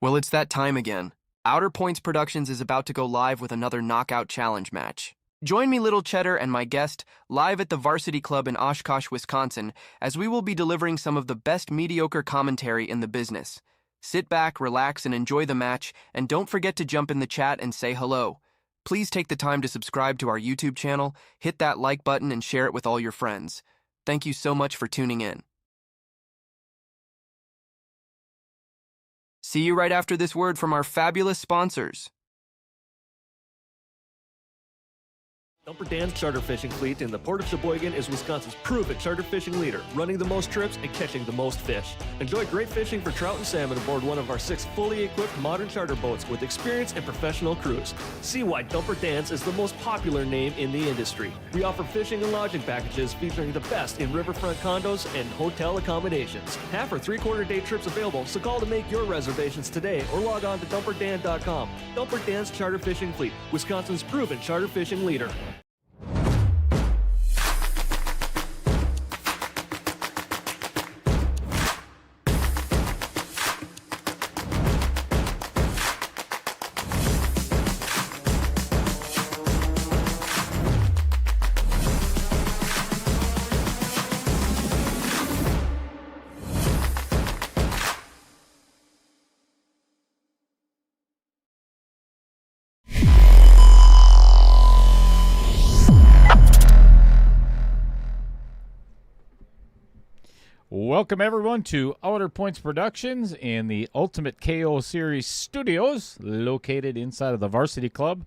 Well, it's that time again. Outer Points Productions is about to go live with another Knockout Challenge match. Join me, Little Cheddar, and my guest live at the Varsity Club in Oshkosh, Wisconsin, as we will be delivering some of the best mediocre commentary in the business. Sit back, relax, and enjoy the match, and don't forget to jump in the chat and say hello. Please take the time to subscribe to our YouTube channel, hit that like button, and share it with all your friends. Thank you so much for tuning in. See you right after this word from our fabulous sponsors. Dumper Dan's charter fishing fleet in the Port of Sheboygan is Wisconsin's proven charter fishing leader, running the most trips and catching the most fish. Enjoy great fishing for trout and salmon aboard one of our 6 fully equipped modern charter boats with experience and professional crews. See why Dumper Dan's is the most popular name in the industry. We offer fishing and lodging packages featuring the best in riverfront condos and hotel accommodations. Half or 3/4 day trips available, so call to make your reservations today or log on to dumperdan.com. Dumper Dan's charter fishing fleet, Wisconsin's proven charter fishing leader. Welcome, everyone, to Outer Points Productions in the Ultimate KO Series studios located inside of the Varsity Club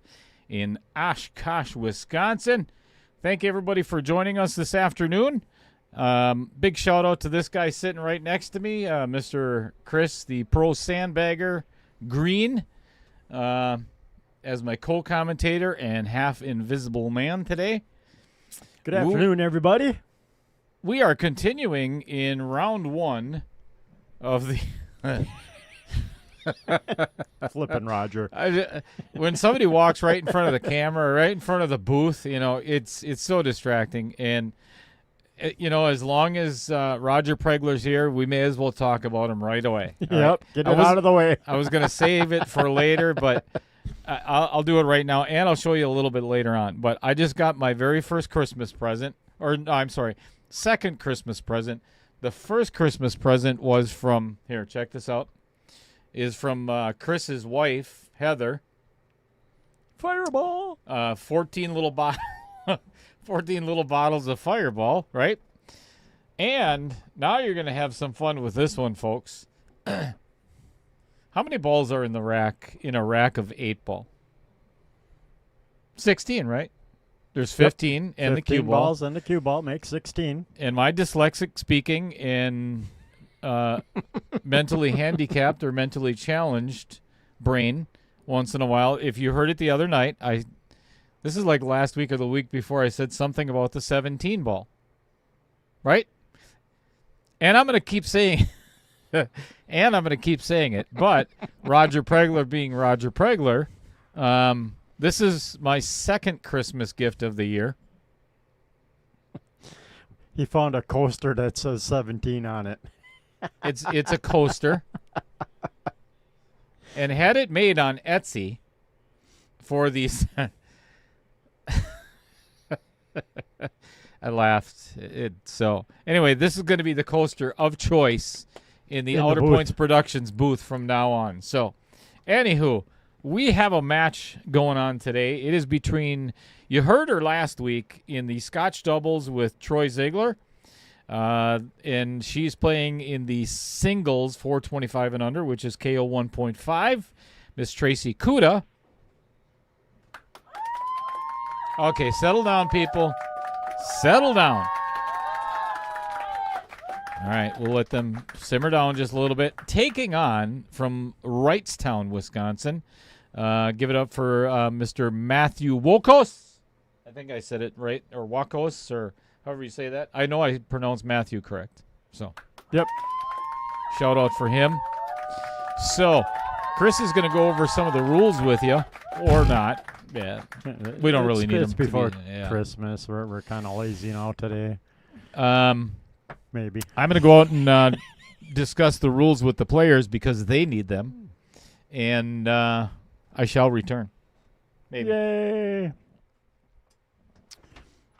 in Oshkosh, Wisconsin. Thank you, everybody, for joining us this afternoon. Big shout-out to this guy sitting right next to me, Mr. Chris, the pro sandbagger Green, as my co-commentator and half-invisible man today. Good afternoon, everybody. We are continuing in round 1 of the Flippin' Roger. When somebody walks right in front of the camera, right in front of the booth, you know, it's so distracting. And, you know, as long as Roger Pregler's here, we may as well talk about him right away. Yep, right? get it out of the way. I was going to save it for later, but I'll do it right now, and I'll show you a little bit later on. But I just got my very first Christmas present, or no, I'm sorry, second Christmas present. The first Christmas present was from, here, check this out, is from Chris's wife, Heather. Fireball. 14 little 14 little bottles of Fireball, right? And now you're going to have some fun with this one, folks. How many balls are in the rack, in a rack of 8 ball? 16, right? There's 15 and the cue ball. balls and the cue ball makes 16. And my dyslexic speaking and mentally handicapped or mentally challenged brain, once in a while, if you heard it the other night, this is like last week or the week before, I said something about the 17 ball. Right? And I'm going to keep saying it, but Roger Pregler being Roger Pregler, this is my second Christmas gift of the year. He found a coaster that says 17 on it. It's a coaster. And had it made on Etsy for these I laughed. So anyway, this is going to be the coaster of choice in the Outer Points Productions booth from now on. So anywho, we have a match going on today. It is between, you heard her last week in the Scotch doubles with Troy Ziegler, and she's playing in the singles 425 and under, which is KO 1.5. Miss Tracy Cuda. Okay, settle down, people. Settle down. All right, we'll let them simmer down just a little bit. Taking on from Wrightstown, Wisconsin. Give it up for Mr. Matthew Wochos. I think I said it right, or Wochos, or however you say that. I know I pronounced Matthew correct. So, yep. Shout out for him. So, Chris is going to go over some of the rules with you, or not. Yeah, we don't really need them. It's before Christmas. We're kind of lazy now today. Maybe. I'm going to go out and discuss the rules with the players because they need them. and I shall return. Maybe. Yay!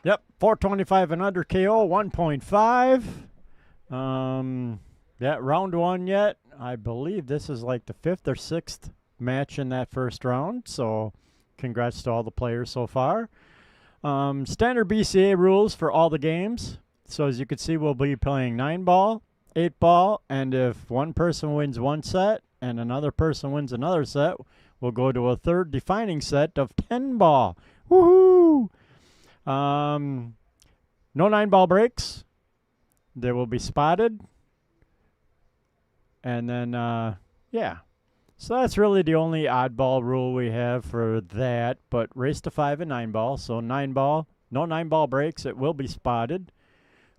Yep, 425 and under KO, 1.5. Yeah, round one yet. I believe this is like the 5th or 6th match in that first round, so congrats to all the players so far. Standard BCA rules for all the games. So as you can see, we'll be playing 9-ball, 8-ball, and if one person wins one set and another person wins another set, we'll go to a third defining set of 10-ball. Woohoo! No 9-ball breaks. They will be spotted. And then, yeah. So that's really the only oddball rule we have for that. But race to 5 and 9-ball. So 9-ball, no 9-ball breaks. It will be spotted.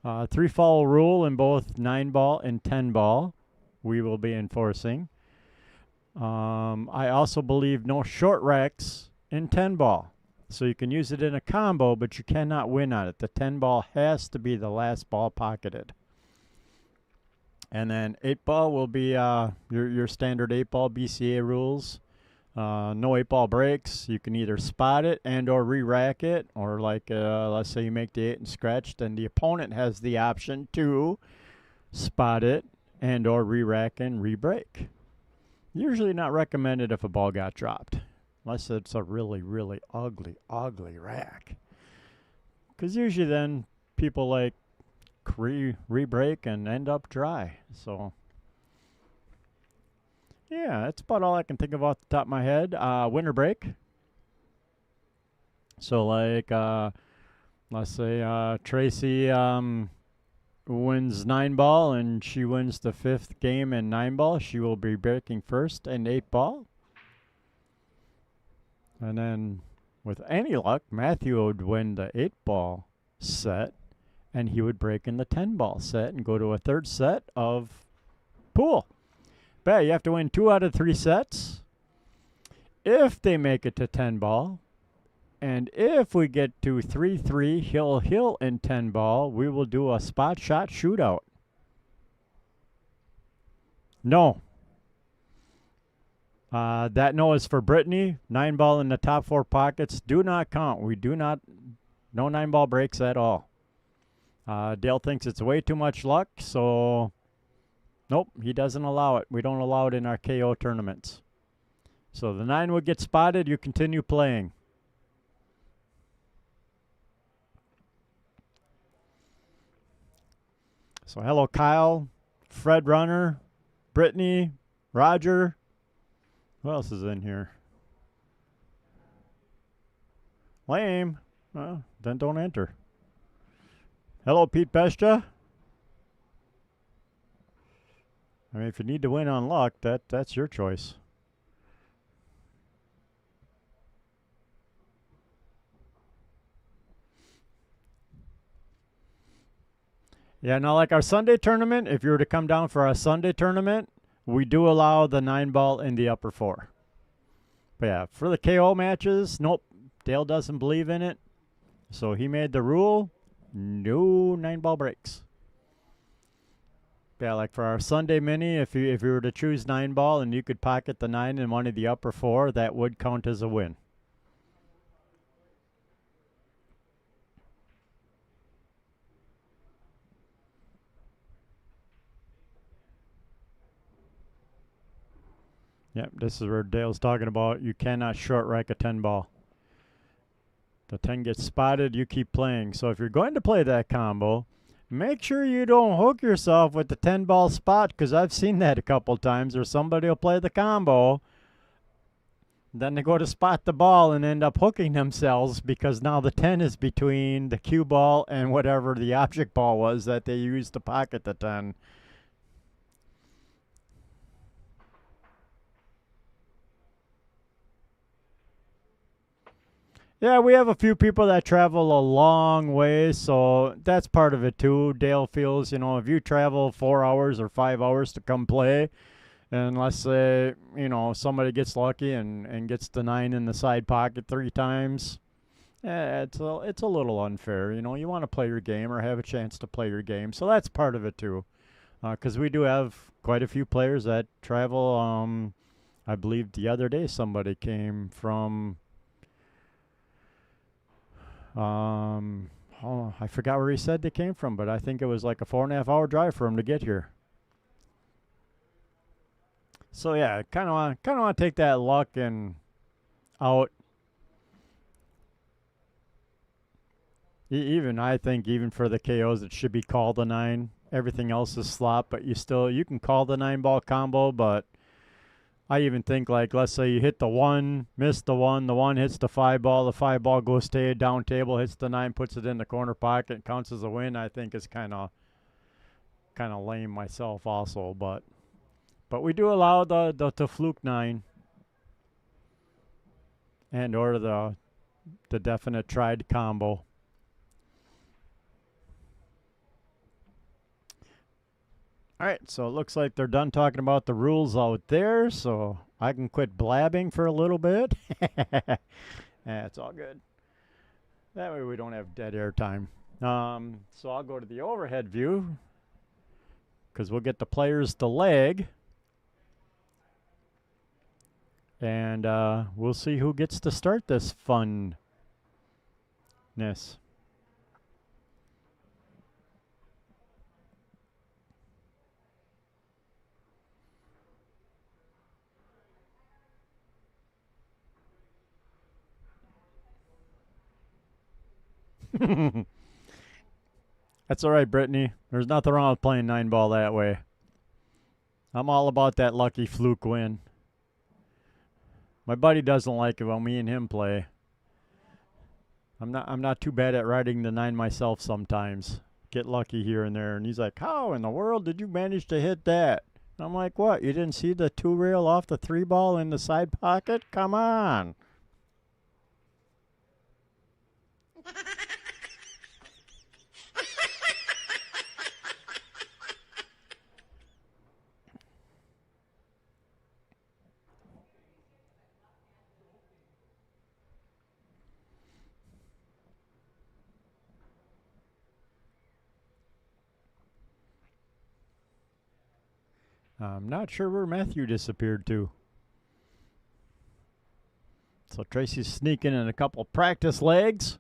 3-fall rule in both 9-ball and 10-ball we will be enforcing. I also believe no short racks in 10-ball. So you can use it in a combo, but you cannot win on it. The 10-ball has to be the last ball pocketed. And then 8-ball will be your standard 8-ball BCA rules. No 8-ball breaks. You can either spot it and or re-rack it, or like let's say you make the 8 and scratch, then the opponent has the option to spot it and or re-rack and re-break. Usually not recommended if a ball got dropped, unless it's a really, really ugly rack. Because usually then people like re-break and end up dry. So yeah, that's about all I can think of off the top of my head. Winter break. So like let's say Tracy wins 9-ball and she wins the 5th game in 9-ball. She will be breaking first in 8-ball. And then with any luck, Matthew would win the 8-ball set, and he would break in the 10-ball set and go to a third set of pool. But you have to win 2 out of 3 sets. If they make it to 10-ball, and if we get to 3-3 hill in 10-ball, we will do a spot shot shootout. No. That no is for Brittany. 9-ball in the top 4 pockets do not count. We do not, no 9-ball breaks at all. Dale thinks it's way too much luck, so nope, he doesn't allow it. We don't allow it in our KO tournaments. So the 9 would get spotted, you continue playing. So hello Kyle, Fred Runner, Brittany, Roger. Who else is in here? Lame. Well, then don't enter. Hello, Pete Bestia. I mean, if you need to win on luck, that's your choice. Yeah, now like our Sunday tournament, if you were to come down for our Sunday tournament, we do allow the 9-ball in the upper 4. But yeah, for the KO matches, nope, Dale doesn't believe in it. So he made the rule, no 9-ball breaks. Yeah, like for our Sunday mini, if you were to choose 9-ball and you could pocket the 9 in one of the upper 4, that would count as a win. Yep, this is where Dale's talking about you cannot short rack a 10-ball. The 10 gets spotted, you keep playing. So if you're going to play that combo, make sure you don't hook yourself with the 10-ball spot, because I've seen that a couple times where somebody will play the combo, then they go to spot the ball and end up hooking themselves because now the 10 is between the cue ball and whatever the object ball was that they used to pocket the 10. Yeah, we have a few people that travel a long way, so that's part of it too. Dale feels, you know, if you travel 4 hours or 5 hours to come play, and let's say, you know, somebody gets lucky and gets the 9 in the side pocket 3 times, it's a little unfair. You know, you want to play your game or have a chance to play your game, so that's part of it too. Because we do have quite a few players that travel I believe the other day somebody came from, I forgot where he said they came from, but I think it was like a 4.5-hour drive for him to get here. So yeah, kind of want to take that luck and out. Even I think even for the KOs, it should be called a 9. Everything else is slop, but you can call the 9-ball combo. But I even think, like, let's say you hit the 1, miss the 1 hits the 5-ball, the 5-ball goes to a down table, hits the 9, puts it in the corner pocket, counts as a win. I think is kind of lame myself also, but we do allow the fluke 9 and or the definite tried combo. All right, so it looks like they're done talking about the rules out there, so I can quit blabbing for a little bit. Yeah, it's all good. That way we don't have dead air time. So I'll go to the overhead view because we'll get the players to leg. And we'll see who gets to start this funness. That's all right, Brittany. There's nothing wrong with playing 9-ball that way. I'm all about that lucky fluke win. My buddy doesn't like it when me and him play. I'm not too bad at riding the 9 myself sometimes. Get lucky here and there. And he's like, how in the world did you manage to hit that? And I'm like, what? You didn't see the 2-rail off the 3-ball in the side pocket? Come on. I'm not sure where Matthew disappeared to. So Tracy's sneaking in a couple practice legs.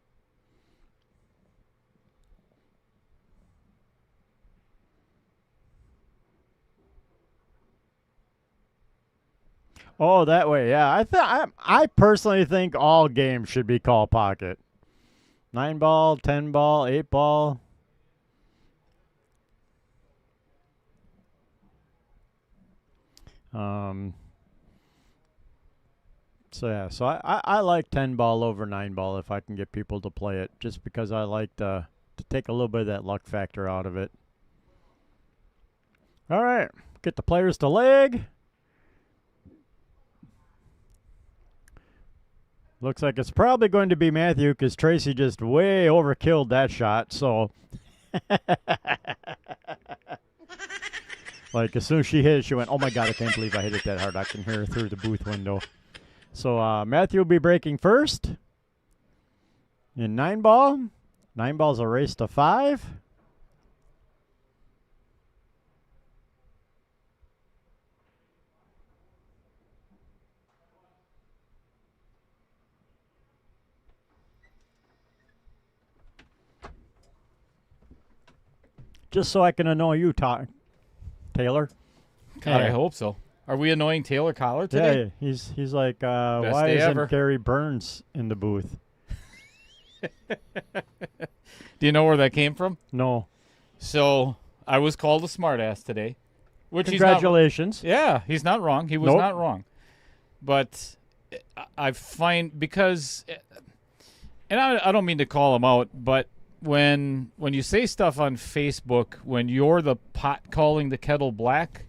Oh, that way, yeah. I personally think all games should be called pocket. 9-ball, 10-ball, 8-ball. So I like 10-ball over 9-ball if I can get people to play it, just because I like to take a little bit of that luck factor out of it. All right, get the players to leg. Looks like it's probably going to be Matthew because Tracy just way overkilled that shot. So, like, as soon as she hit it, she went, oh, my God, I can't believe I hit it that hard. I can hear her through the booth window. So, Matthew will be breaking first in 9-ball. 9-ball's a race to 5. Just so I can annoy you, Taylor. God, I hope so. Are we annoying Taylor Collar today? Yeah, he's like, why isn't Gary Burns in the booth? Do you know where that came from? No. So I was called a smartass today. Which Congratulations. He's not wrong. He was not wrong. But I find because, and I don't mean to call him out, but when you say stuff on Facebook, when you're the pot calling the kettle black,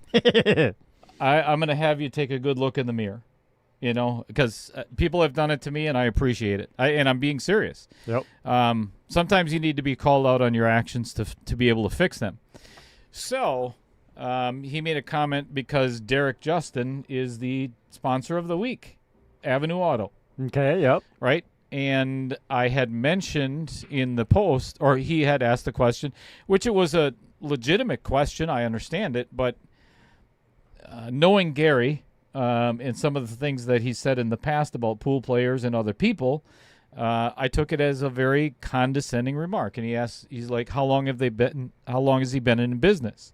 I'm going to have you take a good look in the mirror, because people have done it to me, and I appreciate it. And I'm being serious. Yep. Sometimes you need to be called out on your actions to be able to fix them. So he made a comment because Derek Justin is the sponsor of the week, Avenue Auto. Okay, yep. Right? And I had mentioned in the post, or he had asked the question, which it was a legitimate question. I understand it, but knowing Gary and some of the things that he said in the past about pool players and other people, I took it as a very condescending remark. And he's like, how long has he been in business?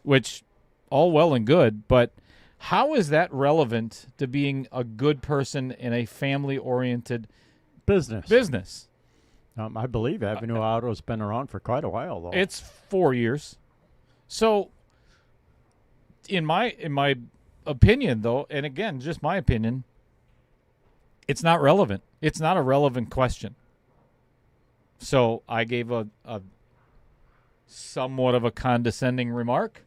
Which, all well and good, but how is that relevant to being a good person in a family-oriented business? I believe Avenue Auto's been around for quite a while, though. It's 4 years. So, in my opinion, though, and again, just my opinion, it's not relevant. It's not a relevant question. So I gave a somewhat of a condescending remark,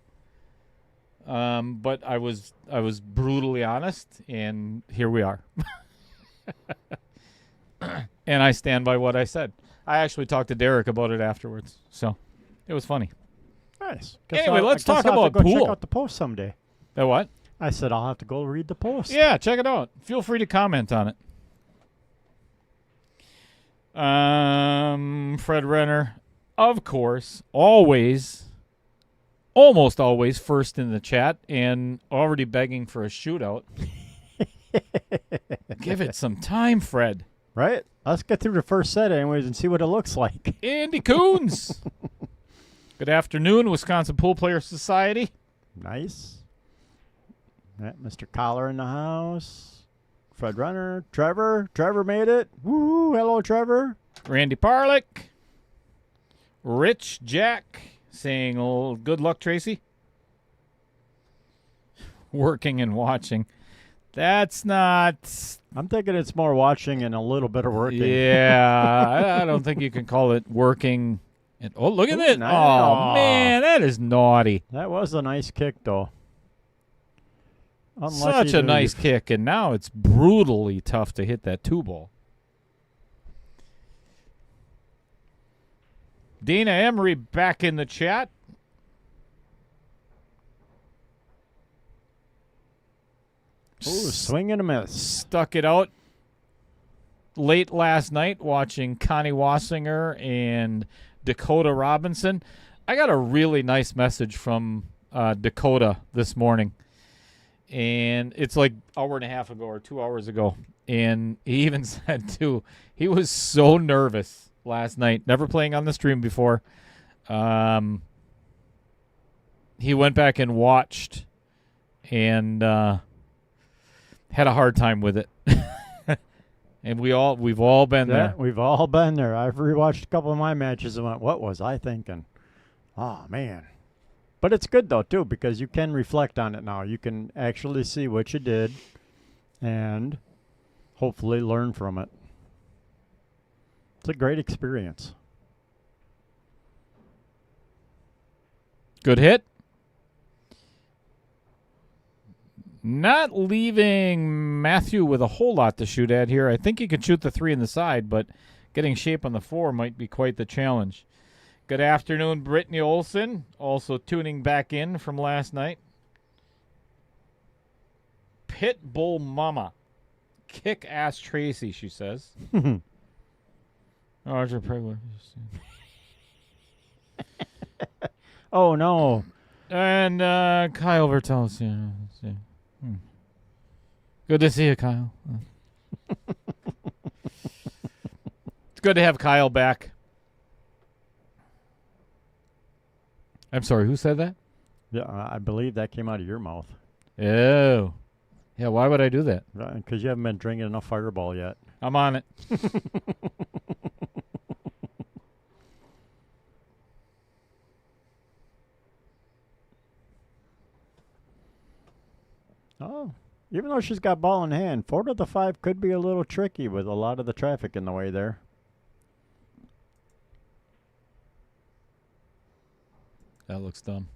but I was brutally honest, and here we are. And I stand by what I said. I actually talked to Derek about it afterwards, so it was funny. Nice. Anyway, let's talk I'll about have to go pool. check out the post someday. The what? I said I'll have to go read the post. Yeah, check it out. Feel free to comment on it. Fred Renner, of course, almost always first in the chat and already begging for a shootout. Give it some time, Fred. Right? Let's get through the first set anyways and see what it looks like. Andy Coons. Good afternoon, Wisconsin Pool Players Society. Nice. Yeah, Mr. Collar in the house. Fred Runner. Trevor. Trevor made it. Woo! Hello, Trevor. Randy Parlick. Rich Jack saying, oh, good luck, Tracy. Working and watching. That's not... I'm thinking it's more watching and a little bit of working. Yeah, I don't think you can call it working. Oh, look at it. Nice. Oh, man, that is naughty. That was a nice kick, though. Such a nice kick, and now it's brutally tough to hit that 2-ball. Dana Emery back in the chat. Ooh, swing and a miss. Stuck it out late last night watching Connie Wassinger and Dakota Robinson. I got a really nice message from Dakota this morning. And it's like an hour and a half ago or 2 hours ago. And he even said, too, he was so nervous last night, never playing on the stream before. He went back and watched and had a hard time with it. And we've all been there. We've all been there. I've rewatched a couple of my matches and went, what was I thinking? Oh, man. But it's good, though, too, because you can reflect on it now. You can actually see what you did and hopefully learn from it. It's a great experience. Good hit. Not leaving Matthew with a whole lot to shoot at here. I think he could shoot the 3 in the side, but getting shape on the 4 might be quite the challenge. Good afternoon, Brittany Olson, also tuning back in from last night. Pitbull Mama. Kick-ass Tracy, she says. Roger Pregler. Oh, no. And Kyle Vertels. Yeah. Good to see you, Kyle. It's good to have Kyle back. I'm sorry, who said that? Yeah, I believe that came out of your mouth. Oh. Yeah, why would I do that? Because you haven't been drinking enough Fireball yet. I'm on it. Oh, even though she's got ball in hand, 4 to the 5 could be a little tricky with a lot of the traffic in the way there. That looks dumb.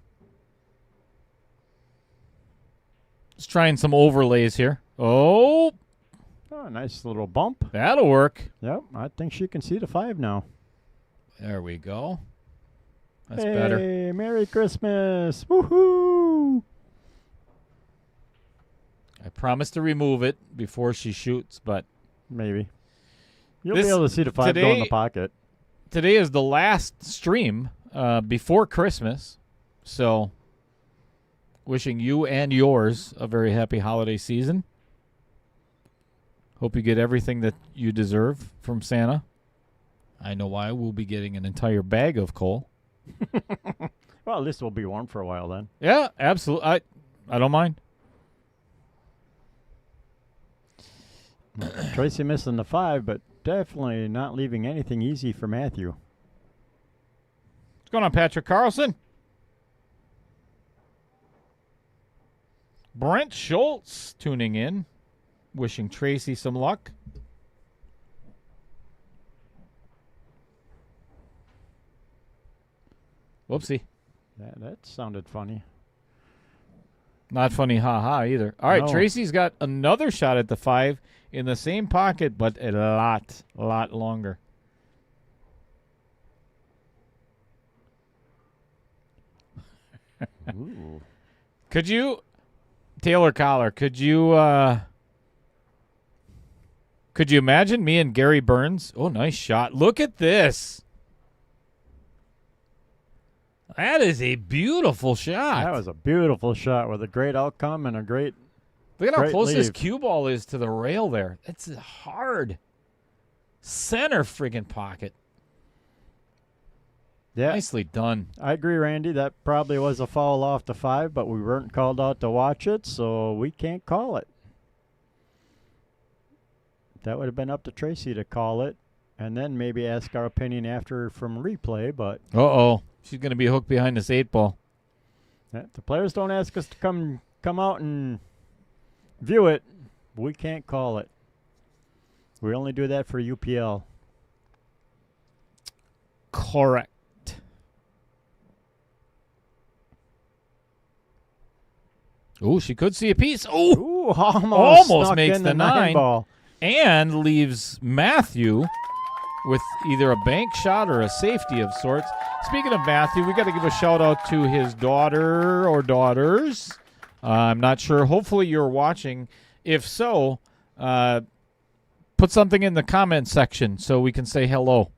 Just trying some overlays here. Oh, Nice little bump. that'll work. Yep, I think she can see the 5 now. There we go. That's hey, better. Merry Christmas. Woohoo! I promised to remove it before she shoots, but Maybe. You'll be able to see the 5 go in the pocket. today is the last stream before Christmas, so wishing you and yours a very happy holiday season. Hope you get everything that you deserve from Santa. I know why. We'll be getting an entire bag of coal. Well, at least we'll be warm for a while then. Yeah, absolutely. I don't mind. Tracy missing the 5, but definitely not leaving anything easy for Matthew. What's going on, Patrick Carlson? Brent Schultz tuning in, wishing Tracy some luck. Whoopsie. That sounded funny. Not funny, ha-ha, either. All right, No. Tracy's got another shot at the 5 in the same pocket, but a lot longer. Ooh. Could you, Taylor Collar, could you imagine me and Gary Burns? Oh, nice shot. Look at this. That is a beautiful shot. That was a beautiful shot with a great outcome and a great... Look at how great close this leave. cue ball is to the rail there. That's a hard center friggin' pocket. Yeah, Nicely done. I agree, Randy. That probably was a foul off the 5, but we weren't called out to watch it, so we can't call it. That would have been up to Tracy to call it, and then maybe ask our opinion after from replay, but... Uh-oh. She's going to be hooked behind this 8 ball. If the players don't ask us to come out and view it, we can't call it. We only do that for UPL. Correct. Ooh, she could see a piece. Ooh, Ooh, Almost snuck makes in the 9. ball. and leaves Matthew with either a bank shot or a safety of sorts. Speaking of Matthew, we got to give a shout out to his daughter or daughters. I'm not sure. Hopefully you're watching. If so, put something in the comment section so we can say hello.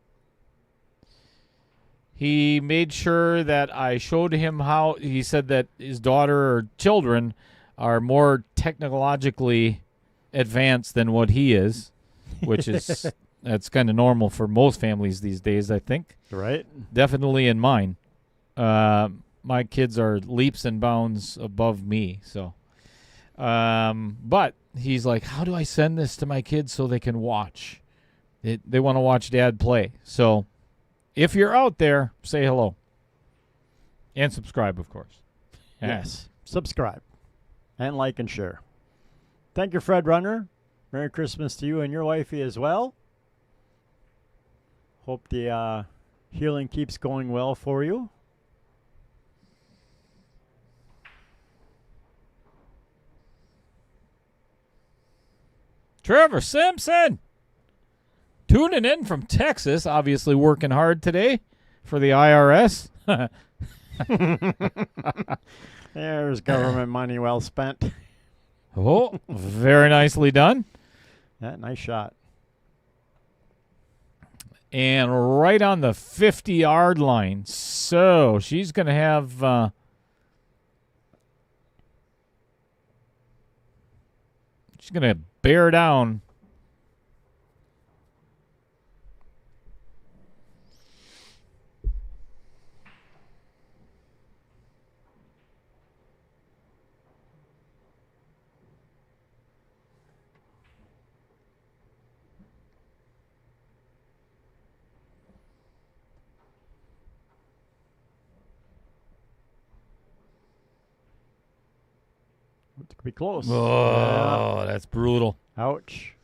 He made sure that I showed him how. He said that his daughter or children are more technologically advanced than what he is, which is that's kind of normal for most families these days, I think. Right. Definitely in mine. My kids are leaps and bounds above me. So, but he's like, how do I send this to my kids so they can watch? They want to watch Dad play. So, if you're out there, say hello. And subscribe, of course. Yes. Subscribe. And like and share. Thank you, Fred Runner. Merry Christmas to you and your wifey as well. Hope the healing keeps going well for you. Trevor Simpson tuning in from Texas, obviously working hard today for the IRS. There's government money well spent. Oh, very nicely done. Yeah, nice shot. And right on the 50-yard line. So she's going to have... she's going to bear down. It could be close. Oh, that's brutal. Ouch.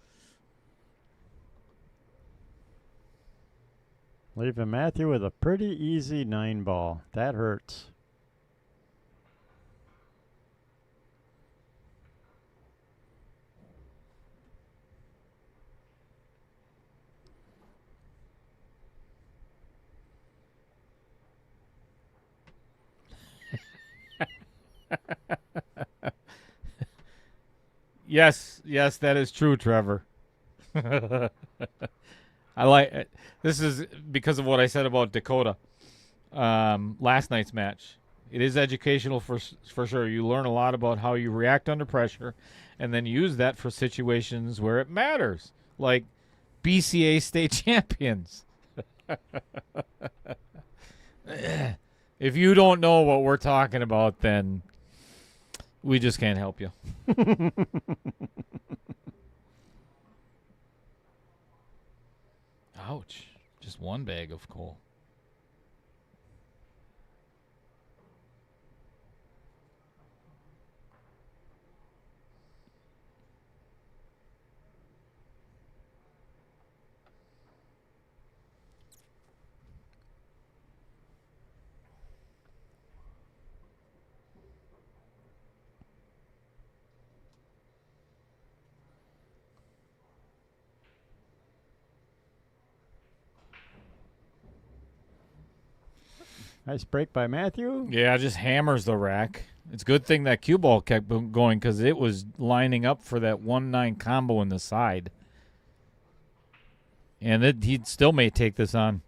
Leaving Matthew with a pretty easy 9 ball. That hurts. Yes, that is true, Trevor. I like it. This is because of what I said about Dakota last night's match. It is educational for sure. You learn a lot about how you react under pressure and then use that for situations where it matters, like BCA state champions. If you don't know what we're talking about, then we just can't help you. Ouch. Just one bag of coal. Nice break by Matthew. Yeah, just hammers the rack. It's a good thing that cue ball kept going because it was lining up for that 1-9 combo in the side. And he still may take this on.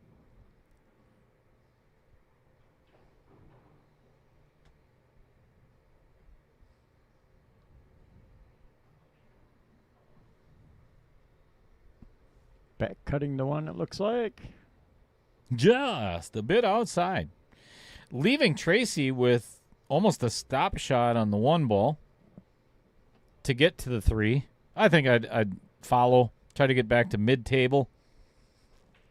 Back cutting the one, it looks like. Just a bit outside. Leaving Tracy with almost a stop shot on the 1 ball to get to the 3. I think I'd follow, try to get back to mid-table,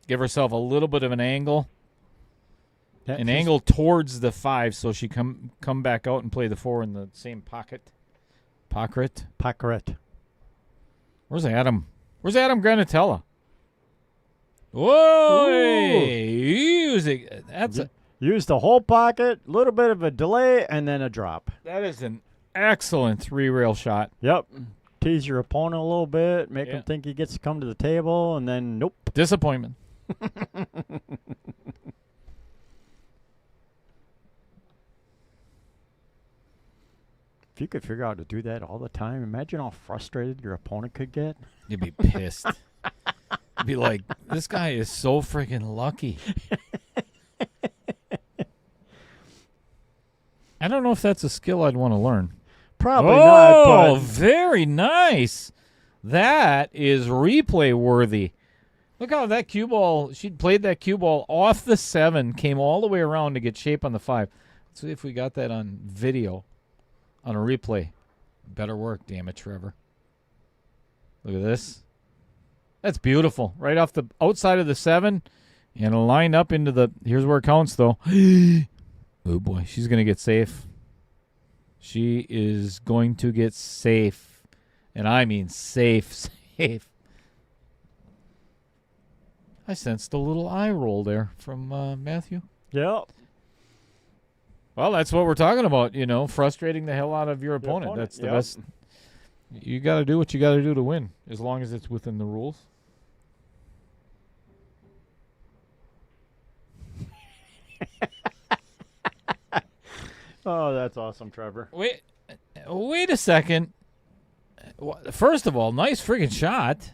give herself a little bit of an angle, angle towards the 5 so she come back out and play the 4 in the same pocket. Pocket. Where's Adam? Where's Adam Granatella? Whoa! Use the whole pocket, a little bit of a delay, and then a drop. That is an excellent 3-rail shot. Yep. Tease your opponent a little bit, make him think he gets to come to the table, and then nope. Disappointment. If you could figure out to do that all the time, imagine how frustrated your opponent could get. You'd be pissed. You'd be like, this guy is so freaking lucky. I don't know if that's a skill I'd want to learn. Probably not. Oh, very nice. That is replay worthy. Look how that cue ball, she played that cue ball off the 7, came all the way around to get shape on the 5. Let's see if we got that on video, on a replay. Better work, damn it, Trevor. Look at this. That's beautiful. Right off the outside of the 7 and a line up into the, here's where it counts, though. Oh, boy, she's going to get safe. She is going to get safe. And I mean safe. I sensed a little eye roll there from Matthew. Yep. Well, that's what we're talking about, frustrating the hell out of your opponent. That's the best. You got to do what you got to do to win, as long as it's within the rules. Oh, that's awesome, Trevor. Wait a second. First of all, nice friggin' shot.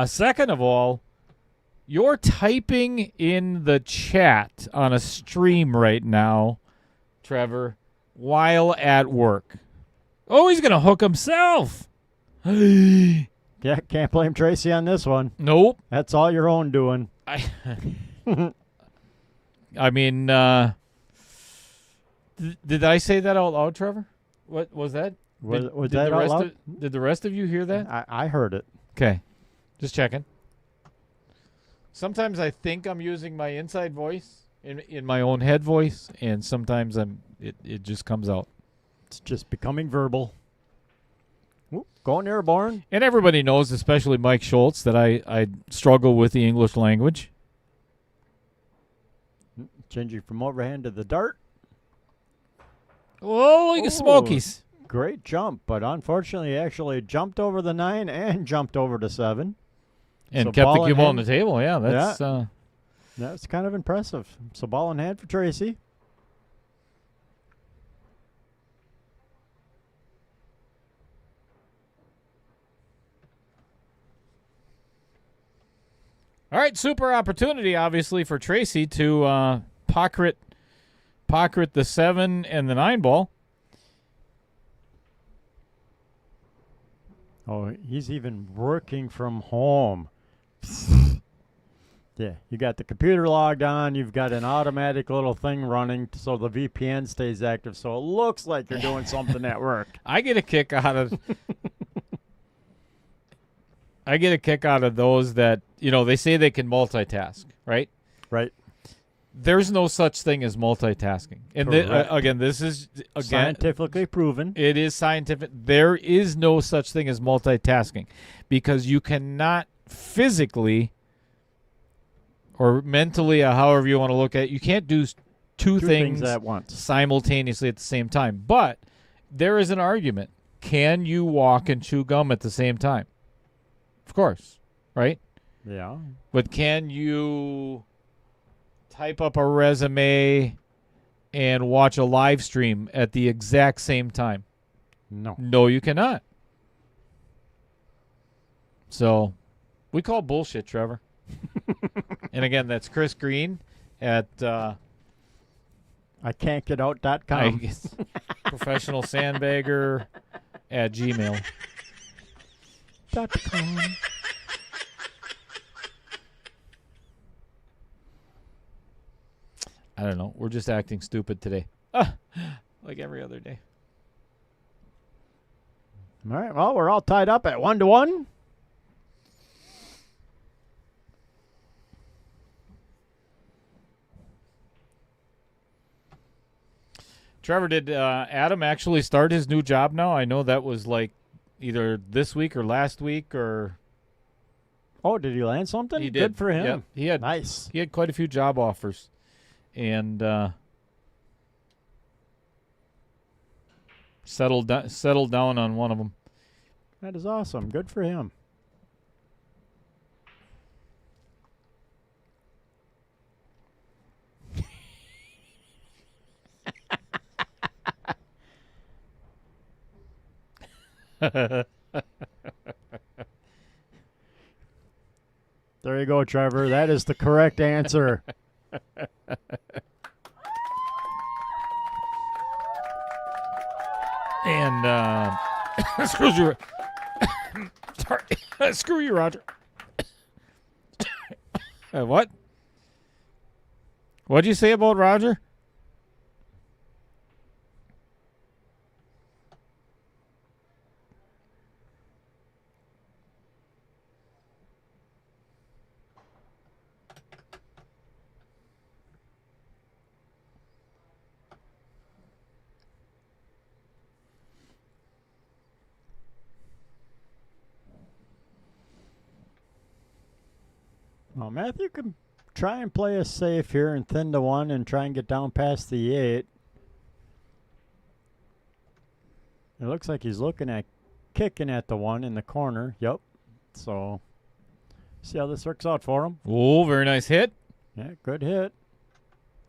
Second of all, you're typing in the chat on a stream right now, Trevor, while at work. Oh, he's going to hook himself. Yeah, can't blame Tracy on this one. Nope. That's all your own doing. I mean, did I say that out loud, Trevor? What was that? Was that out loud? Did the rest of you hear that? I heard it. Okay. Just checking. Sometimes I think I'm using my inside voice in my own head voice, and sometimes it just comes out. It's just becoming verbal. Whoop, going airborne. And everybody knows, especially Mike Schultz, that I struggle with the English language. Changing from overhand to the dart. Oh, look at Smokies. Great jump, but unfortunately he actually jumped over the 9 and jumped over the 7. And so kept the cue ball on the table. Yeah, that's that's kind of impressive. So ball in hand for Tracy. All right, super opportunity, obviously, for Tracy to pocket pocket the 7 and the 9 ball. Oh, he's even working from home. Yeah, you got the computer logged on. You've got an automatic little thing running so the VPN stays active, so it looks like you're doing something at work. I get a kick out of those that, they say they can multitask, right? Right. There's no such thing as multitasking. And this is scientifically proven. It is scientific. There is no such thing as multitasking because you cannot physically or mentally, or however you want to look at it, you can't do two things at once simultaneously at the same time. But there is an argument. Can you walk and chew gum at the same time? Of course, right? Yeah. But can you type up a resume and watch a live stream at the exact same time? No. No, you cannot. So we call bullshit, Trevor. And again, that's Chris Green at ICan'tGetOut.com. Professional Sandbagger at gmail.com. I don't know. We're just acting stupid today. Like every other day. All right. Well, we're all tied up at 1-1. Trevor, did Adam actually start his new job now? I know that was like either this week or last week or... Oh, did he land something? He did. Good for him. Yep. He had nice. He had quite a few job offers. And settled down on one of them. That is awesome. Good for him. There you go, Trevor. That is the correct answer. And screw you. Sorry. Screw you, Roger. What? What'd you say about Roger? Well, Matthew can try and play us safe here and thin to 1 and try and get down past the 8. It looks like he's looking at kicking at the 1 in the corner. Yep. So, see how this works out for him. Oh, very nice hit. Yeah, good hit.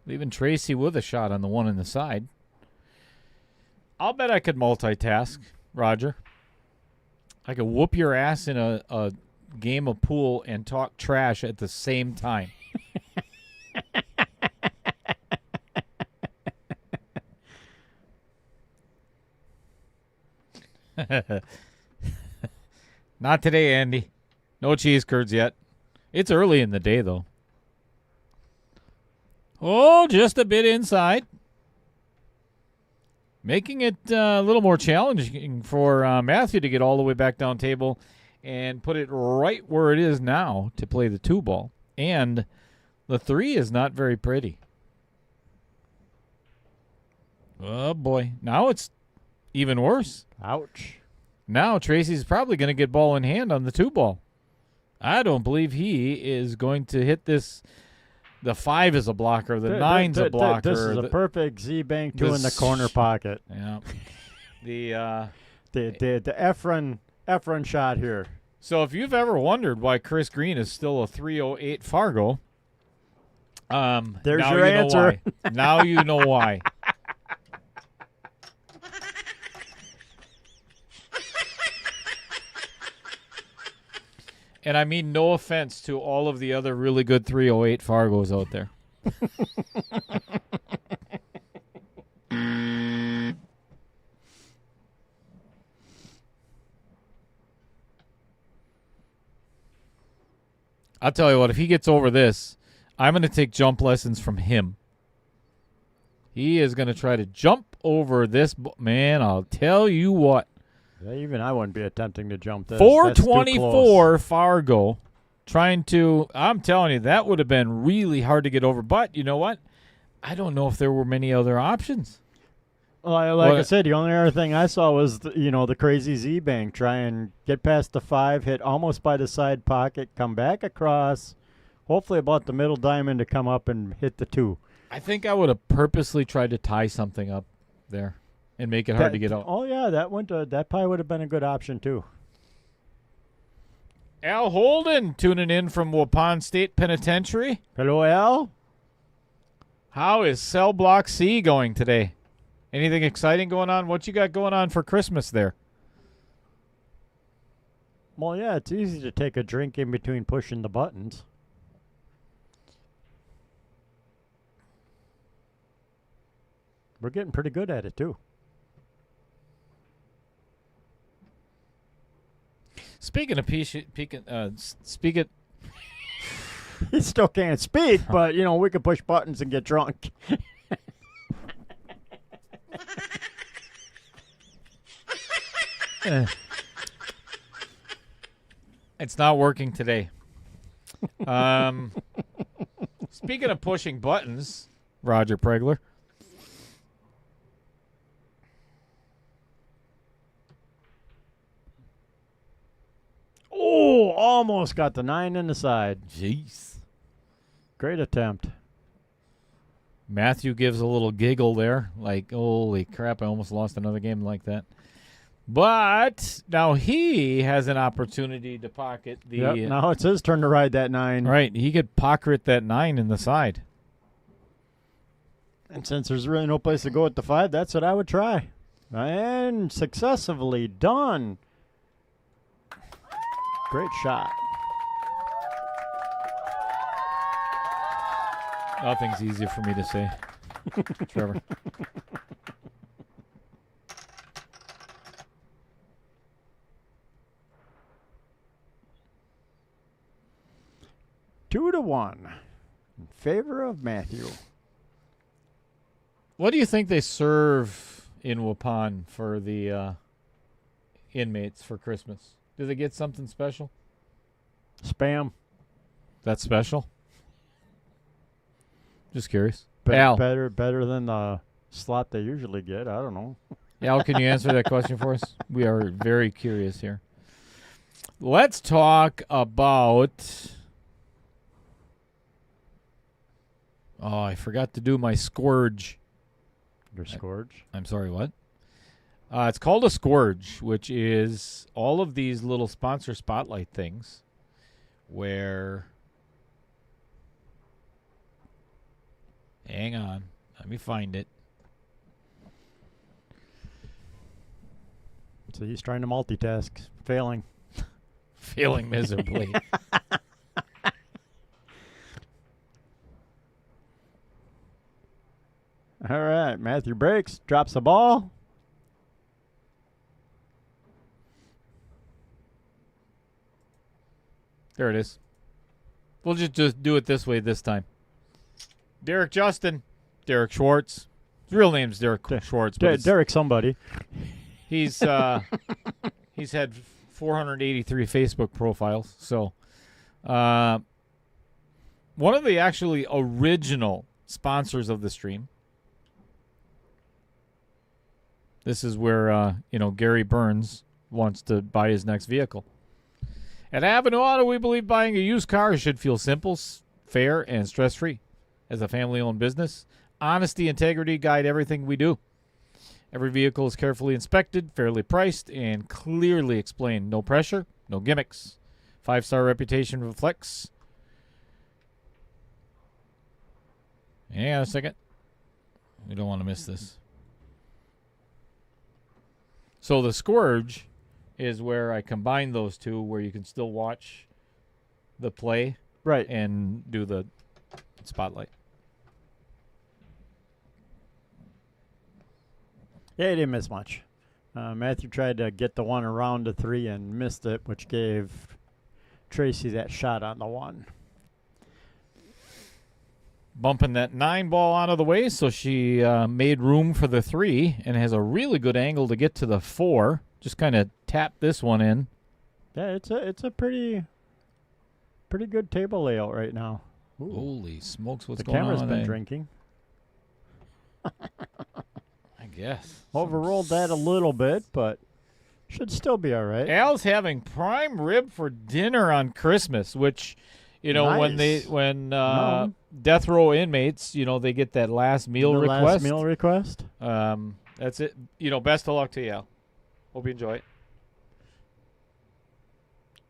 Leaving Tracy with a shot on the 1 on the side. I'll bet I could multitask, Roger. I could whoop your ass in a game of pool and talk trash at the same time. Not today, Andy. No cheese curds yet. It's early in the day, though. Oh, just a bit inside. Making it a little more challenging for Matthew to get all the way back down table and put it right where it is now to play the 2 ball. And the 3 is not very pretty. Oh, boy. Now it's even worse. Ouch. Now Tracy's probably going to get ball in hand on the 2 ball. I don't believe he is going to hit this. The 5 is a blocker. The 9's a blocker. This is a perfect Z-bank 2 in the corner pocket. Yeah. The Efron shot here. So if you've ever wondered why Chris Green is still a 308 Fargo, there's now your you answer. Know why. Now you know why. And I mean no offense to all of the other really good 308 Fargos out there. I'll tell you what, if he gets over this, I'm going to take jump lessons from him. He is going to try to jump over this. Man, I'll tell you what. Yeah, even I wouldn't be attempting to jump this. 424 Fargo. Trying to, I'm telling you, that would have been really hard to get over. But you know what? I don't know if there were many other options. Well, like I said, the only other thing I saw was, the crazy Z-Bank. Try and get past the 5, hit almost by the side pocket, come back across, hopefully about the middle diamond to come up and hit the 2. I think I would have purposely tried to tie something up there and make it hard to get out. Oh, yeah, that probably would have been a good option, too. Al Holden tuning in from Waupun State Penitentiary. Hello, Al. How is Cell Block C going today? Anything exciting going on? What you got going on for Christmas there? Well, yeah, it's easy to take a drink in between pushing the buttons. We're getting pretty good at it, too. Speaking of speaking, He still can't speak, but, we can push buttons and get drunk. it's not working today. Speaking of pushing buttons, Roger Pregler. Oh, almost got the 9 in the side. Jeez. Great attempt. Matthew gives a little giggle there, like, holy crap, I almost lost another game like that. But now he has an opportunity to pocket the... Yep, now it's his turn to ride that 9. Right, he could pocket that 9 in the side. And since there's really no place to go at the 5, that's what I would try. And successfully done. Great shot. Nothing's easier for me to say, Trevor. Two to 1 in favor of Matthew. What do you think they serve in Waupun for the inmates for Christmas? Do they get something special? Spam. That's special? Just curious. Al. Al. Better than the slot they usually get. I don't know. Al, can you answer that question for us? We are very curious here. Let's talk about... Oh, I forgot to do my scourge. Your scourge? I'm sorry, what? It's called a scourge, which is all of these little sponsor spotlight things where... Hang on. Let me find it. So he's trying to multitask. Failing. Failing miserably. All right. Matthew breaks. Drops the ball. There it is. We'll just do it this way this time. Derek Justin. Derek Schwartz. His real name's Derek Schwartz. But Derek somebody. He's he's had 483 Facebook profiles. So one of the actually original sponsors of the stream. This is where Gary Burns wants to buy his next vehicle. At Avenue Auto, we believe buying a used car should feel simple, fair, and stress-free. As a family-owned business, honesty, integrity guide everything we do. Every vehicle is carefully inspected, fairly priced, and clearly explained. No pressure, no gimmicks. 5-star reputation reflects. Hang on a second. We don't want to miss this. So the Scourge is where I combine those two, where you can still watch the play, right, and do the spotlight. Yeah, he didn't miss much. Matthew tried to get the one around the 3 and missed it, which gave Tracy that shot on the 1. Bumping that 9 ball out of the way, so she made room for the 3 and has a really good angle to get to the 4. Just kind of tap this one in. Yeah, it's a pretty good table layout right now. Ooh. Holy smokes, what's The going on? camera's been drinking. I guess. Overrolled that a little bit, but should still be all right. Al's having prime rib for dinner on Christmas, which, you know, Nice. when death row inmates, you know, they get that last meal The request. last meal request. That's it. You know, best of luck to you, Al. Hope you enjoy it.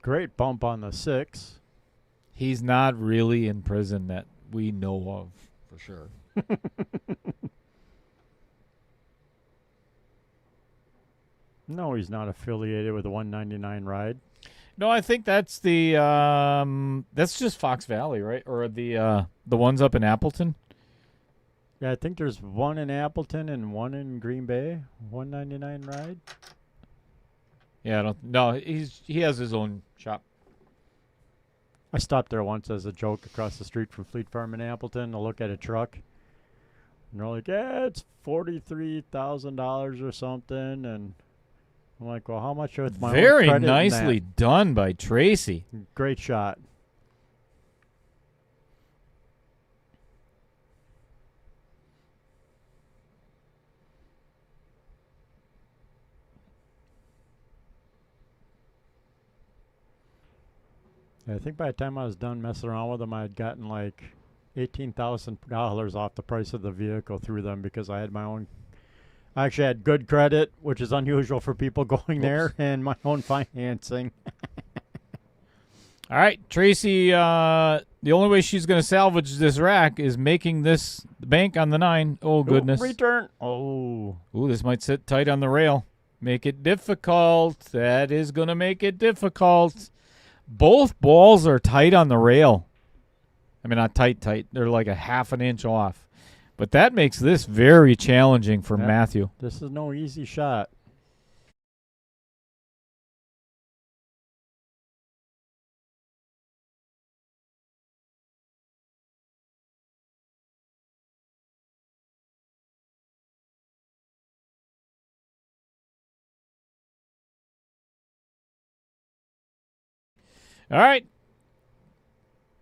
Great bump on the 6. He's not really in prison that we know of, for sure. No, he's not affiliated with the 199 ride. No, I think that's the that's just Fox Valley, right? Or the ones up in Appleton. Yeah, I think there's one in Appleton and one in Green Bay. 199 ride. Yeah, I don't. No, he has his own shop. I stopped there once as a joke across the street from Fleet Farm in Appleton to look at a truck. And they're like, yeah, it's $43,000 or something. And I'm like, well, how much with my own Very credit and nicely done by Tracy. that? Great shot. Yeah, I think by the time I was done messing around with them, I had gotten like $18,000 off the price of the vehicle through them because I had my own. I actually had good credit, which is unusual for people going there, and my own financing. All right, Tracy. The only way she's going to salvage this rack is making this bank on the 9. Oh goodness! Return. Oh. Ooh, this might sit tight on the rail. Make it difficult. That is going to make it difficult. Both balls are tight on the rail. I mean, not tight. They're like a half an inch off. But that makes this very challenging for Matthew. This is no easy shot. All right.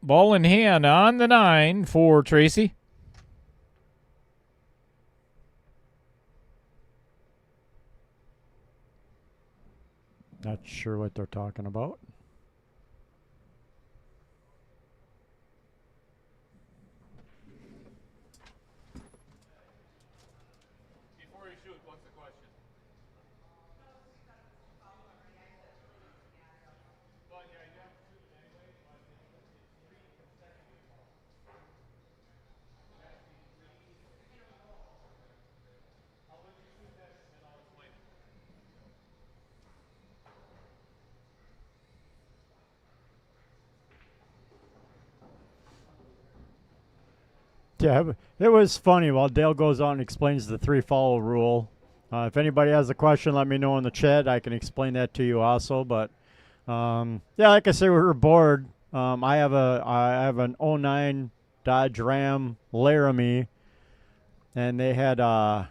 Ball in hand on the 9 for Tracy. Not sure what they're talking about. Before you shoot, what's the question? Yeah, it was funny. While Dale goes on and explains the 3-foul rule. If anybody has a question, let me know in the chat. I can explain that to you also. But yeah, like I say, we were bored. I have an '09 Dodge Ram Laramie, and they had I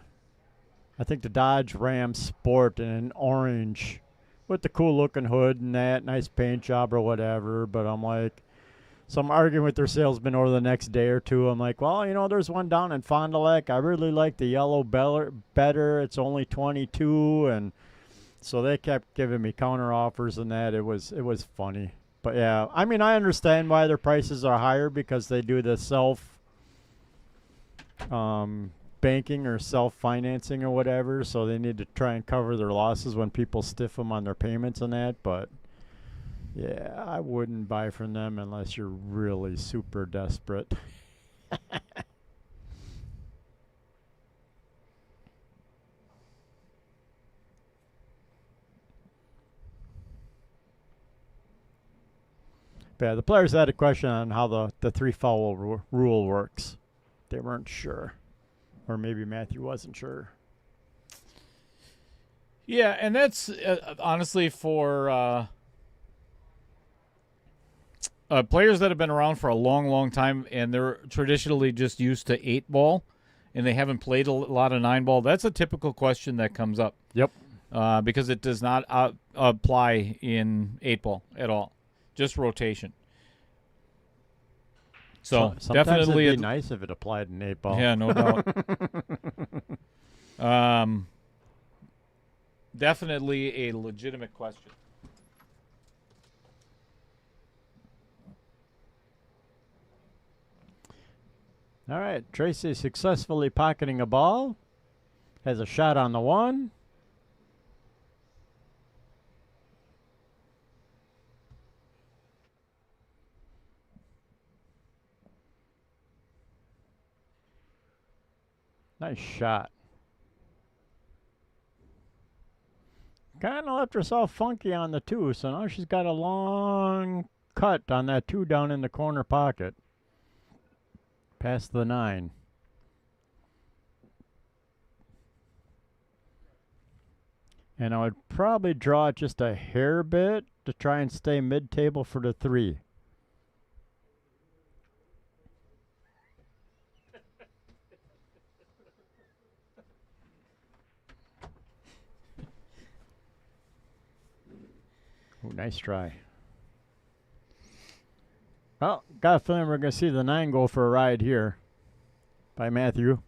think the Dodge Ram Sport in an orange with the cool looking hood and that nice paint job or whatever. But I'm like. So I'm arguing with their salesman over the next day or two. I'm like, well, you know, there's one down in Fond du Lac. I really like the yellow better. It's only 22, and so they kept giving me counter offers and that. It was funny, but yeah, I mean, I understand why their prices are higher because they do the self banking or self financing or whatever. So they need to try and cover their losses when people stiff them on their payments and that, but. Yeah, I wouldn't buy from them unless you're really super desperate. But yeah, the players had a question on how the 3-foul rule works. They weren't sure. Or maybe Matthew wasn't sure. Yeah, and that's honestly for players that have been around for a long, long time, and they're traditionally just used to 8-ball, and they haven't played a lot of 9-ball, that's a typical question that comes up. Yep. Because it does not apply in 8-ball at all, just rotation. So sometimes definitely it'd be nice if it applied in 8-ball. Yeah, no doubt. Definitely a legitimate question. All right, Tracy successfully pocketing a ball. Has a shot on the 1. Nice shot. Kind of left herself funky on the 2, so now she's got a long cut on that 2 down in the corner pocket. Past the 9. And I would probably draw it just a hair bit to try and stay mid-table for the 3. Oh, nice try. Well, got a feeling we're going to see the 9 go for a ride here by Matthew.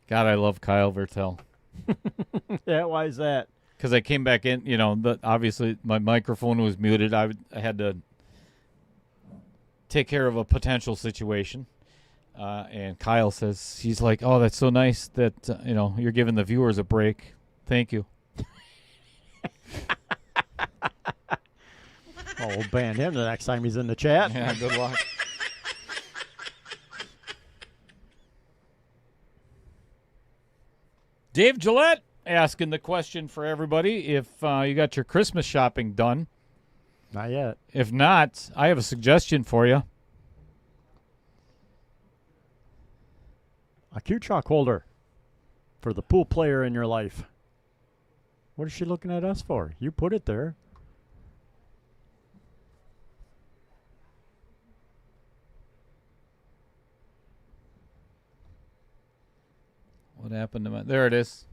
God, I love Kyle Vertel. Yeah, why is that? Because I came back in, obviously my microphone was muted. I had to take care of a potential situation. And Kyle says, he's like, oh, that's so nice that, you're giving the viewers a break. Thank you. Oh, we'll ban him the next time he's in the chat. Yeah, good luck. Dave Gillette asking the question for everybody if you got your Christmas shopping done. Not yet. If not, I have a suggestion for you. A cue chalk holder for the pool player in your life. What is she looking at us for? You put it there. What happened to my... There it is.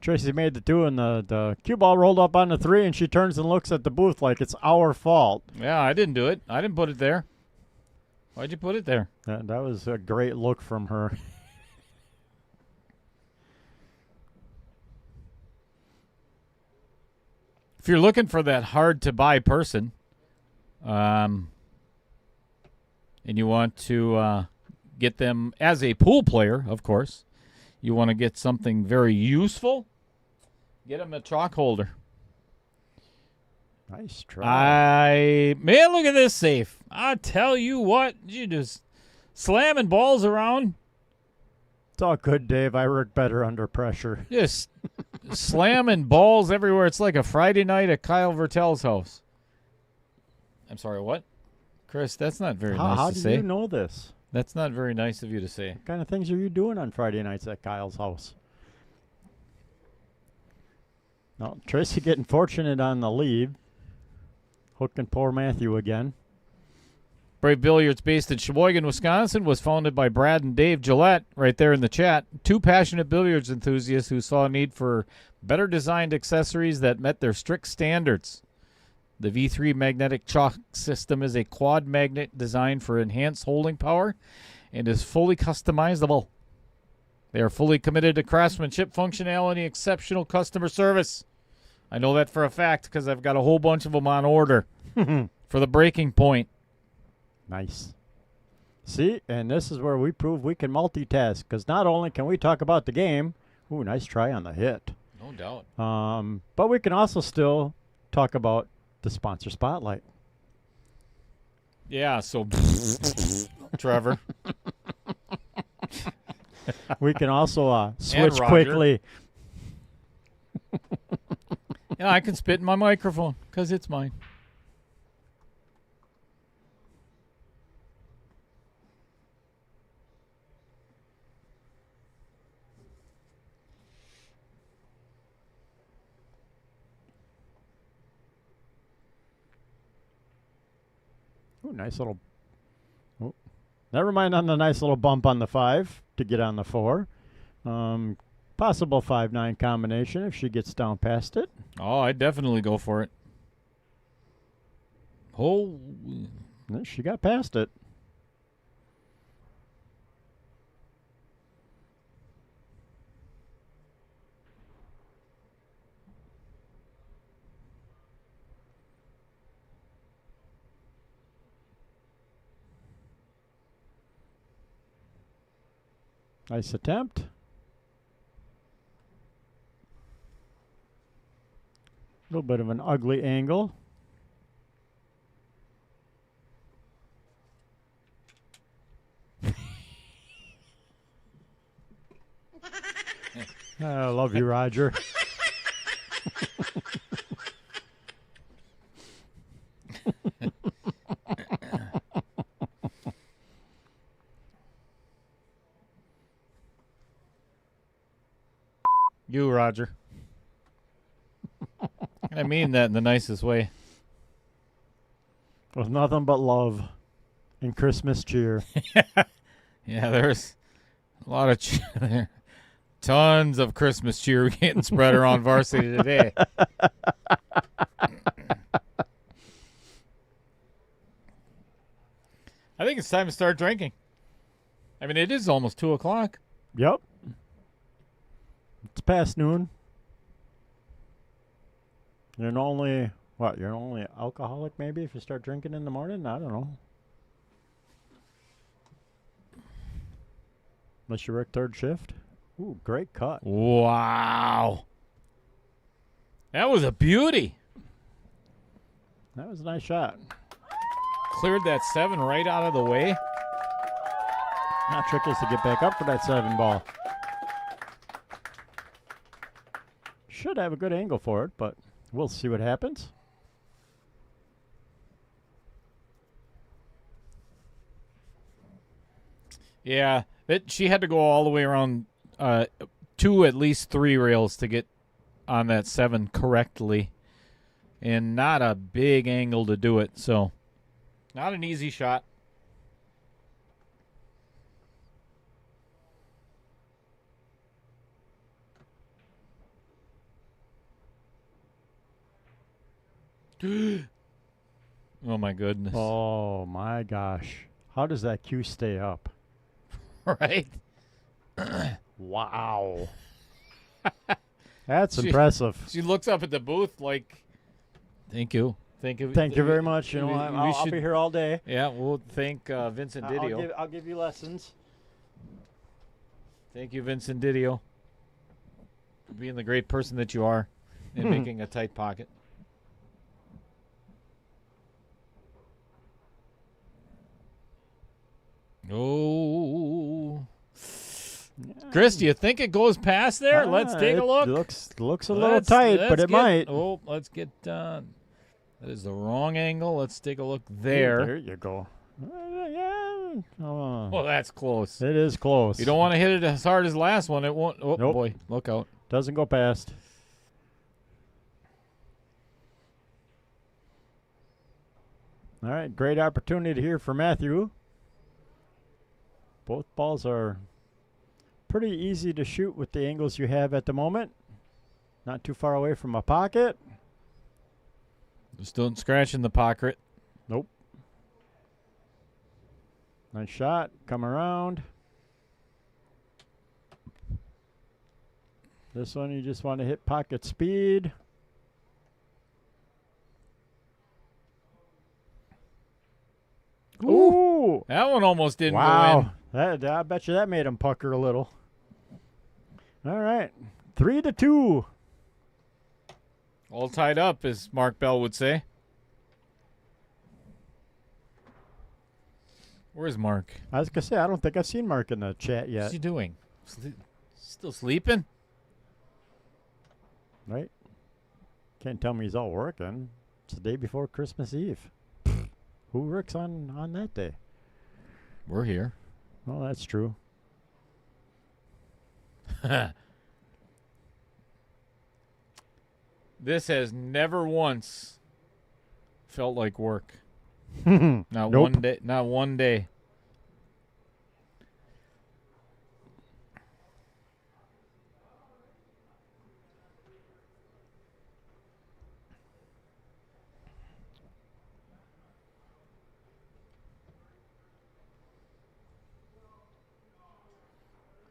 Tracy made the 2 and the cue ball rolled up on the 3 and she turns and looks at the booth like it's our fault. Yeah, I didn't do it. I didn't put it there. Why'd you put it there? That was a great look from her. If you're looking for that hard-to-buy person, and you want to get them as a pool player, of course, you want to get something very useful, get them a chalk holder. Nice try. Man, look at this safe. I tell you what, you just slamming balls around. It's all good, Dave. I work better under pressure. Just slamming balls everywhere. It's like a Friday night at Kyle Vertel's house. I'm sorry, what? Chris, that's not very nice How to do say. you know this? That's not very nice of you to say. What kind of things are you doing on Friday nights at Kyle's house? No, Tracy getting fortunate on the lead. Hooking poor Matthew again. Brave Billiards, based in Sheboygan, Wisconsin, was founded by Brad and Dave Gillette, right there in the chat. 2 passionate billiards enthusiasts who saw a need for better designed accessories that met their strict standards. The V3 magnetic chalk system is a quad magnet designed for enhanced holding power and is fully customizable. They are fully committed to craftsmanship, functionality, exceptional customer service. I know that for a fact because I've got a whole bunch of them on order for the breaking point. Nice. See, and this is where we prove we can multitask, because not only can we talk about the game, ooh, nice try on the hit. No doubt. But we can also still talk about the sponsor spotlight. Yeah, so Trevor. We can also switch Roger. quickly. Yeah, I can spit in my microphone because it's mine. Ooh, nice little. Oh, never mind on the nice little bump on the 5 to get on the 4. Possible 5-9 combination if she gets down past it. Oh, I'd definitely go for it. Oh, She got past it. Nice attempt. A little bit of an ugly angle. I love you, Roger. you, Roger. I mean that in the nicest way. With nothing but love and Christmas cheer. Yeah, there's a lot of there. Tons of Christmas cheer getting spread around varsity today. I think it's time to start drinking. I mean, it is almost 2 o'clock. Yep. It's past noon. You're only alcoholic maybe if you start drinking in the morning? I don't know. Unless you work third shift. Ooh, great cut. Wow. That was a beauty. That was a nice shot. Cleared that 7 right out of the way. Now trick is to get back up for that 7 ball. Should have a good angle for it, but we'll see what happens. Yeah, she had to go all the way around 2, at least 3 rails to get on that 7 correctly. And not a big angle to do it, so not an easy shot. Oh, my goodness. Oh, my gosh. How does that cue stay up? Right? Wow. That's impressive. She looks up at the booth like, thank you. Thank you. Thank you very much. You know, I'll be here all day. Yeah, we'll thank Vincent Didio. I'll give you lessons. Thank you, Vincent Didio, for being the great person that you are and making a tight pocket. Oh. Yeah. Chris, do you think it goes past there? Let's take a look. Looks a little tight, but it might. Oh, let's get that is the wrong angle. Let's take a look there. There you go. Yeah. Well, that's close. It is close. You don't want to hit it as hard as the last one. It won't. Oh, nope. Boy. Look out. Doesn't go past. All right. Great opportunity here for Matthew. Both balls are pretty easy to shoot with the angles you have at the moment. Not too far away from a pocket. Just don't scratch in the pocket. Nope. Nice shot. Come around. This one you just want to hit pocket speed. Ooh! That one almost didn't go in. Wow. I bet you that made him pucker a little. All right. 3-2. All tied up, as Mark Bell would say. Where's Mark? I was going to say, I don't think I've seen Mark in the chat yet. What's he doing? Still sleeping? Right? Can't tell me he's all working. It's the day before Christmas Eve. Who works on that day? We're here. Well, that's true. This has never once felt like work. Not Nope. one day. Not one day.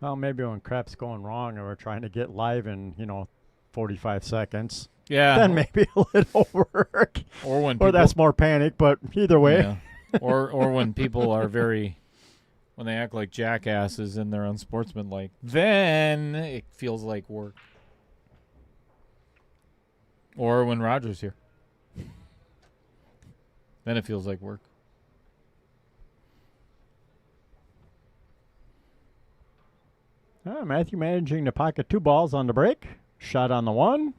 Well, maybe when crap's going wrong and we're trying to get live in, 45 seconds, Yeah. then maybe a little work. Or when people, Or that's more panic, but either way. Yeah. Or when people are when they act like jackasses and they're unsportsmanlike, then it feels like work. Or when Roger's here, then it feels like work. Matthew managing to pocket 2 balls on the break. Shot on the 1.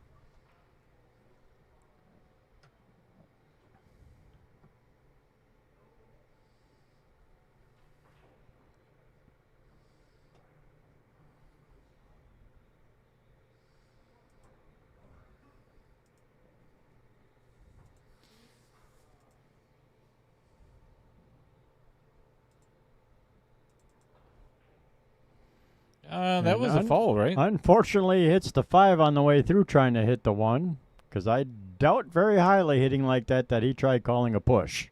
That was a foul, right? Unfortunately, he hits the 5 on the way through trying to hit the 1, because I doubt very highly hitting like that he tried calling a push.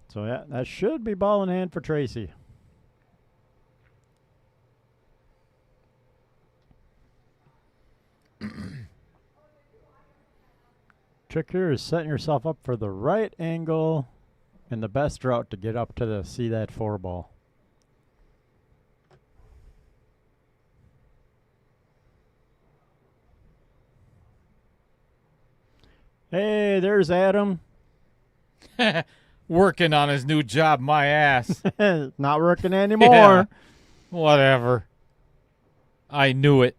So yeah, that should be ball in hand for Tracy. Trick here is setting yourself up for the right angle and the best route to get up to see that 4 ball. Hey, there's Adam. Working on his new job, my ass. Not working anymore. Yeah. Whatever. I knew it.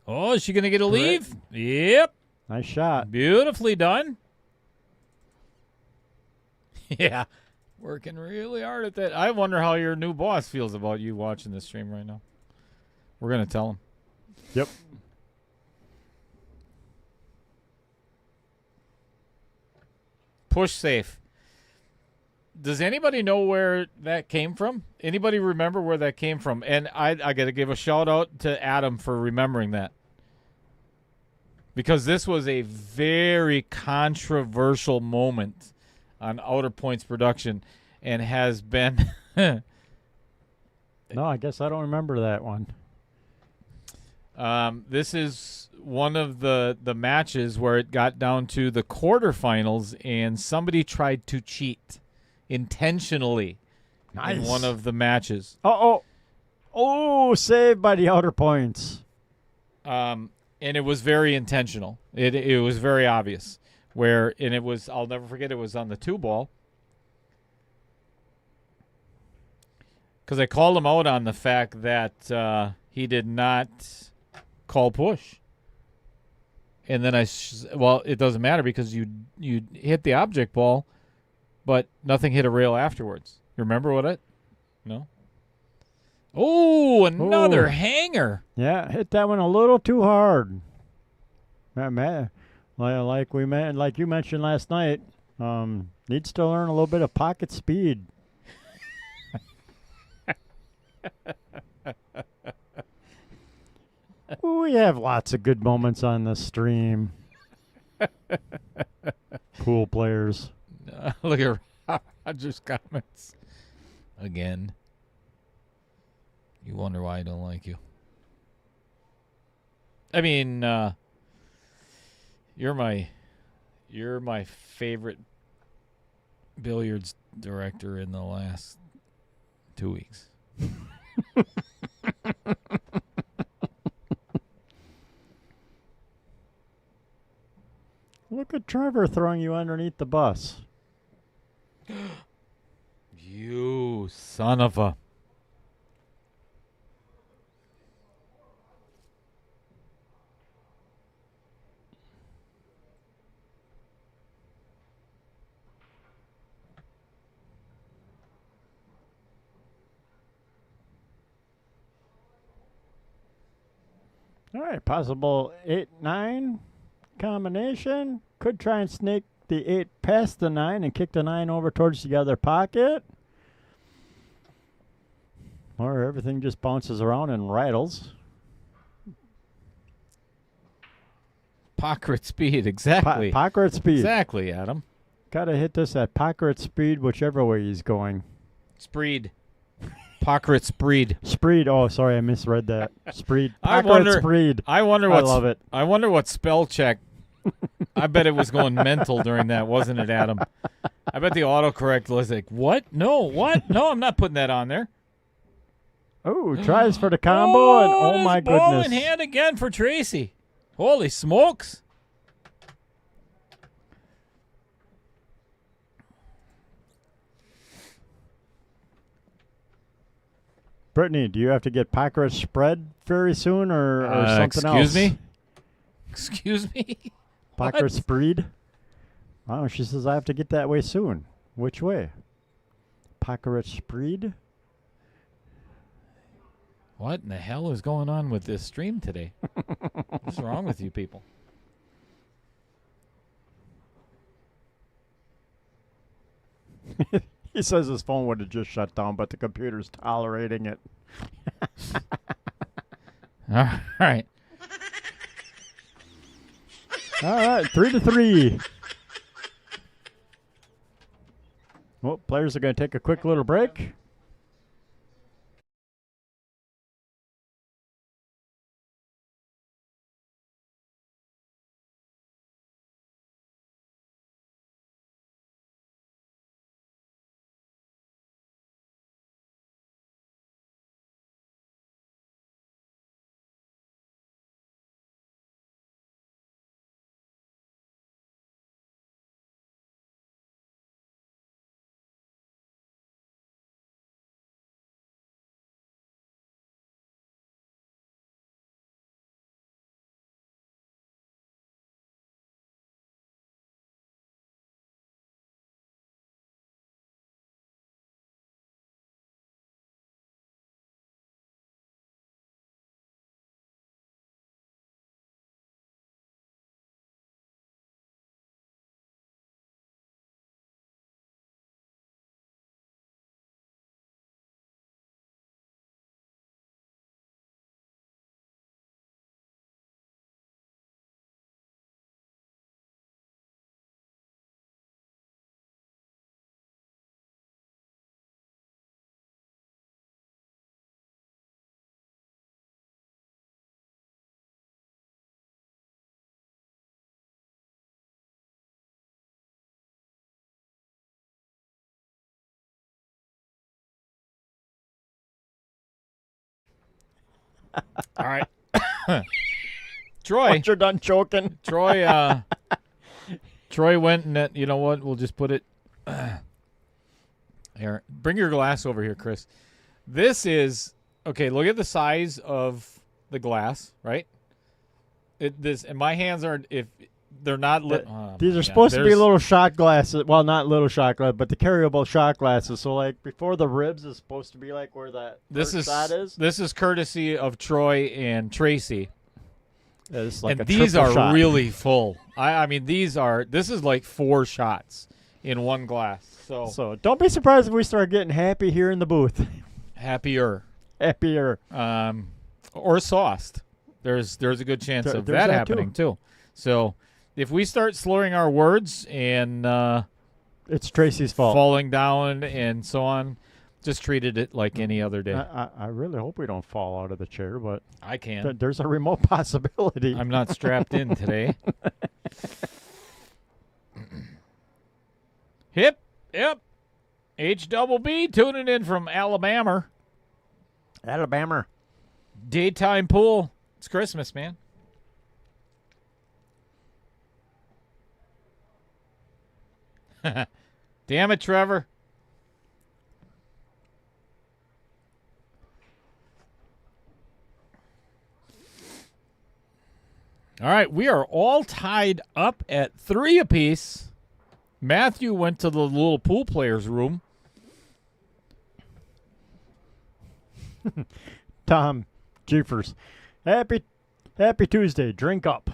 Oh, is she going to get a leave? Yep. Nice shot. Beautifully done. Yeah. Working really hard at that. I wonder how your new boss feels about you watching this stream right now. We're going to tell him. Yep. Push safe. Does anybody know where that came from? Anybody remember where that came from? And I got to give a shout out to Adam for remembering that. Because this was a very controversial moment on Outer Points production and has been... No, I guess I don't remember that one. This is one of the matches where it got down to the quarterfinals and somebody tried to cheat intentionally in one of the matches. Oh, saved by the Outer Points. And it was very intentional. It was very obvious. I'll never forget, it was on the 2 ball. Because I called him out on the fact that he did not call push. And then it doesn't matter because you hit the object ball, but nothing hit a rail afterwards. You remember what No? Oh, another hanger. Yeah, hit that one a little too hard. Man, like you mentioned last night, needs to learn a little bit of pocket speed. We have lots of good moments on the stream. Pool players. Look at Roger's comments. Again. You wonder why I don't like you. I mean, you're my favorite billiards director in the last 2 weeks. Look at Trevor throwing you underneath the bus. You son of a... All right, possible 8-9. combination. Could try and snake the 8 past the 9 and kick the 9 over towards the other pocket. Or everything just bounces around and rattles. Pocker at speed, exactly. Pocker at speed. Exactly, Adam. Got to hit this at pocker at speed, whichever way he's going. Spreed. Pocker at spreed. Spreed. Oh, sorry, I misread that. Spreed. I Pocker at spreed. I wonder I love it. I wonder what spell check. I bet it was going mental during that, wasn't it, Adam? I bet the autocorrect was like, what? No, what? No, I'm not putting that on there. Oh, tries for the combo, and oh my ball goodness. in hand again for Tracy. Holy smokes. Brittany, do you have to get Pocker at spread very soon or something else? Excuse me? Excuse me? Pocker at spread? Oh, she says I have to get that way soon. Which way? Pocker at spread? What in the hell is going on with this stream today? What's wrong with you people? He says his phone would have just shut down, but the computer's tolerating it. All right. All right, 3-3. Well, players are going to take a quick little break. All right. Troy. Once you're done choking. Troy went and you know what? We'll just put it here. Bring your glass over here, Chris. This is okay. Look at the size of the glass, right? And my hands aren't. If they're not lit, these are supposed to be little shot glasses. Well, not little shot glasses, but the carryable shot glasses. So, like before the ribs is supposed to be like where that shot is. This is courtesy of Troy and Tracy. Yeah, this is like and a these are shot. really full. I mean, this is like 4 shots in one glass. So don't be surprised if we start getting happy here in the booth. Happier. Or sauced. There's a good chance of there's that that happening too. So if we start slurring our words and it's Tracy's fault. Falling down and so on, just treated it like any other day. I really hope we don't fall out of the chair, but I can. There's a remote possibility. I'm not strapped in today. Yep. HBB tuning in from Alabama. Daytime pool. It's Christmas, man. Damn it, Trevor. All right, we are all tied up at 3 apiece. Matthew went to the little pool players' room. Tom Jeepers. Happy Tuesday. Drink up.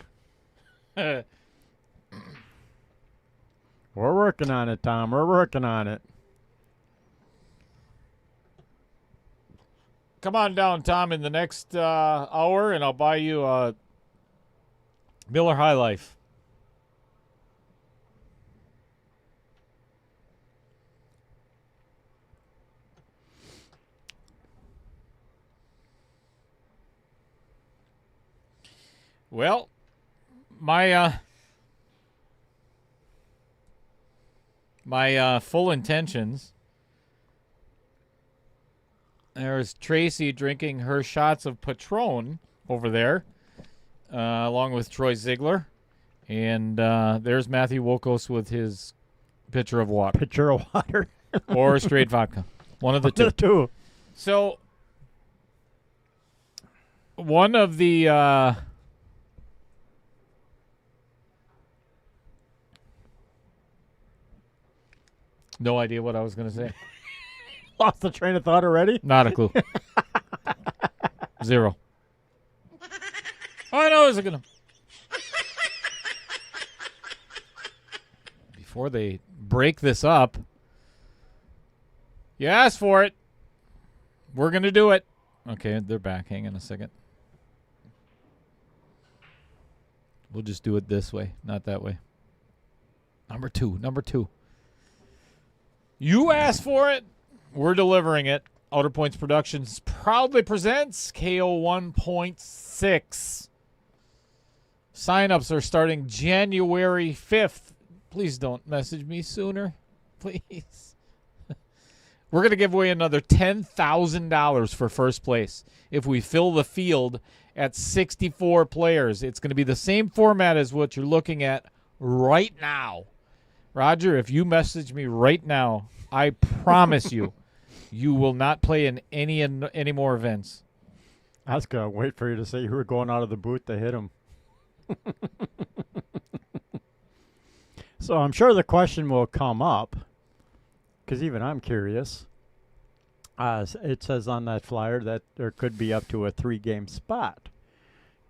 We're working on it, Tom. We're working on it. Come on down, Tom, in the next hour, and I'll buy you a Miller High Life. Well, my full intentions. There's Tracy drinking her shots of Patron over there, along with Troy Ziegler, and there's Matthew Wochos with his pitcher of water. Pitcher of water. Or straight vodka. One of the One of the two. So, one of the no idea what I was going to say. Lost the train of thought already? Not a clue. Zero. Oh, I know is it going to... Before they break this up, you asked for it. We're going to do it. Okay, they're back. Hang on a second. We'll just do it this way, not that way. Number two. You asked for it. We're delivering it. Outer Points Productions proudly presents KO 1.6. Sign-ups are starting January 5th. Please don't message me sooner. Please. We're going to give away another $10,000 for first place if we fill the field at 64 players. It's going to be the same format as what you're looking at right now. Roger, if you message me right now, I promise you, you will not play in any more events. I was going to wait for you to say you were going out of the booth to hit him. So I'm sure the question will come up, because even I'm curious. It says on that flyer that there could be up to a 3-game spot.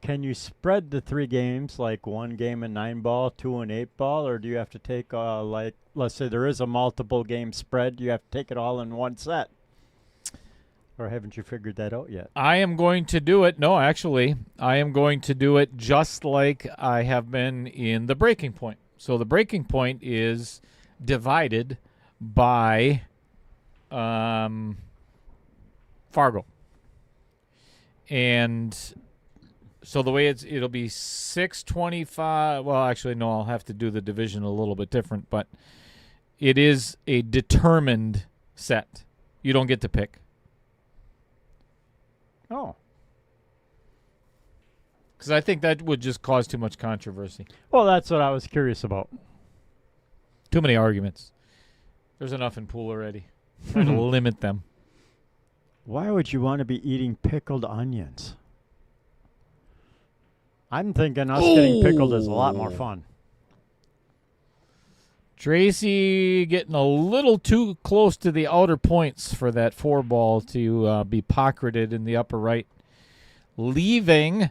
Can you spread the 3 games, like 1 game in 9-ball, 2 in 8-ball, or do you have to take, like, let's say there is a multiple game spread, do you have to take it all in one set? Or haven't you figured that out yet? I am going to do it. No, actually, I am going to do it just like I have been in the breaking point. So the breaking point is divided by Fargo. And so the way it'll be 625. Well, actually, no, I'll have to do the division a little bit different, but it is a determined set. You don't get to pick. Oh. Because I think that would just cause too much controversy. Well, that's what I was curious about. Too many arguments. There's enough in pool already. Trying to limit them. Why would you want to be eating pickled onions? I'm thinking us getting pickled is a lot more fun. Tracy getting a little too close to the outer points for that 4-ball to be pocketed in the upper right. Leaving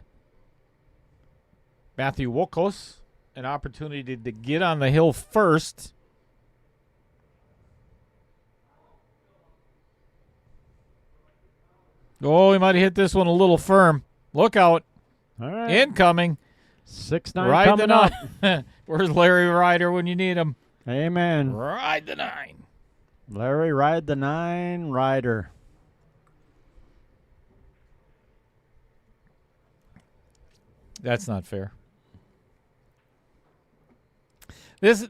Matthew Wochos an opportunity to get on the hill first. Oh, he might have hit this one a little firm. Look out. All right. Incoming. 6-9 Ride coming the up. 9. Where's Larry Ryder when you need him? Amen. Ride the 9. Larry, ride the 9 rider. That's not fair. That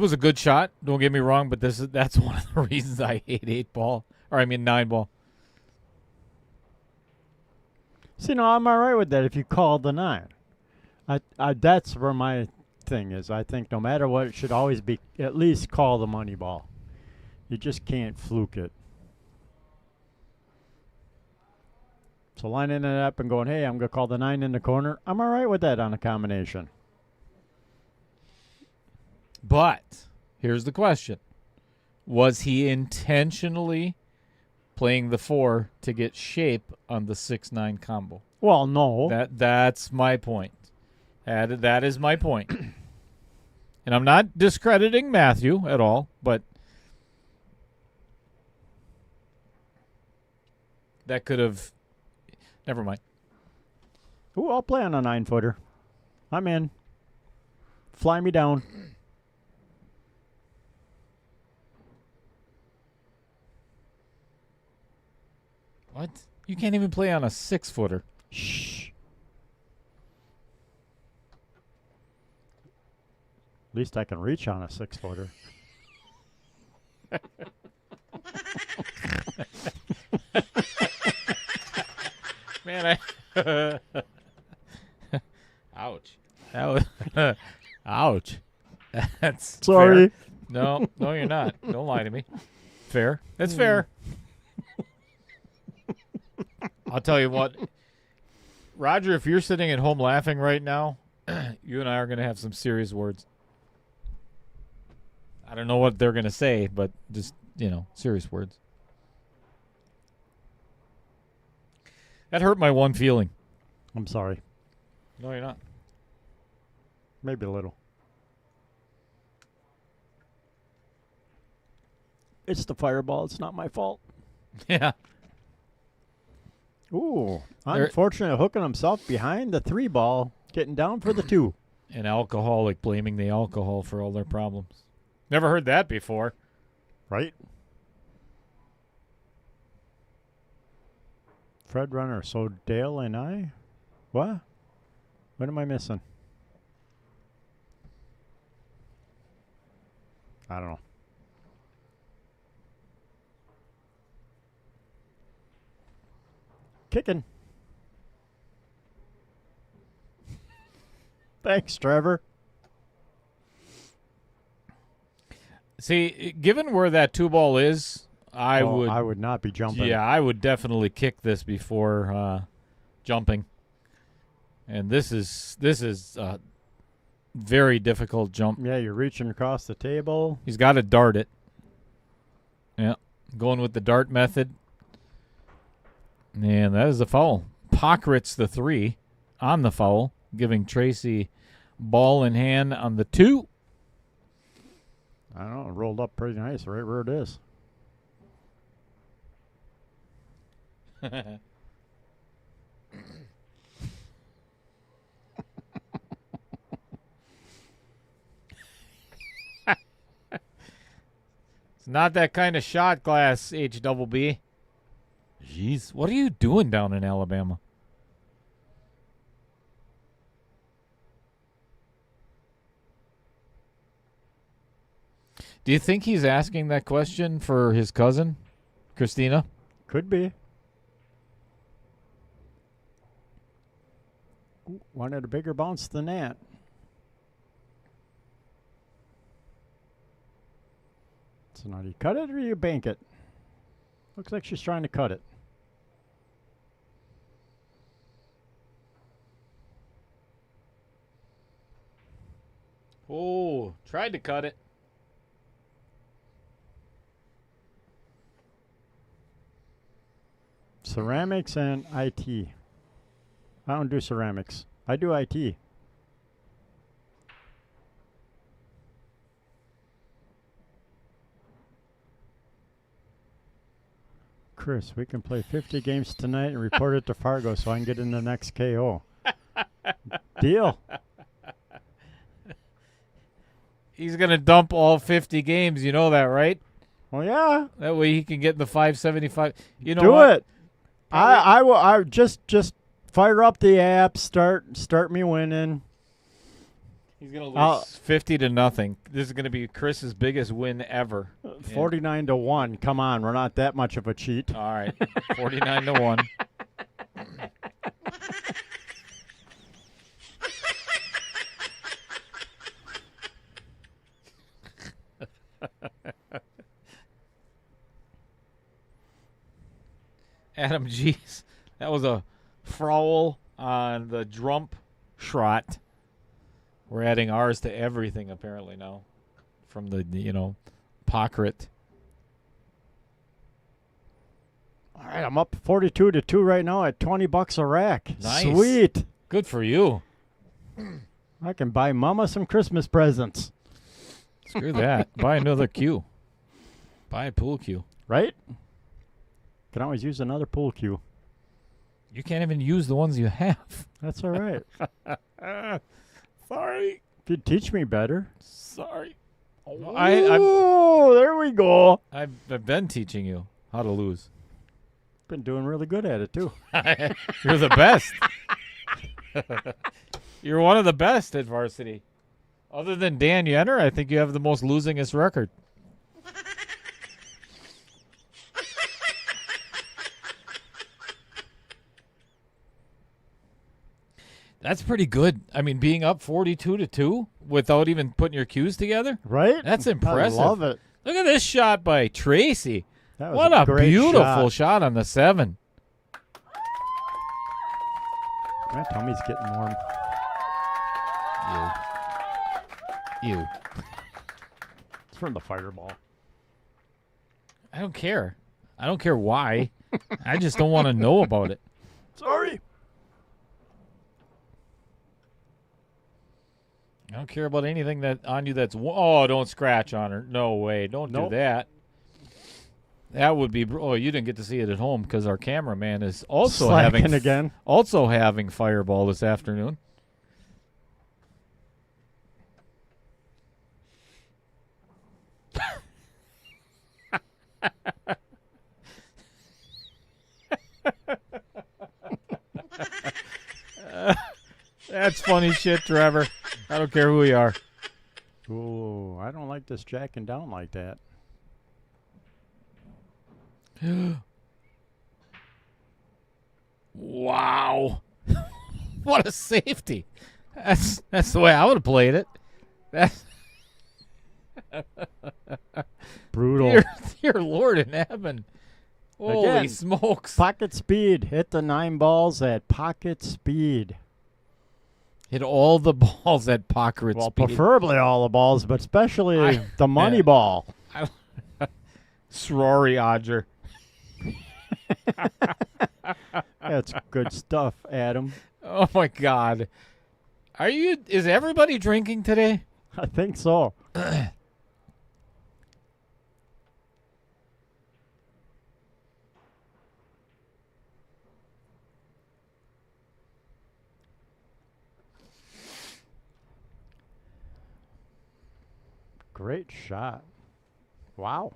was a good shot. Don't get me wrong, but that's one of the reasons I hate 8-ball. Or I mean 9-ball. See, no, I'm all right with that if you call the 9. That's where my thing is. I think no matter what, it should always be at least call the money ball. You just can't fluke it. So lining it up and going, hey, I'm going to call the 9 in the corner. I'm all right with that on a combination. But here's the question. Was he intentionally playing the 4 to get shape on the 6-9 combo? Well, no. That's my point. That is my point. And I'm not discrediting Matthew at all, but that could have... Never mind. Ooh, I'll play on a 9-footer. I'm in. Fly me down. What? You can't even play on a 6-footer. Shh. At least I can reach on a 6-footer. Man, ouch. That was ouch. That's Sorry. fair. No, you're not. Don't lie to me. Fair. That's fair. I'll tell you what, Roger, if you're sitting at home laughing right now, you and I are going to have some serious words. I don't know what they're going to say, but just, serious words. That hurt my one feeling. I'm sorry. No, you're not. Maybe a little. It's the fireball. It's not my fault. Yeah. Ooh, unfortunate hooking himself behind the 3-ball, getting down for the 2. An alcoholic blaming the alcohol for all their problems. Never heard that before. Right? Fred Runner, so Dale and I? What? What am I missing? I don't know. Kicking. Thanks, Trevor. See, given where that 2-ball is, I would not be jumping. Yeah, I would definitely kick this before jumping. And this is a very difficult jump. Yeah, you're reaching across the table. He's got to dart it. Yeah, going with the dart method. And that is the foul. Pockrit's the 3 on the foul, giving Tracy ball in hand on the 2. I don't know, it rolled up pretty nice right where it is. It's not that kind of shot glass, HBB. Jeez, what are you doing down in Alabama? Do you think he's asking that question for his cousin, Christina? Could be. Ooh, wanted a bigger bounce than that. So now do you cut it or you bank it? Looks like she's trying to cut it. Oh, tried to cut it. Ceramics and IT. I don't do ceramics. I do IT. Chris, we can play 50 games tonight and report it to Fargo so I can get in the next KO. Deal. He's going to dump all 50 games. You know that, right? Well, yeah. That way he can get in the 575. You know do what? it. I will. I just fire up the app. Start me winning. He's going to lose 50-0. This is going to be Chris's biggest win ever. 49-1. Come on, we're not that much of a cheat. All right, 49-1. Adam, geez, that was a foul on the Drump shot. We're adding ours to everything apparently now, from the Pockrit. All right, I'm up 42-2 right now at $20 a rack. Nice. Sweet. Good for you. I can buy Mama some Christmas presents. Screw that. Buy another cue. Buy a pool cue. Right? Can always use another pool cue. You can't even use the ones you have. That's all right. Sorry. If you'd teach me better. Sorry. Oh, there we go. I've been teaching you how to lose. Been doing really good at it, too. You're the best. You're one of the best at varsity. Other than Dan Yenner, I think you have the most losingest record. That's pretty good. I mean, being up 42-2 without even putting your cues together. Right? That's impressive. I love it. Look at this shot by Tracy. That was What a great beautiful shot on the 7. My tummy's getting warm. You. It's from the fireball. I don't care. I don't care why. I just don't want to know about it. Sorry. I don't care about anything that on you that's... Oh, don't scratch on her. No way. Don't do that. That would be... Oh, you didn't get to see it at home because our cameraman is also Slacking again. Also having fireball this afternoon. That's funny shit, Trevor. I don't care who we are. Ooh, I don't like this jacking down like that. Wow. What a safety. That's the way I would have played it. That's Brutal. dear Lord in heaven. Holy Again, smokes. Pocket speed. Hit the 9 balls at pocket speed. Hit all the balls at pocket Well, speed. preferably all the balls, but especially the money ball. Sorry, Odger. That's good stuff, Adam. Oh, my God. Is everybody drinking today? I think so. Great shot. Wow.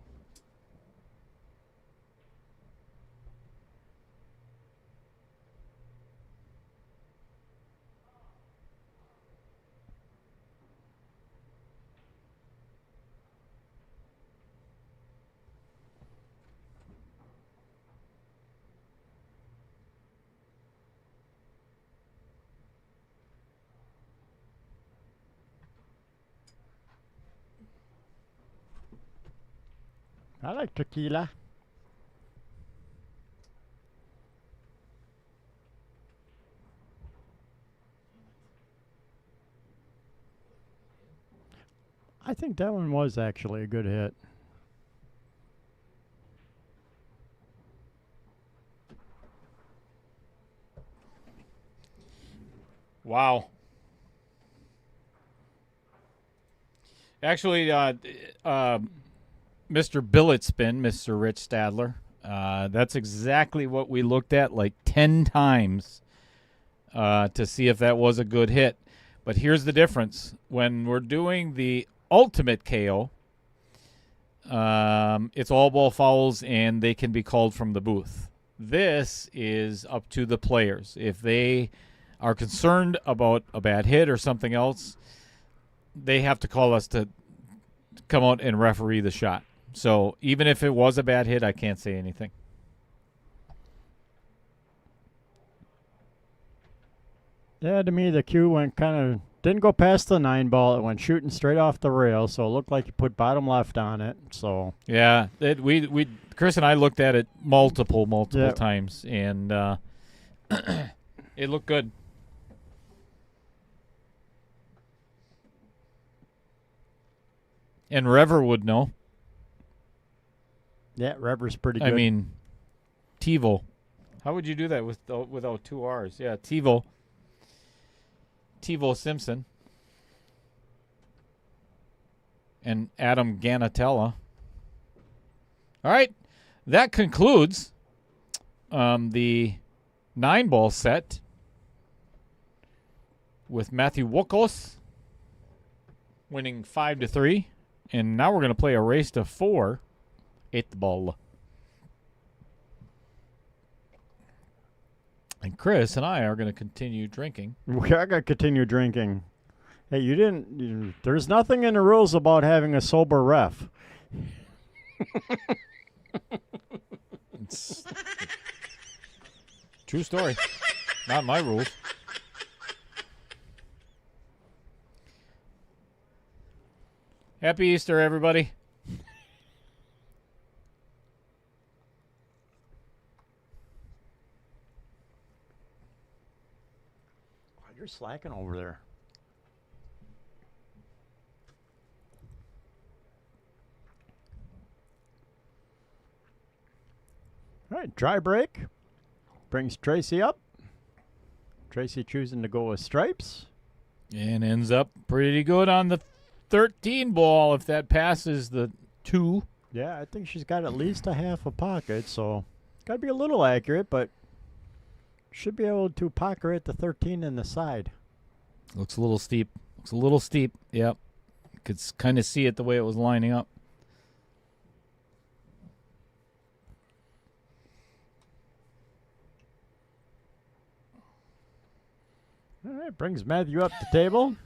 I like tequila. I think that one was actually a good hit. Wow. Actually, Mr. Billet Spin, Mr. Rich Stadler, that's exactly what we looked at like 10 times to see if that was a good hit. But here's the difference. When we're doing the ultimate KO, it's all ball fouls and they can be called from the booth. This is up to the players. If they are concerned about a bad hit or something else, they have to call us to come out and referee the shot. So even if it was a bad hit, I can't say anything. Yeah, to me, the cue went kind of... Didn't go past the 9 ball. It went shooting straight off the rail, so it looked like you put bottom left on it. So yeah, we Chris and I looked at it multiple Yep. times, and it looked good. And Rever would know. yeah, Rever's pretty good. I mean, TiVo. How would you do that without 2 R's? Yeah, TiVo. TiVo Simpson. and Adam Ganatella. All right, that concludes the 9-ball set with Matthew Wochos winning 5-3, and now we're going to play a race to 4 8-ball. And Chris and I are going to continue drinking. We are going to continue drinking. Hey, there's nothing in the rules about having a sober ref. It's true story. Not my rules. Happy Easter, everybody. You're slacking over there. All right, dry break. Brings Tracy up. Tracy choosing to go with stripes. And ends up pretty good on the 13 ball if that passes the 2. Yeah, I think she's got at least a half a pocket, so got to be a little accurate, but should be able to pocket at the 13 in the side. Looks a little steep. Looks a little steep. Yep. Could kind of see it the way it was lining up. All right, brings Matthew up the table.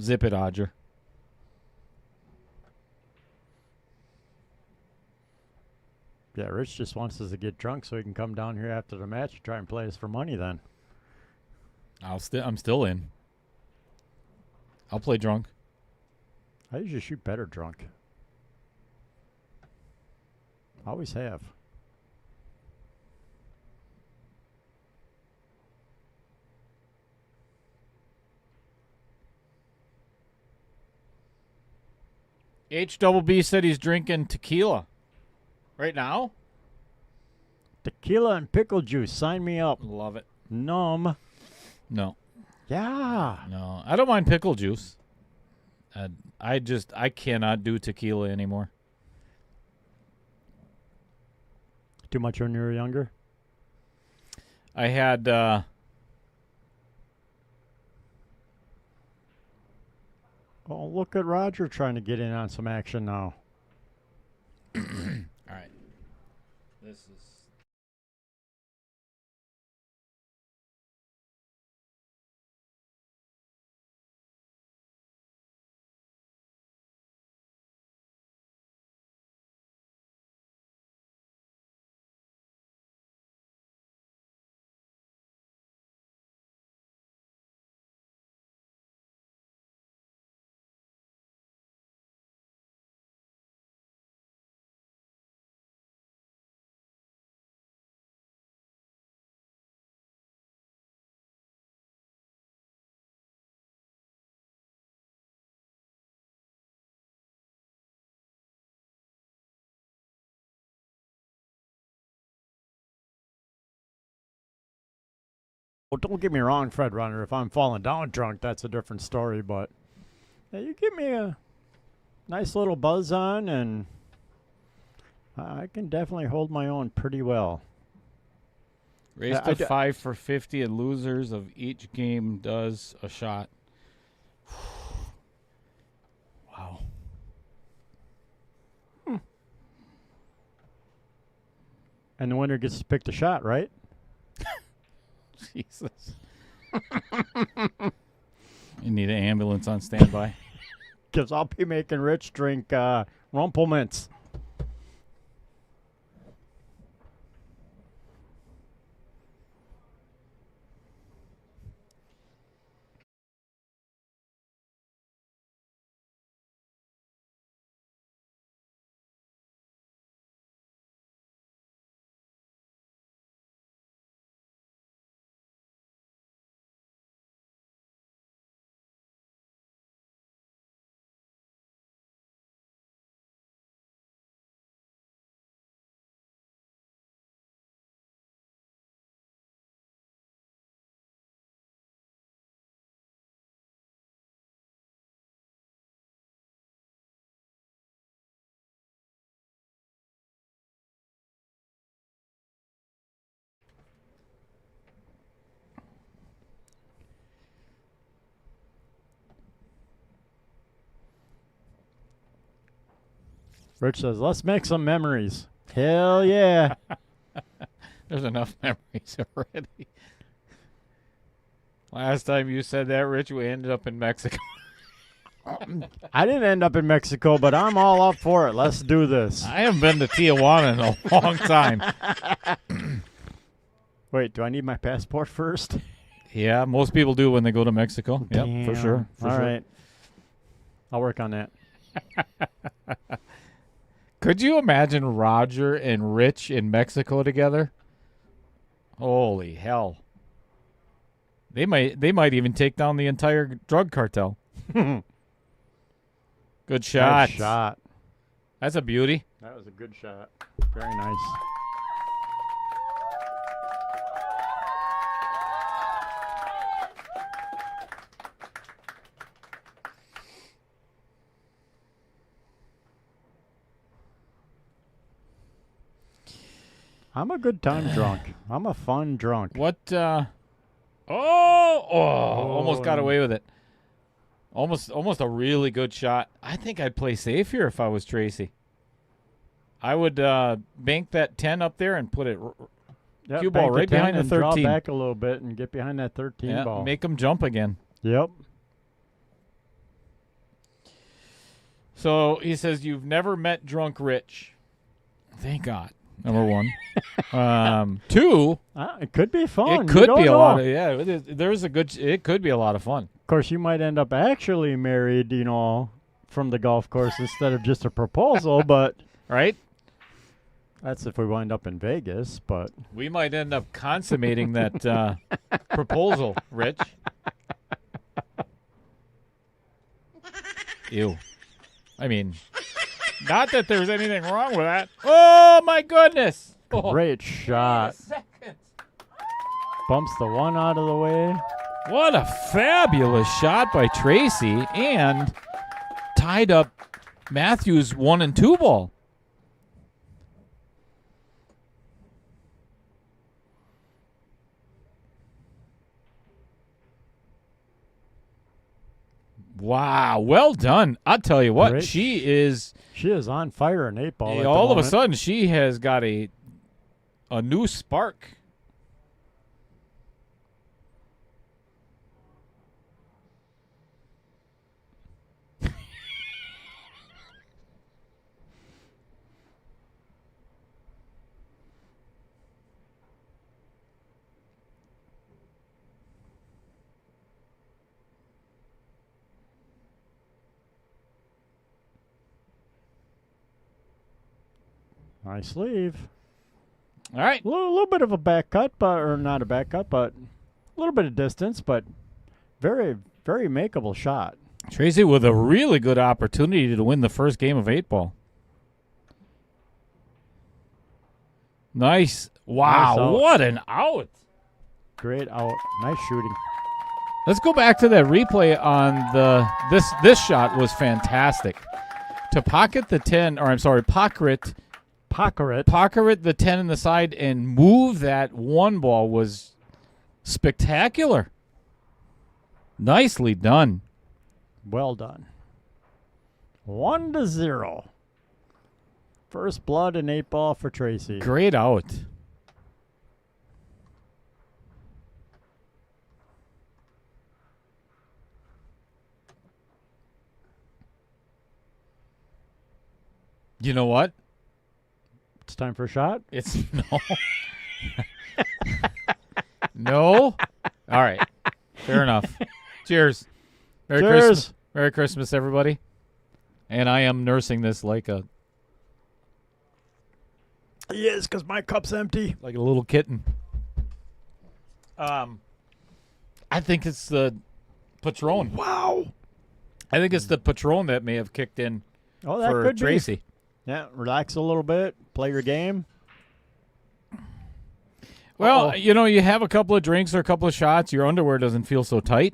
Zip it, Audra. Yeah, Rich just wants us to get drunk so he can come down here after the match and try and play us for money then. I'm still in. I'll play drunk. I usually shoot better drunk. Always have. HBB said he's drinking tequila. Right now? Tequila and pickle juice. Sign me up. Love it. Numb. No. Yeah. No. I don't mind pickle juice. I cannot do tequila anymore. Too much when you were younger? I had Oh, look at Roger trying to get in on some action now. all right. This is Well, don't get me wrong, Fred Runner. If I'm falling down drunk, that's a different story. But yeah, you give me a nice little buzz on, and I can definitely hold my own pretty well. race to 5 for 50, and losers of each game does a shot. Wow. And the winner gets to pick the shot, right? Jesus. You need an ambulance on standby. Because I'll be making Rich drink Rumplemints. Rich says, let's make some memories. Hell yeah. There's enough memories already. Last time you said that, Rich, we ended up in Mexico. I didn't end up in Mexico, but I'm all up for it. Let's do this. I haven't been to Tijuana in a long time. Wait, do I need my passport first? Yeah, most people do when they go to Mexico. Yep, for sure. All right. I'll work on that. Could you imagine Roger and Rich in Mexico together? Holy hell. They might even take down the entire drug cartel. Good shot. Nice shot. That's a beauty. That was a good shot. Very nice. I'm a good time drunk. I'm a fun drunk. What? Almost got away with it. Almost a really good shot. I think I'd play safe here if I was Tracy. I would bank that 10 up there and put it cue ball right behind the 13. Draw back a little bit and get behind that 13 ball. Make them jump again. Yep. So he says, you've never met drunk Rich. Thank God. Number one. 2. It could be fun. It could be a lot of, it could be a lot of fun. Of course, you might end up actually married, from the golf course instead of just a proposal, but. Right? That's if we wind up in Vegas, but. We might end up consummating that proposal, Rich. Ew. I mean, not that there's anything wrong with that. Oh, my goodness. Great shot. Bumps the one out of the way. What a fabulous shot by Tracy, and tied up Matthew's 1 and 2 ball. Wow, well done. I'll tell you what, she is on fire in 8 ball. All of a sudden, she has got a new spark. Nice leave. All right. A little bit of a back cut, or not a back cut, but a little bit of distance, but very, very makeable shot. Tracy with a really good opportunity to win the first game of 8 ball. Nice. Wow, nice what an out. Great out. Nice shooting. Let's go back to that replay on this shot was fantastic. To pocket the 10, or I'm sorry, pocket the 10 in the side and move that 1 ball was spectacular. Nicely done. Well done. 1-0. First blood in 8 ball for Tracy. Great out. You know what? It's time for a shot? It's no. No? All right. Fair enough. Cheers. Merry Christmas. Merry Christmas, everybody. And I am nursing this like a... He is, because my cup's empty. Like a little kitten. I think it's the Patron. Wow. I think it's the Patron that may have kicked in that for could Tracy. Be. Yeah, relax a little bit, play your game. Well, you have a couple of drinks or a couple of shots, your underwear doesn't feel so tight,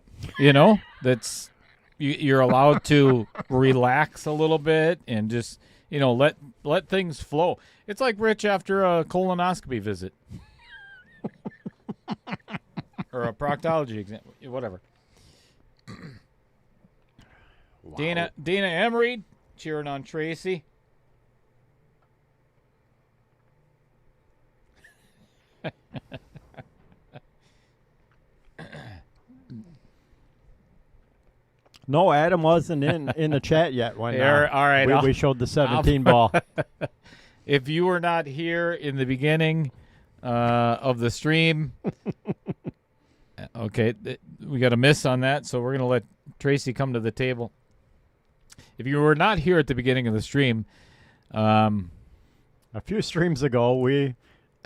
That's you're allowed to relax a little bit and just, let things flow. It's like Rich after a colonoscopy visit. Or a proctology exam, whatever. Wow. Dana Emery cheering on Tracy. No, Adam wasn't in the chat yet when All right, we showed the 17 ball. If you were not here in the beginning of the stream, okay, we got a miss on that, so we're going to let Tracy come to the table. If you were not here at the beginning of the stream, a few streams ago, we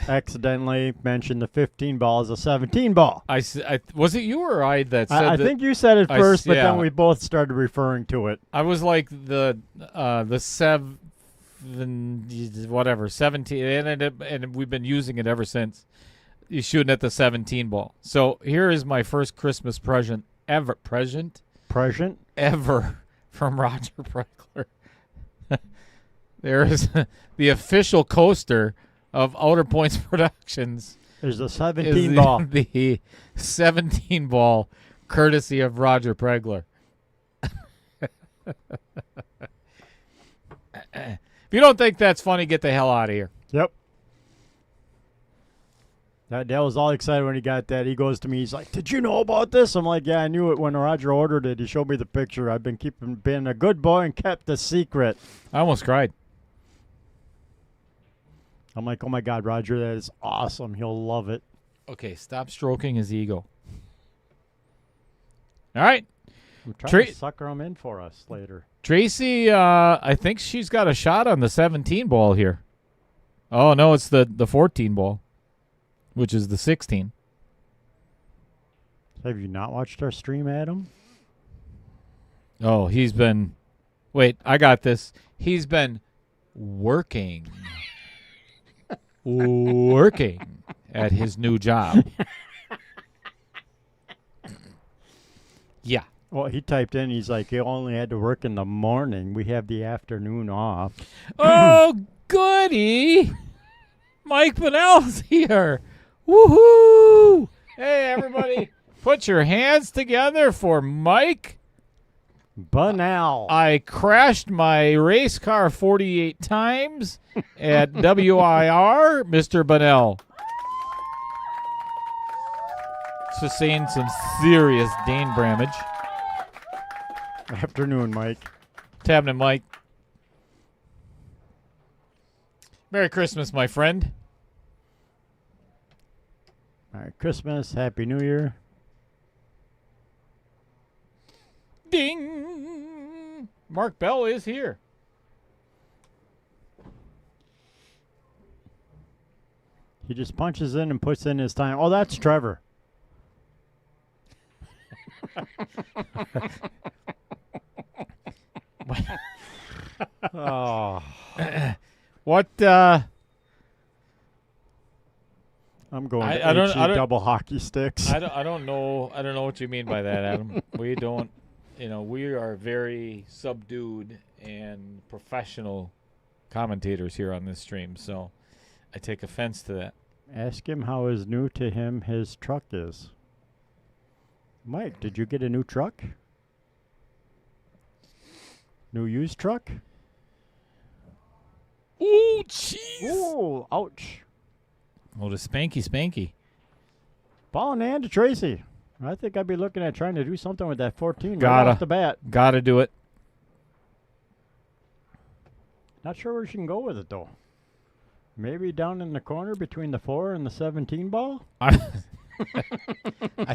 accidentally mentioned the 15 ball as a 17 ball. Was it you or I that said I that? think you said it first, but yeah. then we both started referring to it. I was like the 17, and we've been using it ever since. You're shooting at the 17 ball. So here is my first Christmas present ever. Present ever from Roger Pregler. There is the official coaster of Outer Points Productions. There's a 17 ball. The 17 ball, courtesy of Roger Pregler. If you don't think that's funny, get the hell out of here. Yep. That was all excited when he got that. He goes to me, he's like, "Did you know about this?" I'm like, "Yeah, I knew it when Roger ordered it. He showed me the picture. I've been being a good boy and kept the secret." I almost cried. I'm like, "Oh my God, Roger, that is awesome. He'll love it." Okay, stop stroking his ego. All right. I'm trying to sucker him in for us later. Tracy, I think she's got a shot on the 17 ball here. Oh, no, it's the 14 ball, which is the 16. Have you not watched our stream, Adam? Oh, he's been... Wait, I got this. He's been working. Working at his new job. Yeah. Well, he typed in, he's like, he only had to work in the morning. We have the afternoon off. Oh, goody. Mike Bunnell's here. Woohoo! Hey, everybody. Put your hands together for Mike Bunnell. I crashed my race car 48 times at WIR, Mr. Bunnell. Sustained some serious Dane Bramage. Afternoon, Mike. What's happening, Mike? Merry Christmas, my friend. Merry Christmas. Happy New Year. Ding! Mark Bell is here. He just punches in and puts in his time. Oh, that's Trevor. Oh. What? I'm going I don't- double hockey sticks. I don't know what you mean by that, Adam. We don't, we are very subdued and professional commentators here on this stream, so I take offense to that. Ask him how is new to him his truck is. Mike, did you get a new truck? New used truck? Ooh, jeez. Ooh, ouch. Well, the spanky. Ball in the hand to Tracy. I think I'd be looking at trying to do something with that 14 Gotta. right off the bat. Gotta do it. Not sure where she can go with it, though. Maybe down in the corner between the 4 and the 17 ball? I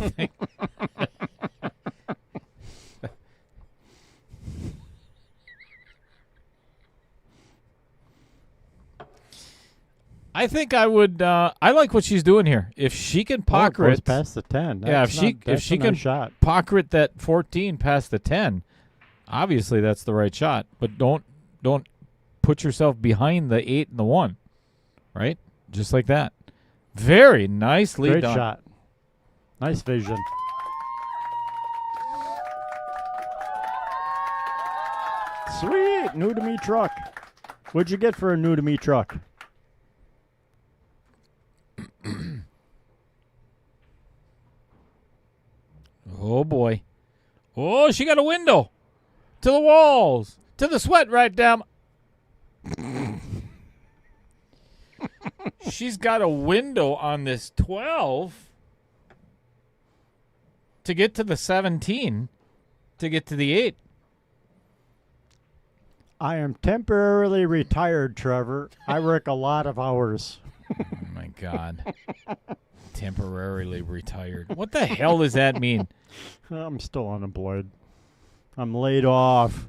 think. I think I would. I like what she's doing here. If she can pocket it goes past the 10. That's if she can shot. pocket that 14 past the 10, obviously that's the right shot. But don't put yourself behind the 8 and the 1, right? Just like that. Very nicely Great done. shot. Nice vision. Sweet, new to me truck. What'd you get for a new to me truck? Oh, boy. Oh, she got a window. To the walls. To the sweat right down. She's got a window on this 12 to get to the 17 to get to the 8. I am temporarily retired, Trevor. I work a lot of hours. Oh, my God. Temporarily retired. What the hell does that mean? I'm still unemployed. I'm laid off.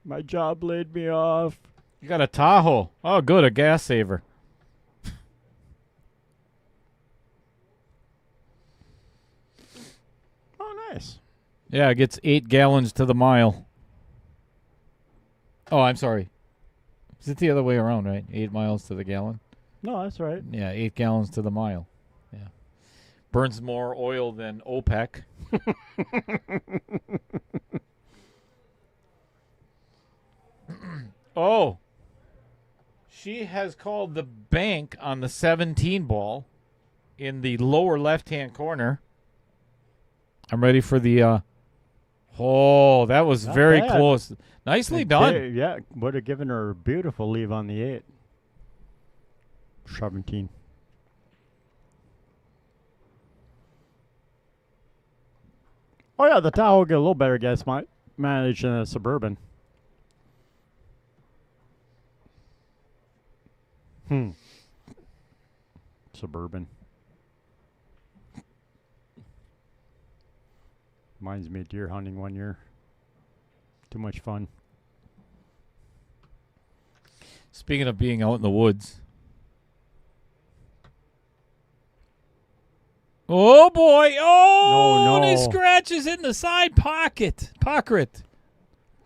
My job laid me off. You got a Tahoe. Oh, good, a gas saver. Oh, nice. Yeah, it gets 8 gallons to the mile. Oh, I'm sorry. Is it the other way around, right? 8 miles to the gallon? No, that's right. Yeah, 8 gallons to the mile. Yeah. Burns more oil than OPEC. Oh. She has called the bank on the 17 ball in the lower left-hand corner. I'm ready for the... oh, that was Not very bad. close. Nicely done. Yeah, would have given her a beautiful leave on the 8. 17. Oh, yeah, the Tahoe will get a little better gas mileage than a Suburban. Suburban. Reminds me of deer hunting one year. Too much fun. Speaking of being out in the woods. Oh, boy. Oh, No. and he scratches in the side pocket. Pocket.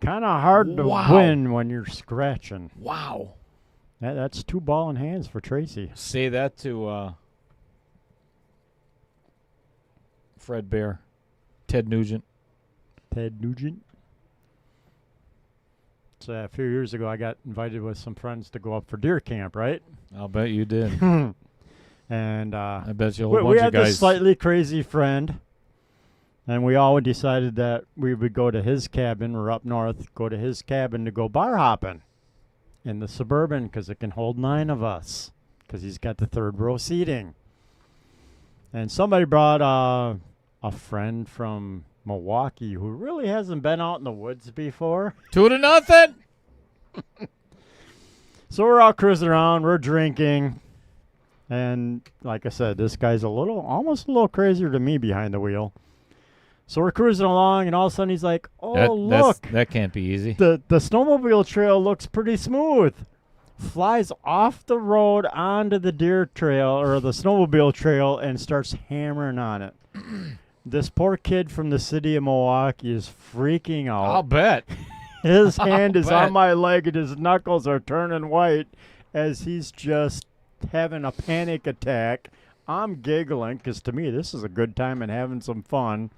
Kind of hard to Wow. win when you're scratching. Wow. That's 2 ball in hands for Tracy. Say that to Fred Bear. Ted Nugent. Ted Nugent. So a few years ago, I got invited with some friends to go up for deer camp, right? I'll bet you did. And I bet you a whole we bunch had of guys. this slightly crazy friend, and we all decided that we would go to his cabin. We're up north. Go to his cabin to go bar hopping in the Suburban because it can hold 9 of us because he's got the 3rd row seating. And somebody brought a friend from Milwaukee who really hasn't been out in the woods before. 2-0. So we're out cruising around. We're drinking. And like I said, this guy's almost a little crazier than me behind the wheel. So we're cruising along, and all of a sudden he's like, oh, look. That can't be easy. The snowmobile trail looks pretty smooth. Flies off the road onto the deer trail or the snowmobile trail and starts hammering on it. This poor kid from the city of Milwaukee is freaking out. I'll bet. His hand is bet. on my leg and his knuckles are turning white as he's just having a panic attack. I'm giggling because to me this is a good time and having some fun.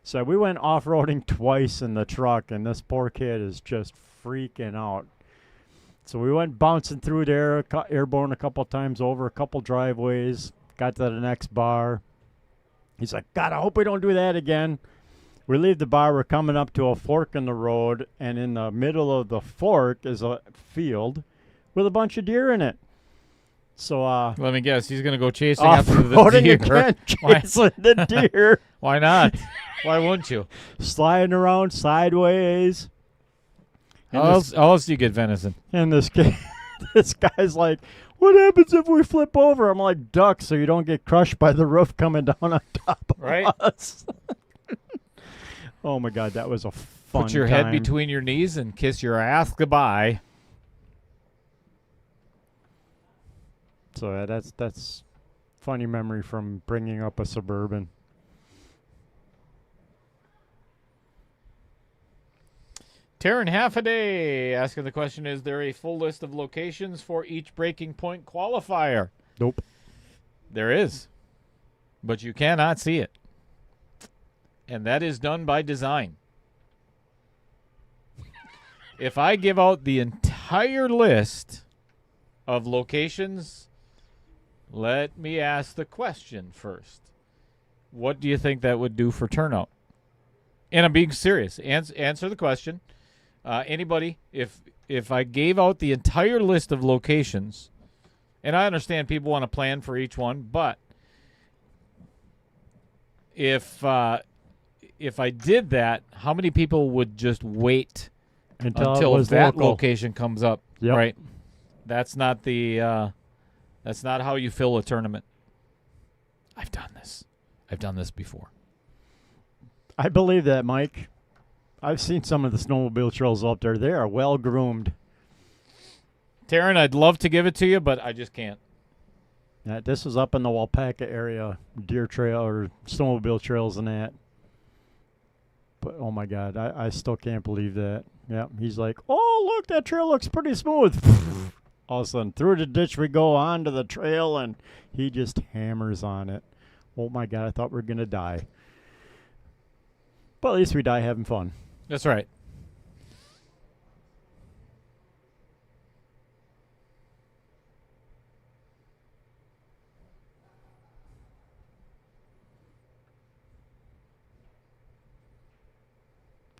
So we went off-roading twice in the truck, and this poor kid is just freaking out. So we went bouncing through there, airborne a couple times over a couple driveways, got to the next bar. He's like, God, I hope we don't do that again. We leave the bar. We're coming up to a fork in the road, and in the middle of the fork is a field with a bunch of deer in it. So Let me guess. He's going to go chasing after the off-roading deer. again, chasing the deer. Why not? Why wouldn't you? Sliding around sideways. And How else do you get venison? And this kid, this guy's like, what happens if we flip over? I'm like, duck, so you don't get crushed by the roof coming down on top of Right. us. Oh, my God, that was a fun Put your time. head between your knees and kiss your ass goodbye. So that's funny memory from bringing up a Suburban. Taryn Half-A-Day asking the question, is there a full list of locations for each breaking point qualifier? Nope. There is, but you cannot see it. And that is done by design. If I give out the entire list of locations, let me ask the question first. What do you think that would do for turnout? And I'm being serious. Answer the question. Anybody, if I gave out the entire list of locations, and I understand people want to plan for each one, but if if I did that, how many people would just wait Until until it was that local. location comes up? Yep. Right. That's not the. That's not how you fill a tournament. I've done this. I've done this before. I believe that, Mike. I've seen some of the snowmobile trails up there. They are well groomed. Taryn, I'd love to give it to you, but I just can't. Yeah, this was up in the Walpaca area, deer trail or snowmobile trails and that. But oh my God, I still can't believe that. Yeah, he's like, oh look, that trail looks pretty smooth. All of a sudden, through the ditch we go onto the trail, and he just hammers on it. Oh my God, I thought we were gonna die. But at least we die having fun. That's right.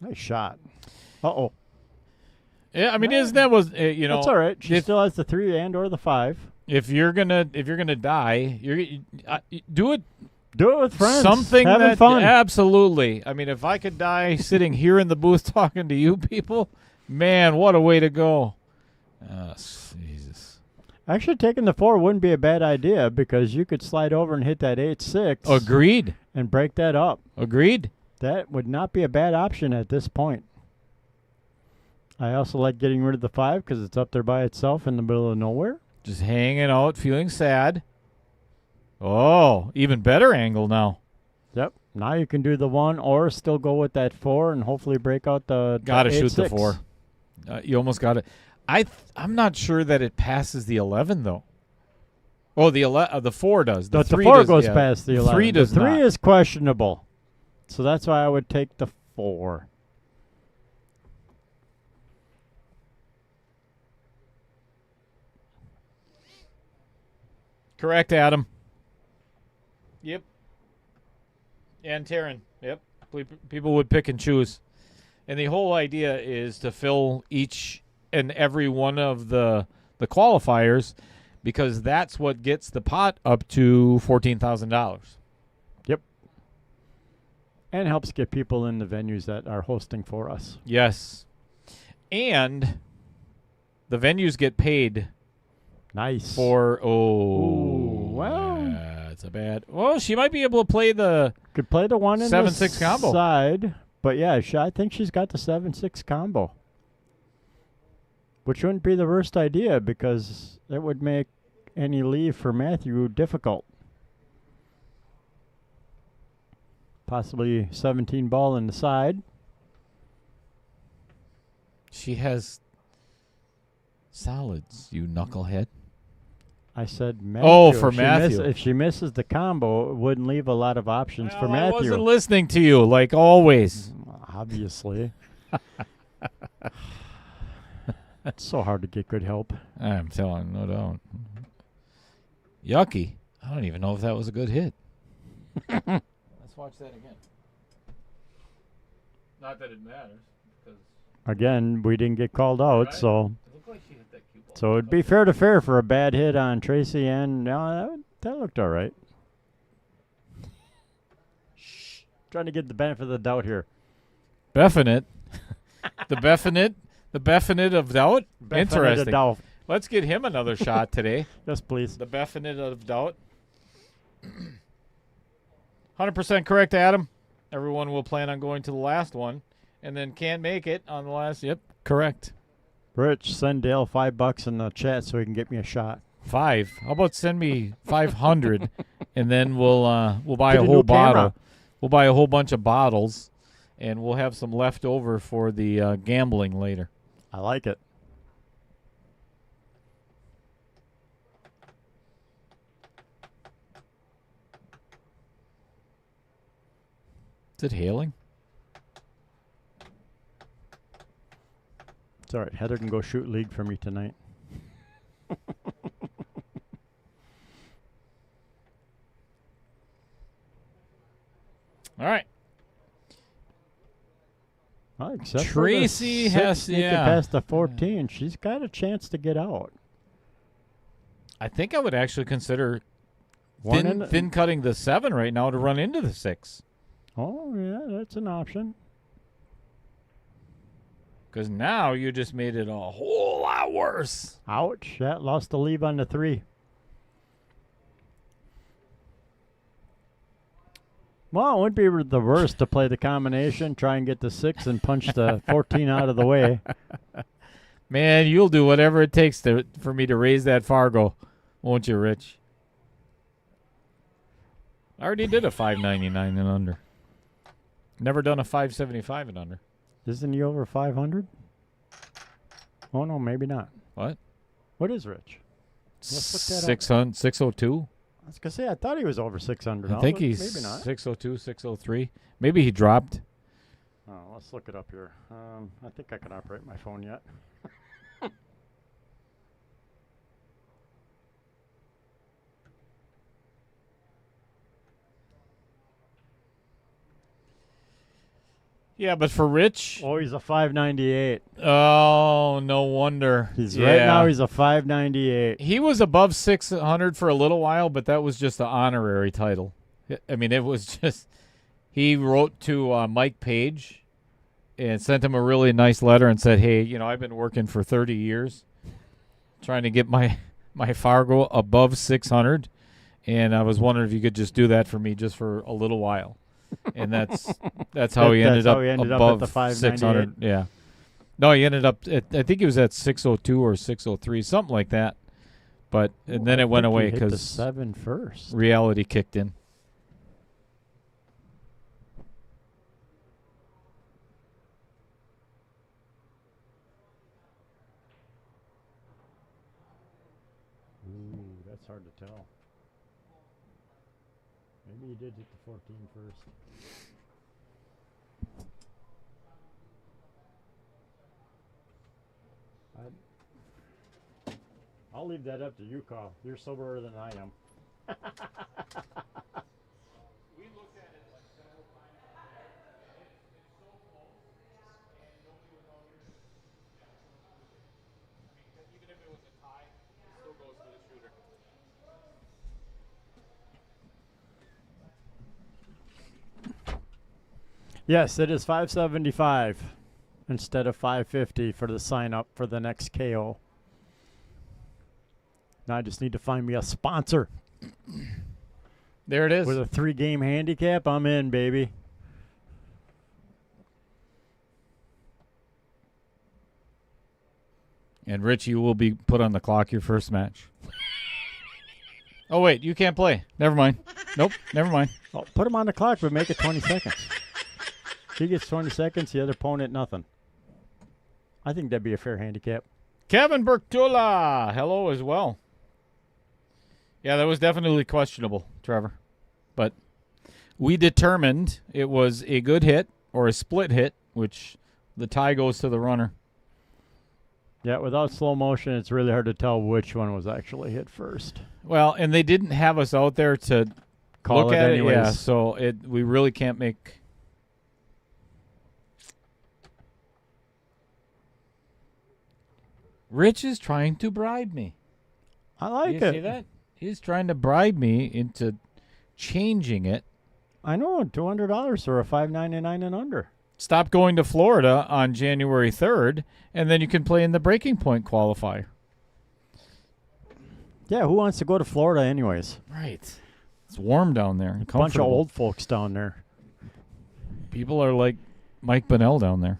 Nice shot. Uh-oh. Yeah, I mean, isn't that was you know? That's all right. She if- still has the 3 and or the 5. If you're gonna die, do it. Do it with friends. Something having that fun. absolutely. I mean, if I could die sitting here in the booth talking to you people, man, what a way to go! Jesus. Actually, taking the 4 wouldn't be a bad idea because you could slide over and hit that 8-6. Agreed. And break that up. Agreed. That would not be a bad option at this point. I also like getting rid of the 5 because it's up there by itself in the middle of nowhere. Just hanging out, feeling sad. Oh, even better angle now. Yep. Now you can do the 1 or still go with that 4 and hopefully break out the Gotta shoot the 8-6. 4. You almost got it. I'm not sure that it passes the 11 though. Oh, the 4 does. The 3 4 does, goes yeah. past the 11. 3 does the 3 not. is questionable. So that's why I would take the 4. Correct, Adam. Yep. And Taryn. Yep. People would pick and choose. And the whole idea is to fill each and every one of the qualifiers because that's what gets the pot up to $14,000. Yep. And helps get people in the venues that are hosting for us. Yes. And the venues get paid Nice. for, Ooh, well. It's a bad. Well, she might be able to play the. Could play the 1 in 7-6 the combo. side. But yeah, I think she's got the 7-6 combo. Which wouldn't be the worst idea because it would make any leave for Matthew difficult. Possibly 17 ball in the side. She has solids, you knucklehead. I said Matthew. Oh, for If she Matthew. if she misses the combo, it wouldn't leave a lot of options for I Matthew. wasn't listening to you, like always. Obviously. It's so hard to get good help. I'm telling you, no doubt. Yucky. I don't even know if that was a good hit. Let's watch that again. Not that it matters. Because Again, we didn't get called out, Right. so it looked like she hit that cue ball. so it'd be fair to fair for a bad hit on Tracy, and no, that looked all right. Shh. Trying to get the benefit of the doubt here. Beffinite. The Beffinite of doubt? Benefit of the Interesting. doubt. Let's get him another shot today. Yes, please. The Beffinite of doubt. 100% correct, Adam. Everyone will plan on going to the last one and then can't make it on the last. Yep, correct. Rich, send Dale $5 in the chat so he can get me a shot. 5. How about send me 500 and then we'll buy Get a a whole new bottle. camera. We'll buy a whole bunch of bottles and we'll have some left over for the gambling later. I like it. Is it hailing? It's all right. Heather can go shoot league for me tonight. All right. Well, except Tracy for the has- 6 sneaking yeah. past the 14. She's got a chance to get out. I think I would actually consider One in the- thin cutting the 7 right now to run into the 6. Oh, yeah, that's an option. Because now you just made it a whole lot worse. Ouch. That lost the lead on the 3. Well, it wouldn't be the worst to play the combination, try and get the 6 and punch the 14 out of the way. Man, you'll do whatever it takes for me to raise that Fargo, won't you, Rich? I already did a 599 and under. Never done a 575 and under. Isn't he over 500? Oh, no, maybe not. What? What is Rich? Let's look that up. 600, 602? I was going to say, I thought he was over 600. I think but he's maybe not. 602, 603. Maybe he dropped. Oh, let's look it up here. I think I can operate my phone yet. Yeah, but for Rich, Oh, he's a 598. oh, no wonder. Right now he's a 598. He was above 600 for a little while, but that was just an honorary title. I mean, it was just he wrote to Mike Page and sent him a really nice letter and said, "Hey, you know, I've been working for 30 years trying to get my Fargo above 600, and I was wondering if you could just do that for me just for a little while." And that's how he ended up above at the 598. 600. Yeah. No, he ended up at, I think he was at 602 or 603, something like that. But and then it went away hit the because 7 first. reality kicked in. Ooh, that's hard to tell. Maybe he did hit the 14 first. I'll leave that up to you, Carl. You're soberer than I am. Yes, it is 575 instead of 550 for the sign up for the next KO. Now I just need to find me a sponsor. There it is. With a 3-game handicap, I'm in, baby. And Rich, you will be put on the clock your first match. Oh, wait, you can't play. Never mind. Nope, never mind. Oh, put him on the clock, but make it 20 seconds. He gets 20 seconds, the other opponent, nothing. I think that'd be a fair handicap. Kevin Bertula, hello as well. Yeah, that was definitely questionable, Trevor. But we determined it was a good hit or a split hit, which the tie goes to the runner. Yeah, without slow motion, it's really hard to tell which one was actually hit first. Well, and they didn't have us out there to Call look it at anyways. it. Yeah, so we really can't make. Rich is trying to bribe me. I like You it. see that? He's trying to bribe me into changing it. I know, $200 for a 599 and under. Stop going to Florida on January 3rd, and then you can play in the breaking point qualifier. Yeah, who wants to go to Florida anyways? Right. It's warm down there. And Bunch of comfortable. old folks down there. People are like Mike Bunnell down there.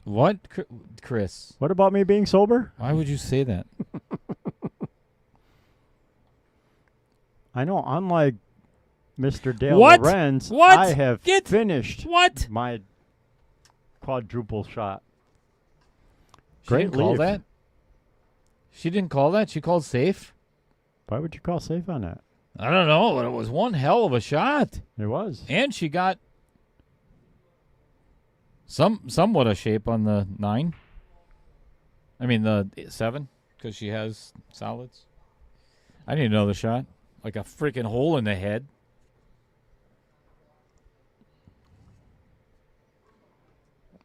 What, Chris? What about me being sober? Why would you say that? I know, unlike Mr. Dale What? Lorenz, What? I have Get- finished What? my quadruple shot. She Great didn't call leave. that? She didn't call that? She called safe? Why would you call safe on that? I don't know, but it was one hell of a shot. It was. And she got somewhat a shape on the 9. I mean the 7, because she has solids. I need another shot. Like a freaking hole in the head.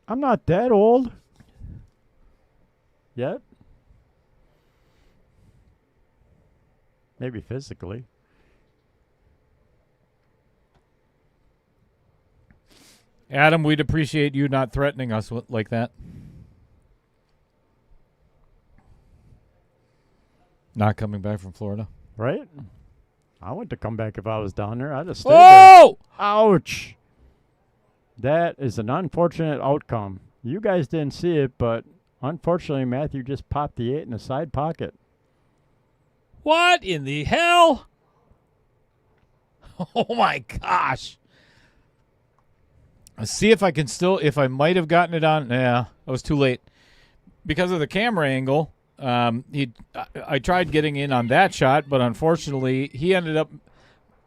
I'm not that old. Yet. Maybe physically. Adam, we'd appreciate you not threatening us like that. Not coming back from Florida. Right? I wouldn't come back if I was down there. I'd have stayed there. Ouch! That is an unfortunate outcome. You guys didn't see it, but unfortunately, Matthew just popped the 8 in the side pocket. What in the hell? Oh, my gosh. Let's see if I can still, if I might have gotten it on. Yeah, I was too late. Because of the camera angle, I tried getting in on that shot, but unfortunately, he ended up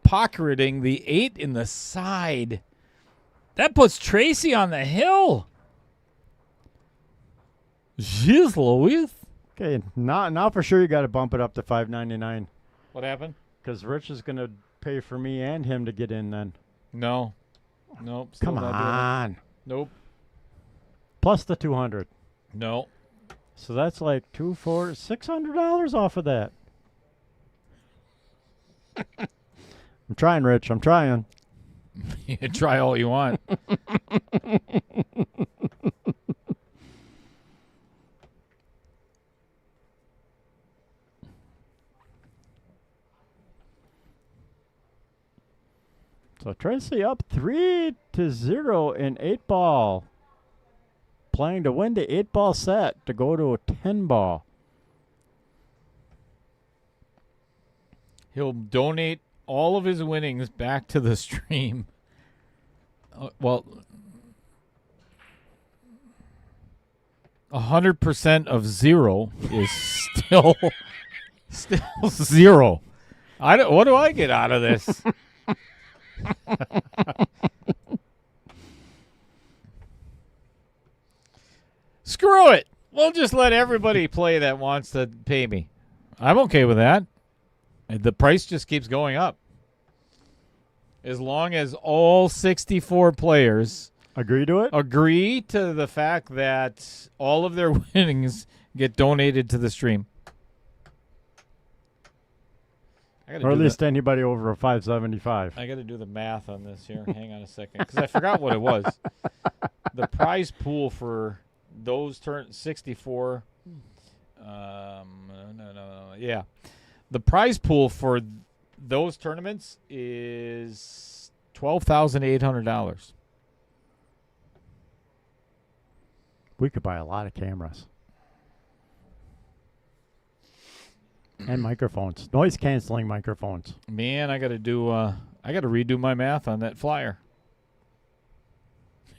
pocketing the 8 in the side. That puts Tracy on the hill. Jeez Louise. Okay, now for sure you got to bump it up to $5.99. What happened? Because Rich is going to pay for me and him to get in then. No. Nope. Still Come not doing it. on. Nope. Plus the 200. No. So that's like $600 off of that. I'm trying, Rich. I'm trying. You can try all you want. So Tracy up 3-0 in 8-ball. Playing to win the 8-ball set to go to a 10-ball. He'll donate all of his winnings back to the stream. Well, 100% of 0 is still zero. What do I get out of this? Screw it. We'll just let everybody play that wants to pay me. I'm okay with that. The price just keeps going up. As long as all 64 players agree to it? Agree to the fact that all of their winnings get donated to the stream. Or at least anybody over a 575. I got to do the math on this here. Hang on a second, because I forgot what it was. The prize pool for those 64. Yeah, the prize pool for those tournaments is $12,800. We could buy a lot of cameras. And microphones. Noise canceling microphones. Man, I got to redo my math on that flyer.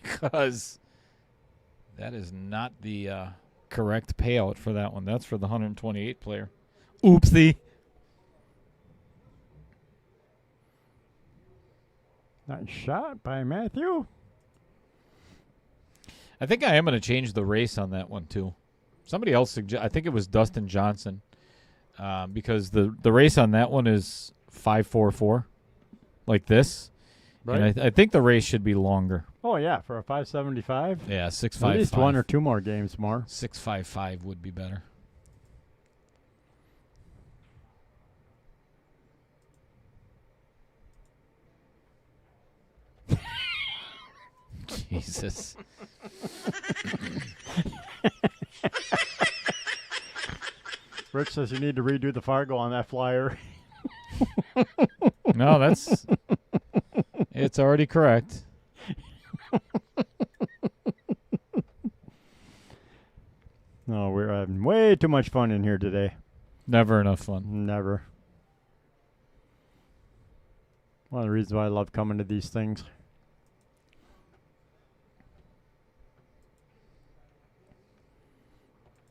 Because that is not the correct payout for that one. That's for the 128 player. Oopsie. Nice shot by Matthew. I think I am going to change the race on that one too. Somebody else I think it was Dustin Johnson. Because the race on that one is 5-4-4, like this. Right. And I think the race should be longer. Oh, yeah, for a 575? Yeah, 6-5-5. At least one or two more games more. 6-5-5 would be better. Jesus. Rich says you need to redo the Fargo on that flyer. No, it's already correct. No, we're having way too much fun in here today. Never enough fun. Never. One of the reasons why I love coming to these things.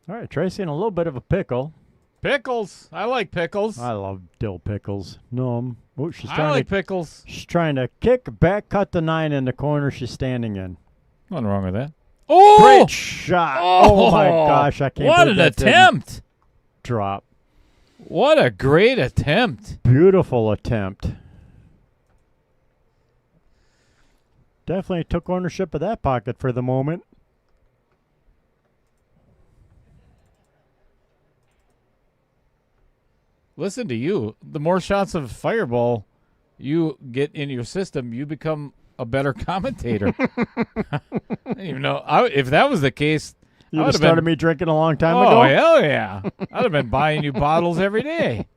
All right, Tracy in a little bit of a pickle. Pickles. I like pickles. I love dill pickles. No, she's I trying like to pickles. She's trying to kick back, cut the 9 in the corner she's standing in. Nothing wrong with that. Oh, great shot! Oh my gosh, I can't. What an attempt! Drop. What a great attempt! Beautiful attempt. Definitely took ownership of that pocket for the moment. Listen to you. The more shots of Fireball you get in your system, you become a better commentator. I didn't even know. If that was the case, You would have started me drinking a long time ago? Oh, hell yeah. I'd have been buying you bottles every day.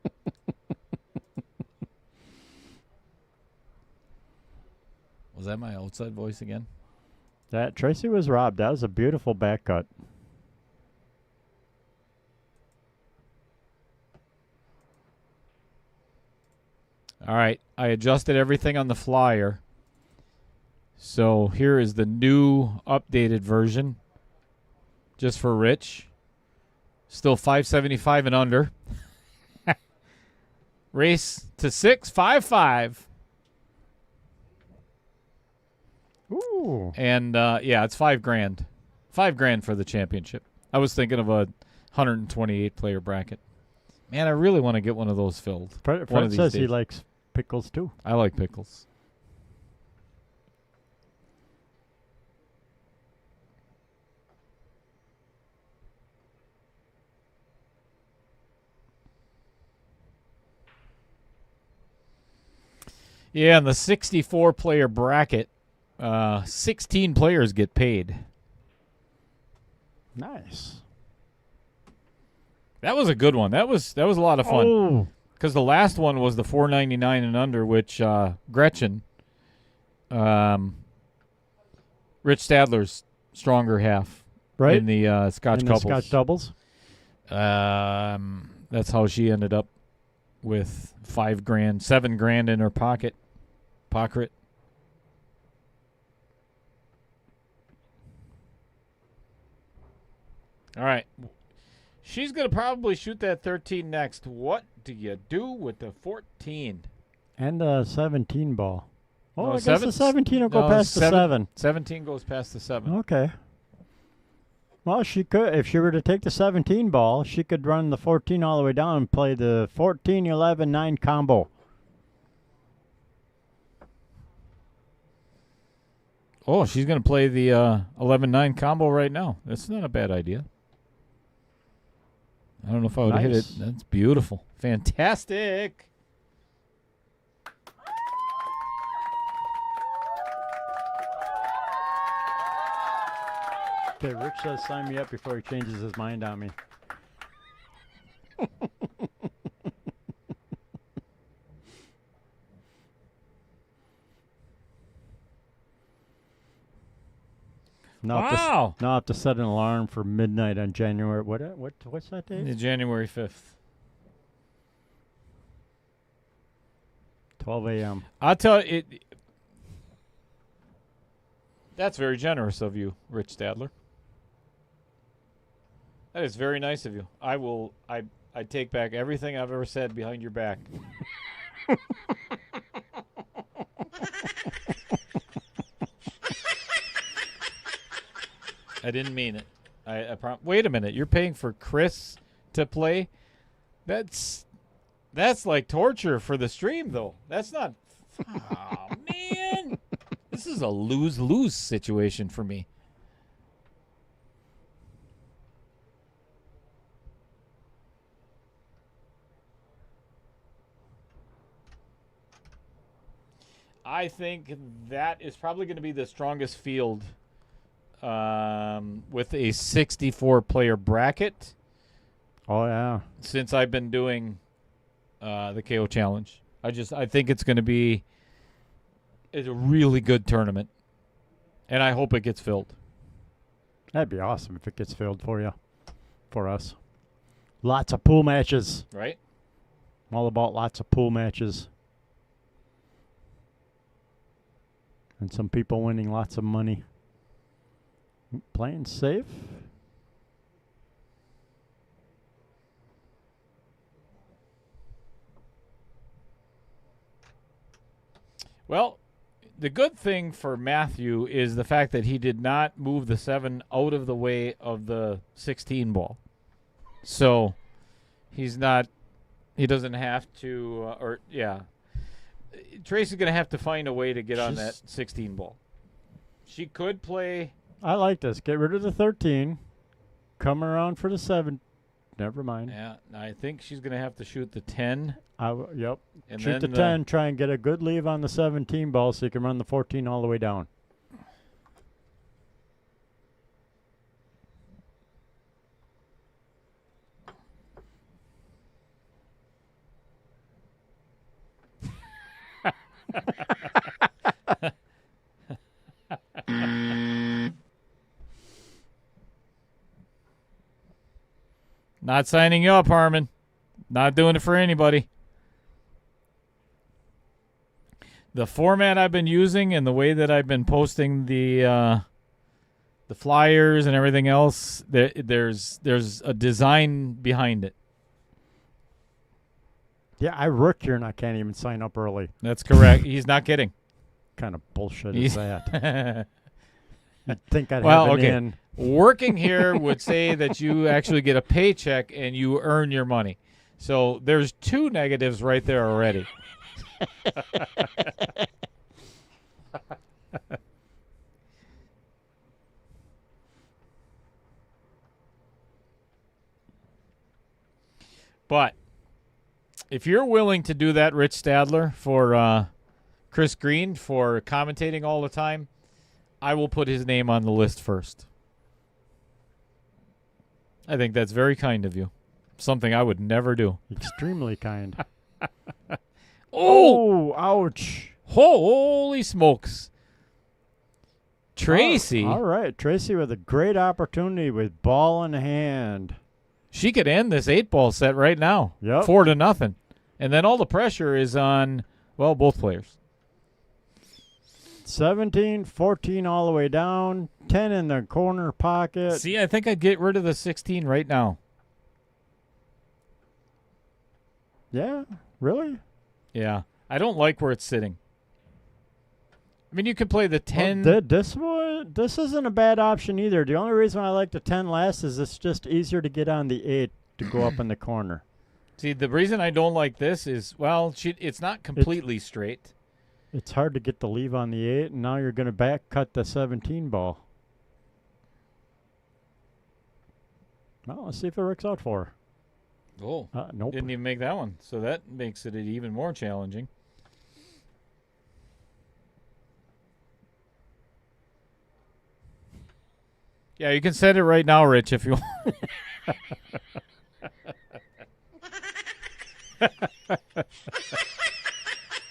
Was that my outside voice again? That Tracy was robbed. That was a beautiful back cut. All right. I adjusted everything on the flyer. So here is the new updated version. Just for Rich. Still 575 and under. Race to 655. Ooh. And yeah, it's $5,000. $5,000 for the championship. I was thinking of a 128 player bracket. Man, I really want to get one of those filled. Fred says he likes pickles too. I like pickles. Yeah, in the 64 player bracket, 16 players get paid. Nice. That was a good one. That was a lot of fun. Oh. Because the last one was the 499 and under, which Gretchen, Rich Stadler's stronger half, right? In the Scotch in couples. The Scotch doubles. That's how she ended up with $5,000, $7,000 in her pocket. All right. She's going to probably shoot that 13 next. What do you do with the 14? And the 17 ball. Oh, No, I guess the 17 will go no, past the 7. 17 goes past the 7. Okay. Well, she could, if she were to take the 17 ball, she could run the 14 all the way down and play the 14, 11, 9 combo. Oh, she's going to play the 11-9 combo right now. That's not a bad idea. I don't know if I would hit it. That's beautiful. Fantastic. Okay, Rich says sign me up before he changes his mind on me. Wow. Now I have to set an alarm for midnight on January. What's that date? January 5th. 12 a.m. I'll tell you, that's very generous of you, Rich Stadler. That is very nice of you. I take back everything I've ever said behind your back. I didn't mean it. Wait a minute. You're paying for Chris to play? That's like torture for the stream, though. That's not. Oh, man. This is a lose-lose situation for me. I think that is probably going to be the strongest field with a 64-player bracket. Oh, yeah. Since I've been doing the KO Challenge. I think it's going to be a really good tournament. And I hope it gets filled. That'd be awesome if it gets filled for you. For us. Lots of pool matches. Right? I'm all about lots of pool matches. And some people winning lots of money. Playing safe. Well, the good thing for Matthew is the fact that he did not move the 7 out of the way of the 16 ball. So he doesn't have to, Tracy's going to have to find a way to get on that 16 ball. She could play. I like this. Get rid of the 13. Come around for the 7. never mind. Yeah, I think she's going to have to shoot the 10. Yep. And Shoot the then 10, try and get a good leave on the 17 ball so you can run the 14 all the way down. Not signing you up, Harmon. Not doing it for anybody. The format I've been using and the way that I've been posting the flyers and everything else, there's a design behind it. Yeah, I work here and I can't even sign up early. That's correct. He's not kidding. Kind of bullshit is that? You'd think I'd Well, have it okay. in. Working here would say that you actually get a paycheck and you earn your money. So there's 2 negatives right there already. But if you're willing to do that, Rich Stadler, for Chris Green, for commentating all the time, I will put his name on the list first. I think that's very kind of you. Something I would never do. Extremely kind. Oh! Ouch. Holy smokes. Tracy. All right. Tracy with a great opportunity with ball in hand. She could end this 8-ball set right now. Yep. 4-0. And then all the pressure is on, well, both players. 17, 14 all the way down, 10 in the corner pocket. See, I think I'd get rid of the 16 right now. Yeah, really? Yeah. I don't like where it's sitting. I mean, you could play the 10. Well, this isn't a bad option either. The only reason I like the 10 last is it's just easier to get on the 8 to go up in the corner. See, the reason I don't like this is, well, it's not completely straight. It's hard to get the leave on the 8, and now you're going to back cut the 17 ball. Well, let's see if it works out for her. Oh, Nope. didn't even make that one. So that makes it even more challenging. Yeah, you can set it right now, Rich, if you want.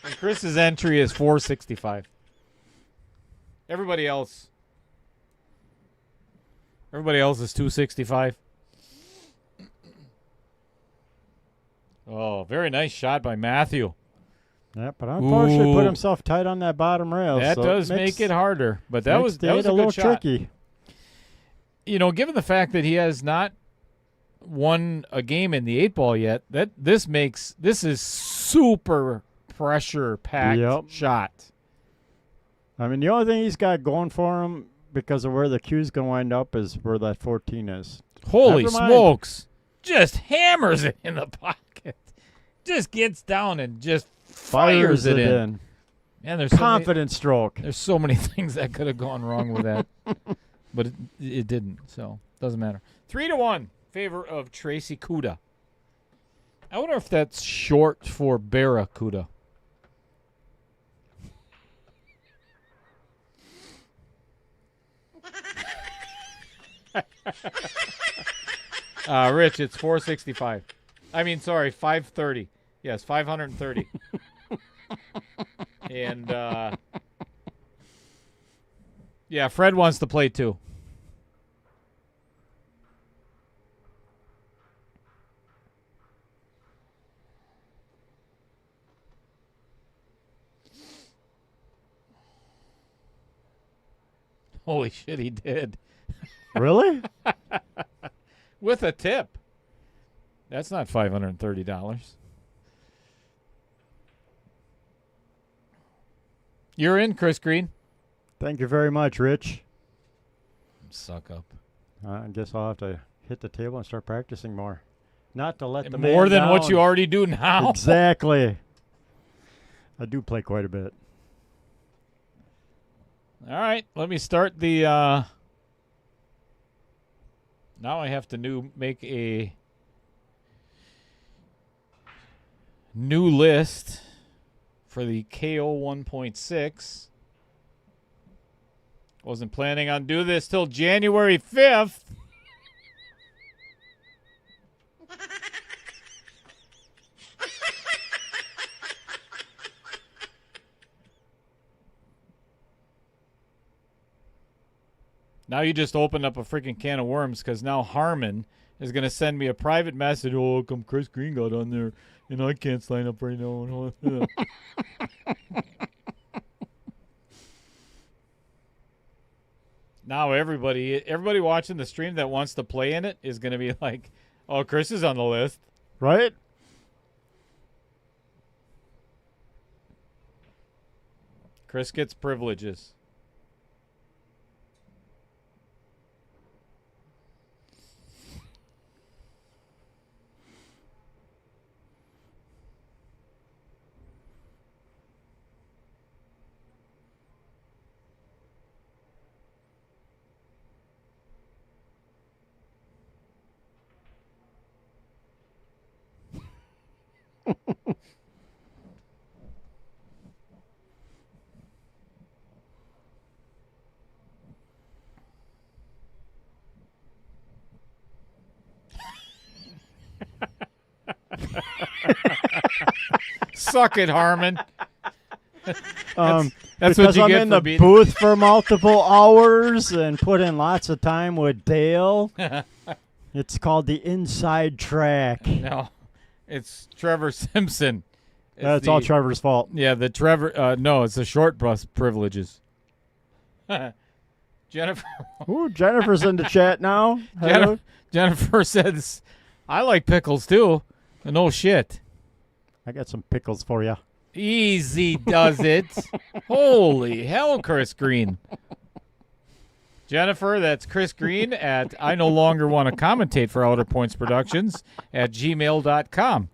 And Chris's entry is 465. Everybody else is 265. Oh, very nice shot by Matthew. Yeah, but unfortunately put Ooh. himself tight on that bottom rail. That so does makes make it harder, but that was the 8 a a good little shot. tricky. You know, given the fact that he has not won a game in the 8-ball yet, this is super pressure packed shot. I mean, the only thing he's got going for him because of where the cue's going to wind up is where that 14 is. Holy Never mind. smokes. Just hammers it in the pocket. Just gets down and just fires it in. Man, there's confident stroke. There's so many things that could have gone wrong with that. But it didn't, so doesn't matter. 3-1 favor of Tracy Cuda. I wonder if that's short for Barracuda. Rich, it's 465. I mean, sorry, 530. Yes, 530. And yeah, Fred wants to play too. Holy shit, he did. Really? With a tip. That's not $530. You're in, Chris Green. Thank you very much, Rich. Suck up. I guess I'll have to hit the table and start practicing more. Not to let the more man than what down. you already do now. Exactly. I do play quite a bit. All right, let me start the now I have to make a new list for the KO 1.6. Wasn't planning on doing this till January 5th. Now you just opened up a freaking can of worms, because now Harmon is going to send me a private message. Oh, come Chris Green got on there, and I can't sign up right now. Now everybody watching the stream that wants to play in it is going to be like, oh, Chris is on the list. Right? Chris gets privileges. Suck it, Harmon. That's what you I'm get in for the beating. booth for multiple hours and put in lots of time with Dale. It's called the inside track. No, it's Trevor Simpson. That's all Trevor's fault. Yeah, the Trevor. No, it's the short bus privileges. Jennifer. Ooh, Jennifer's in the chat now. Hello. Jennifer says, "I like pickles too." No shit. I got some pickles for you. Easy does it. Holy hell, Chris Green. Jennifer, that's Chris Green at I no longer want to commentate for Outer Points Productions at gmail.com.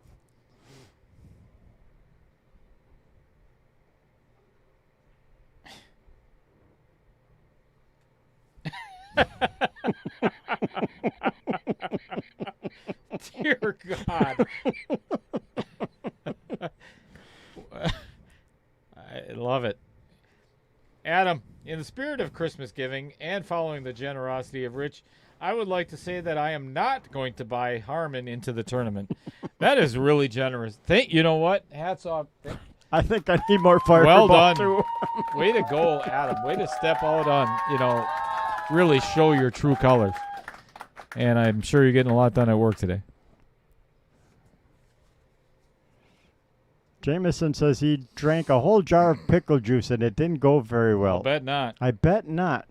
Dear God. I love it. Adam, in the spirit of Christmas giving and following the generosity of Rich, I would like to say that I am not going to buy Harmon into the tournament. That is really generous. You know what? Hats off. I think I need more fireball. Well done. Too. Way to go, Adam. Way to step out on, really show your true colors. And I'm sure you're getting a lot done at work today. Jameson says he drank a whole jar of pickle juice and it didn't go very well. I bet not. I bet not.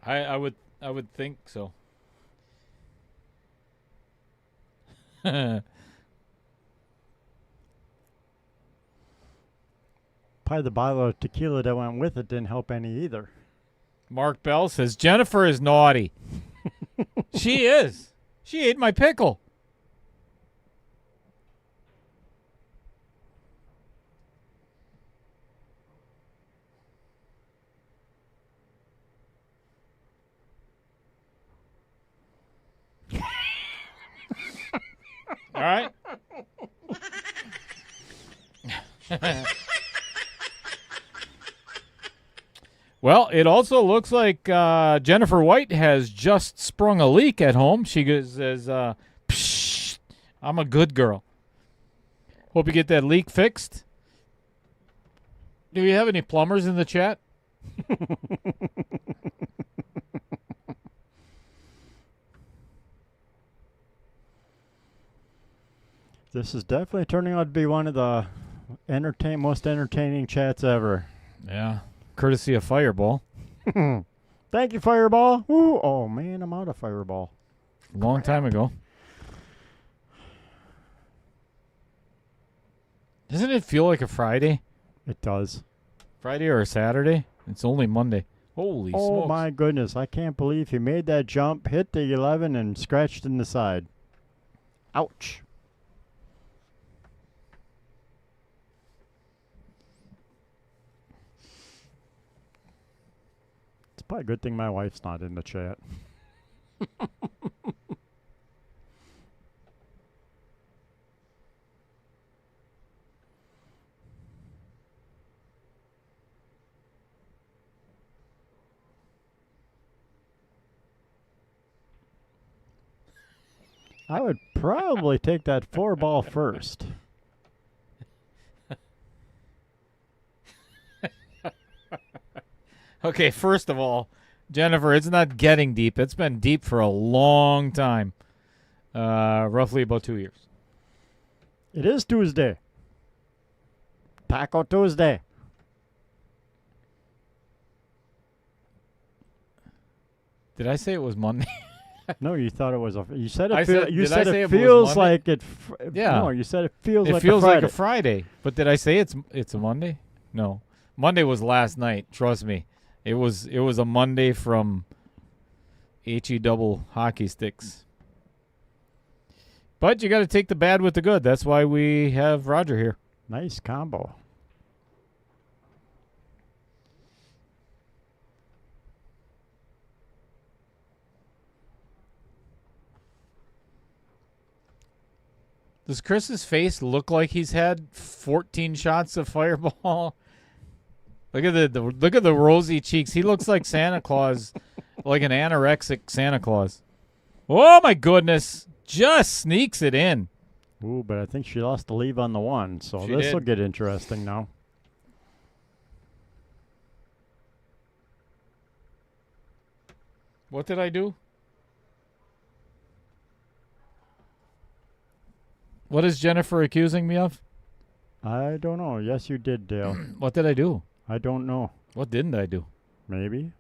I would think so. Probably the bottle of tequila that went with it didn't help any either. Mark Bell says, Jennifer is naughty. She is. She ate my pickle. All right. Well, it also looks like Jennifer White has just sprung a leak at home. She says, Psh, I'm a good girl. Hope you get that leak fixed. Do you have any plumbers in the chat? This is definitely turning out to be one of the most entertaining chats ever. Yeah. Courtesy of Fireball. Thank you, Fireball. Ooh, oh, man, I'm out of Fireball. Long time ago. Doesn't it feel like a Friday? It does. Friday or a Saturday? It's only Monday. Holy smokes. Oh, my goodness. I can't believe he made that jump, hit the 11, and scratched in the side. Ouch. It's probably a good thing my wife's not in the chat. I would probably take that 4-ball first. Okay, first of all, Jennifer, it's not getting deep. It's been deep for a long time. Roughly about 2 years. It is Tuesday. Taco Tuesday. Did I say it was Monday? No, you thought it was a. You said it. I said- You did I said say it it was feels Monday? like it. Yeah. No, you said it feels It like feels a like Friday. a Friday. But did I say it's a Monday? No. Monday was last night. Trust me. It was a Monday from HE double hockey sticks. But you got to take the bad with the good. That's why we have Roger here. Nice combo. Does Chris's face look like he's had 14 shots of Fireball? Look at the rosy cheeks. He looks like Santa Claus, like an anorexic Santa Claus. Oh my goodness! Just sneaks it in. Ooh, but I think she lost the leave on the one, so She this will did. get interesting now. What did I do? What is Jennifer accusing me of? I don't know. Yes, you did, Dale. What did I do? I don't know. What didn't I do? Maybe.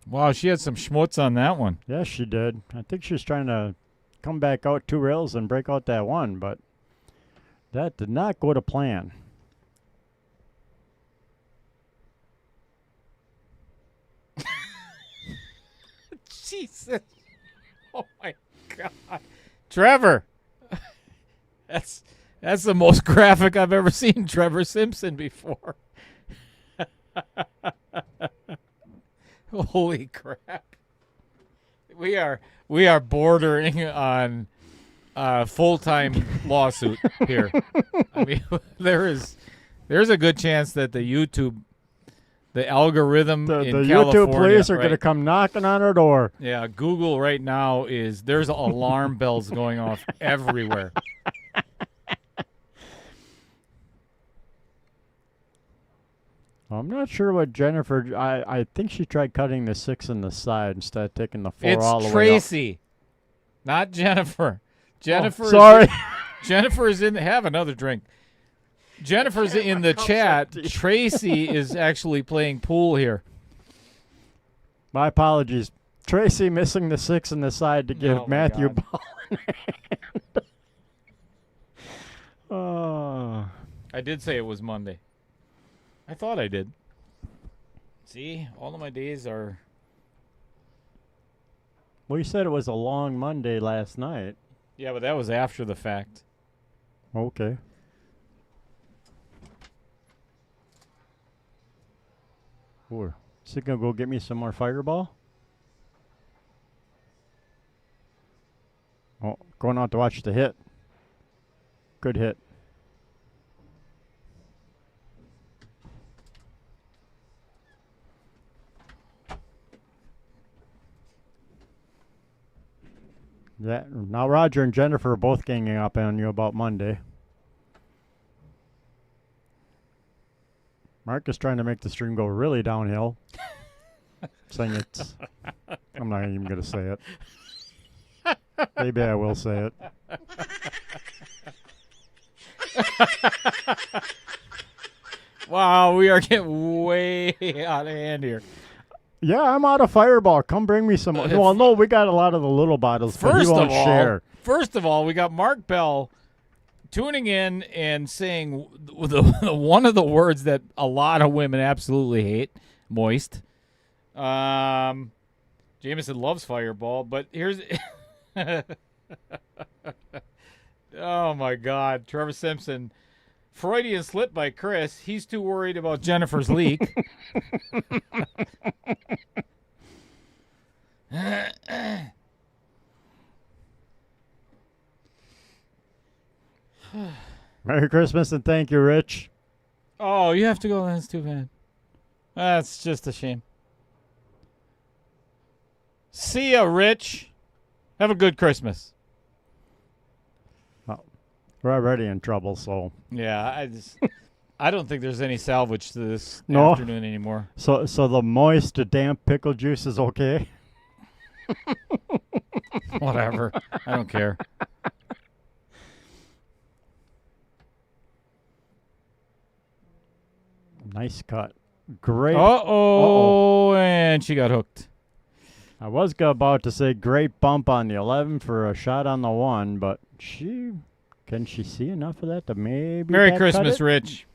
Wow, she had some schmutz on that one. Yes, she did. I think she's trying to come back out 2 rails and break out that one, but that did not go to plan. Jesus. Oh my God. Trevor. That's the most graphic I've ever seen Trevor Simpson before. Holy crap. We are bordering on full-time lawsuit here. I mean, there's a good chance that the algorithm The in YouTube California, police are right? going to come knocking on her door. Yeah, Google right now there's alarm bells going off everywhere. I'm not sure what Jennifer. I think she tried cutting the 6 in the side instead of taking the 4 It's all the way up. Tracy, not Jennifer. Jennifer. Oh, sorry. Jennifer is in. Have another drink. Jennifer's in the chat. Tracy is actually playing pool here. My apologies. Tracy missing the 6 in the side to give Oh, my Matthew God. ball in hand. Oh. I did say it was Monday. I thought I did. See, all of my days are. Well, you said it was a long Monday last night. Yeah, but that was after the fact. Okay. Or is he gonna go get me some more Fireball? Oh, going out to watch the hit. Good hit. Yeah. Now Roger and Jennifer are both ganging up on you about Monday. Mark is trying to make the stream go really downhill. Saying it's. I'm not even going to say it. Maybe I will say it. Wow, we are getting way out of hand here. Yeah, I'm out of Fireball. Come bring me some. Well, no, we got a lot of the little bottles, but he won't share. First of all, we got Mark Bell tuning in and saying one of the words that a lot of women absolutely hate, moist. Jameson loves Fireball, but here's... Oh, my God. Trevor Simpson. Freudian slip by Chris. He's too worried about Jennifer's leak. Merry Christmas and thank you, Rich. Oh, you have to go. That's too bad. That's just a shame. All right, See ya, Rich. Have a good Christmas. Well, we're already in trouble, so. Yeah, I don't think there's any salvage to this No. afternoon anymore. So the moist, damp pickle juice is okay? Whatever. I don't care. Nice cut. Great. Uh-oh, and she got hooked. I was about to say great bump on the 11 for a shot on the 1, but can she see enough of that to maybe Merry back cut Christmas, it? Rich.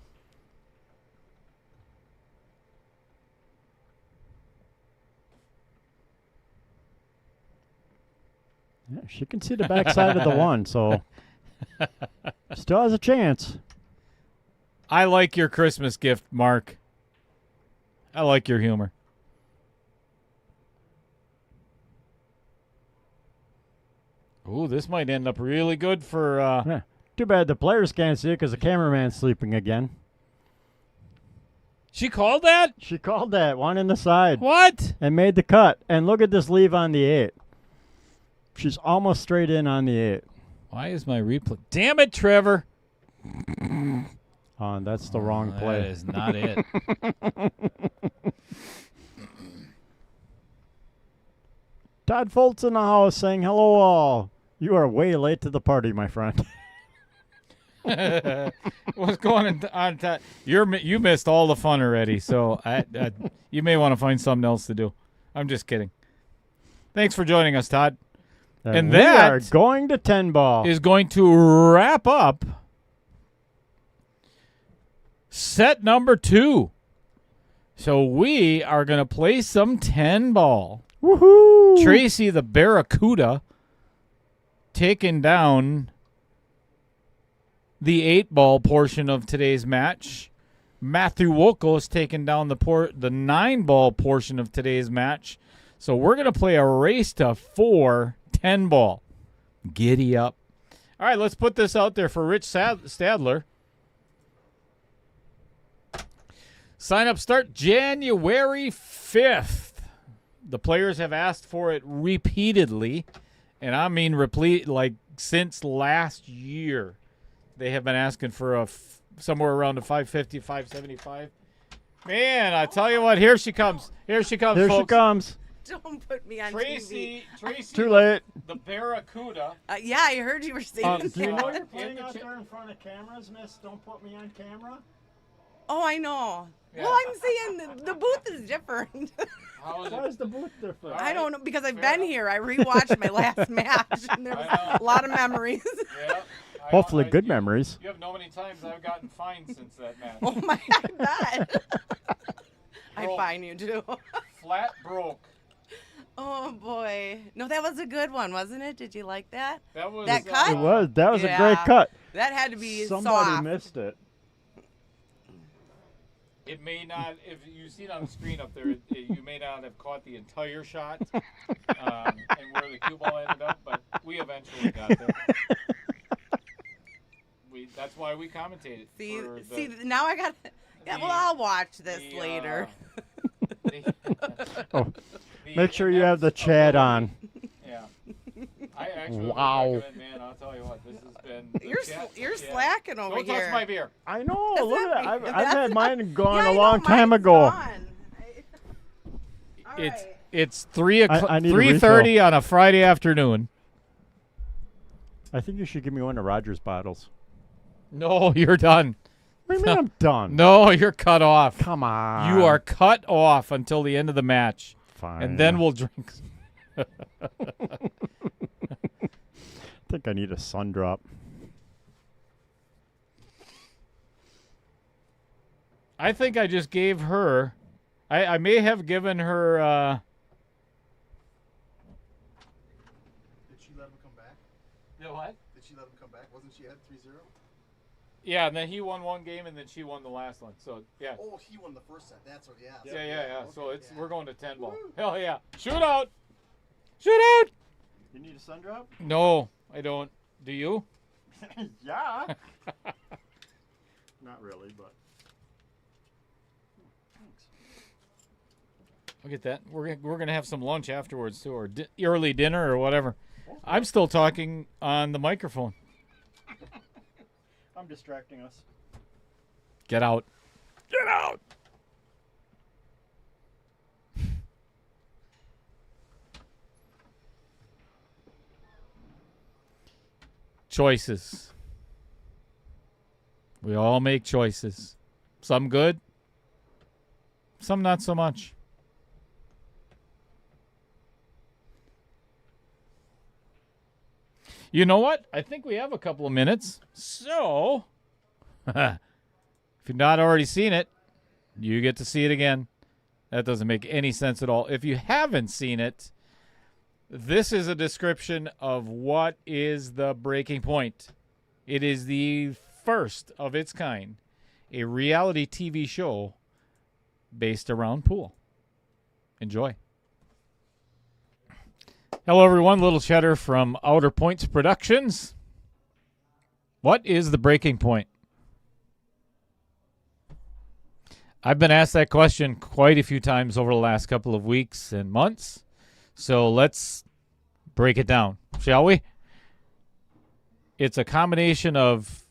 Yeah, she can see the backside of the 1, so still has a chance. I like your Christmas gift, Mark. I like your humor. Ooh, this might end up really good for... Yeah. Too bad the players can't see it because the cameraman's sleeping again. She called that? She called that one in the side. What? And made the cut. And look at this leave on the 8. She's almost straight in on the 8. Why is my replay... Damn it, Trevor. Oh, that's the wrong play. That is not it. Todd Foltz in the house saying, hello all. You are way late to the party, my friend. What's going on? You missed all the fun already, so you may want to find something else to do. I'm just kidding. Thanks for joining us, Todd. And we that are going to 10 ball. is going to wrap up set number 2. So we are going to play some 10 ball. Woohoo! Tracy the Barracuda taking down the 8-ball portion of today's match. Matthew Wochos taking down the 9-ball portion of today's match. So we're going to play a race to 4 10-ball. Giddy up. All right, let's put this out there for Rich Stadler. Sign up start January 5th. The players have asked for it repeatedly, and I mean since last year. They have been asking for somewhere around the 550, 575. Man, I tell you what, here she comes. Here she comes, Here folks. she comes. Don't put me on Tracy, Too late. the Barracuda. TV. Yeah, I heard you were saying Do you know that. you're playing out there in front of cameras, miss? Don't put me on camera. Oh, I know. Yeah. Well, I'm saying the booth is different. How is Why it? is the booth different? I don't know, because I've Fair been enough. here. I rewatched my last match, and there I was know. a lot of memories. Yeah. Hopefully good memories. You have no many times I've gotten fined since that match. Oh, my, I bet. I Broke. find you, too. Flat broke. Oh, boy. No, that was a good one, wasn't it? Did you like that? That was That cut? It was. That was a great Yeah. cut. That had to be Somebody soft. missed it. It may not, if you see it on the screen up there, you may not have caught the entire shot and where the cue ball ended up, but we eventually got there. That's why we commentated. See, now I got. Yeah, well, I'll watch this later. Oh, make sure you have the chat on. Yeah. I actually Wow. would recommend, man, I'll tell you what, this has been. the You're chat- slacking over Don't here. touch my beer. I know. That's Look not at that. me. I've That's had not- mine gone Yeah, I a know, long time mine's ago. gone. All It's right. it's 3:30 on a Friday afternoon. I think you should give me one of Rogers bottles. No, you're done. What do you mean I'm done? No, you're cut off. Come on. You are cut off until the end of the match, fine. and then we'll drink. I think I need a sun drop. I think I just gave her. I may have given her. Did she let him come back? What? Did she let him come back? Wasn't she ahead 3-0? Yeah, and then he won one game, and then she won the last one. So yeah. Oh, he won the first set. That's what. Yeah. Yeah. So Okay, it's yeah. we're going to 10 ball. Hell yeah! Shoot out! Shoot out! You need a sun drop? No, I don't. Do you? Yeah. Not really, but. Look at that. We're gonna have some lunch afterwards too, or early dinner or whatever. I'm still talking on the microphone. I'm distracting us. Get out. Get out. Choices. We all make choices. Some good, some not so much. You know what? I think we have a couple of minutes. So, if you've not already seen it, you get to see it again. That doesn't make any sense at all. If you haven't seen it, this is a description of what is the breaking point. It is the first of its kind, a reality TV show based around pool. Enjoy. Hello, everyone. Little Cheddar from Outer Points Productions. What is the breaking point? I've been asked that question quite a few times over the last couple of weeks and months. So let's break it down, shall we? It's a combination of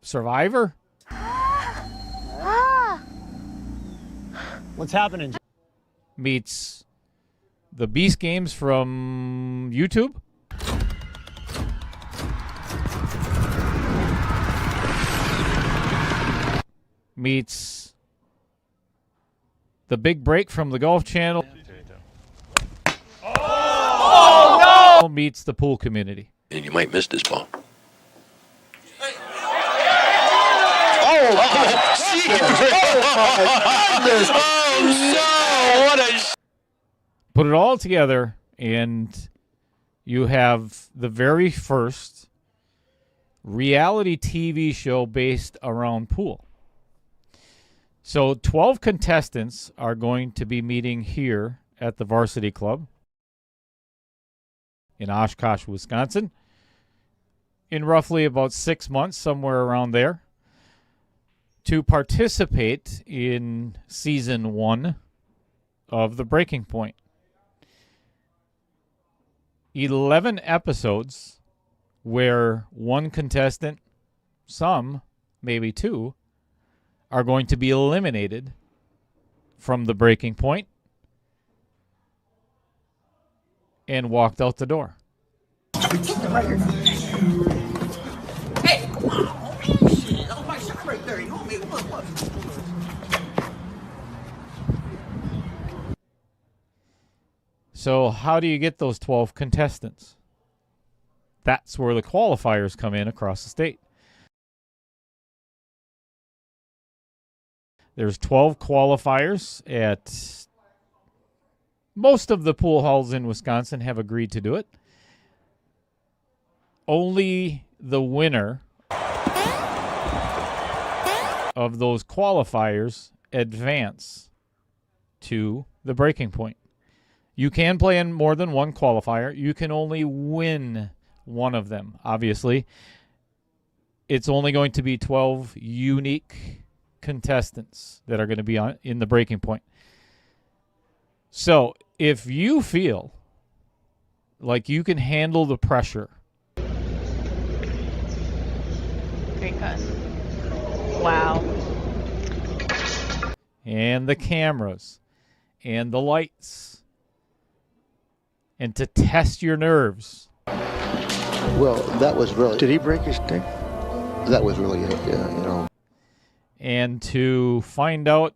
Survivor. What's happening? Meets the Beast Games from YouTube. Meets The Big Break from the Golf Channel. Oh no! Meets the pool community. And you might miss this ball. Put it all together, and you have the very first reality TV show based around pool. So 12 contestants are going to be meeting here at the Varsity Club in Oshkosh, Wisconsin, in roughly about 6 months, somewhere around there, to participate in season 1 of The Breaking Point. 11 episodes where one contestant, some, maybe two, are going to be eliminated from The Breaking Point and walked out the door. Hey, come on, homie. Shit, that was my shot right there. You know me. Look. So how do you get those 12 contestants? That's where the qualifiers come in across the state. There's 12 qualifiers at most of the pool halls in Wisconsin have agreed to do it. Only the winner of those qualifiers advance to the breaking point. You can play in more than one qualifier. You can only win one of them, obviously. It's only going to be 12 unique contestants that are going to be in the breaking point. So if you feel like you can handle the pressure, Great cut. Wow. and the cameras and the lights, and to test your nerves, Well, that was really. Did he break his neck? That was really it, yeah, you know. and to find out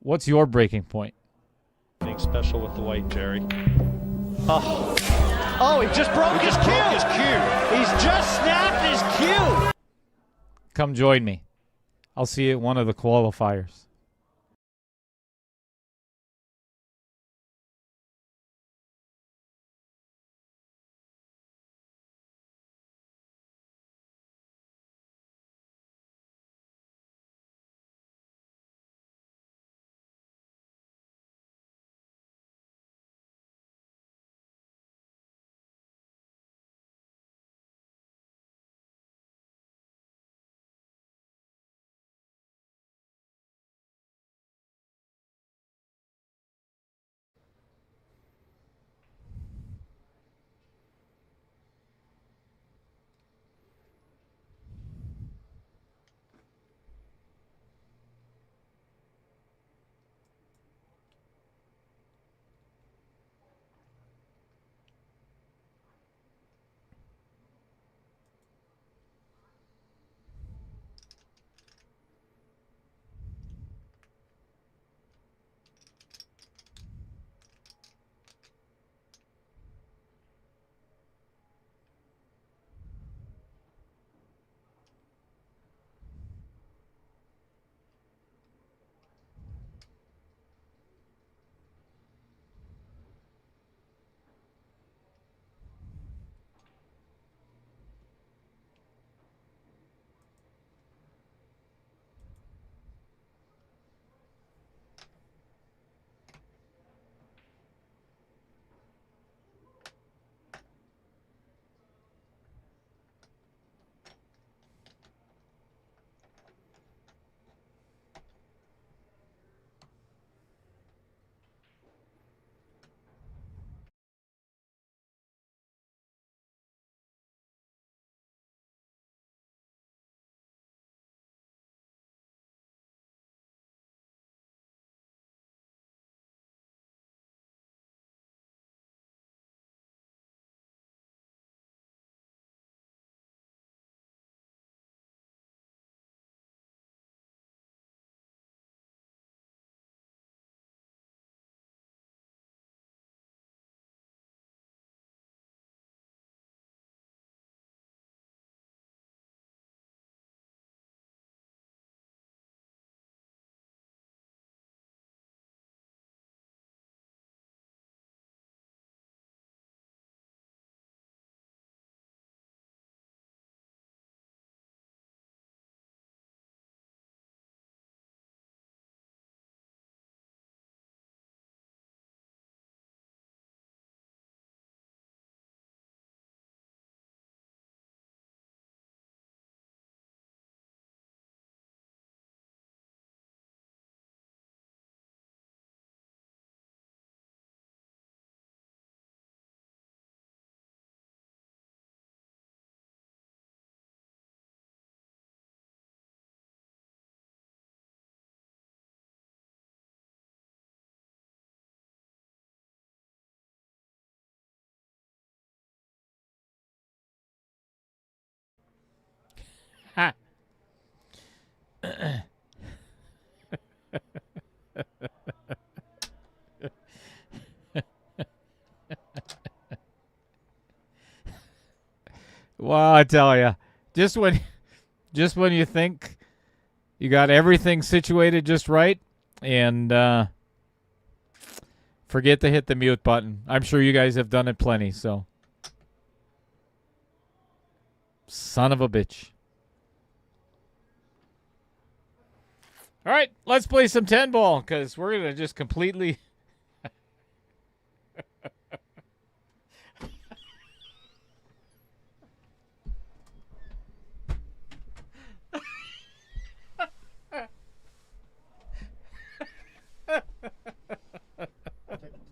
what's your breaking point. Anything special with the white, Jerry? Oh, he just broke his cue. He's just snapped his cue. Come join me. I'll see you at one of the qualifiers. Well, I tell you, just when you think you got everything situated just right, and forget to hit the mute button. I'm sure you guys have done it plenty. So, son of a bitch. All right, let's play some 10 ball because we're gonna just completely.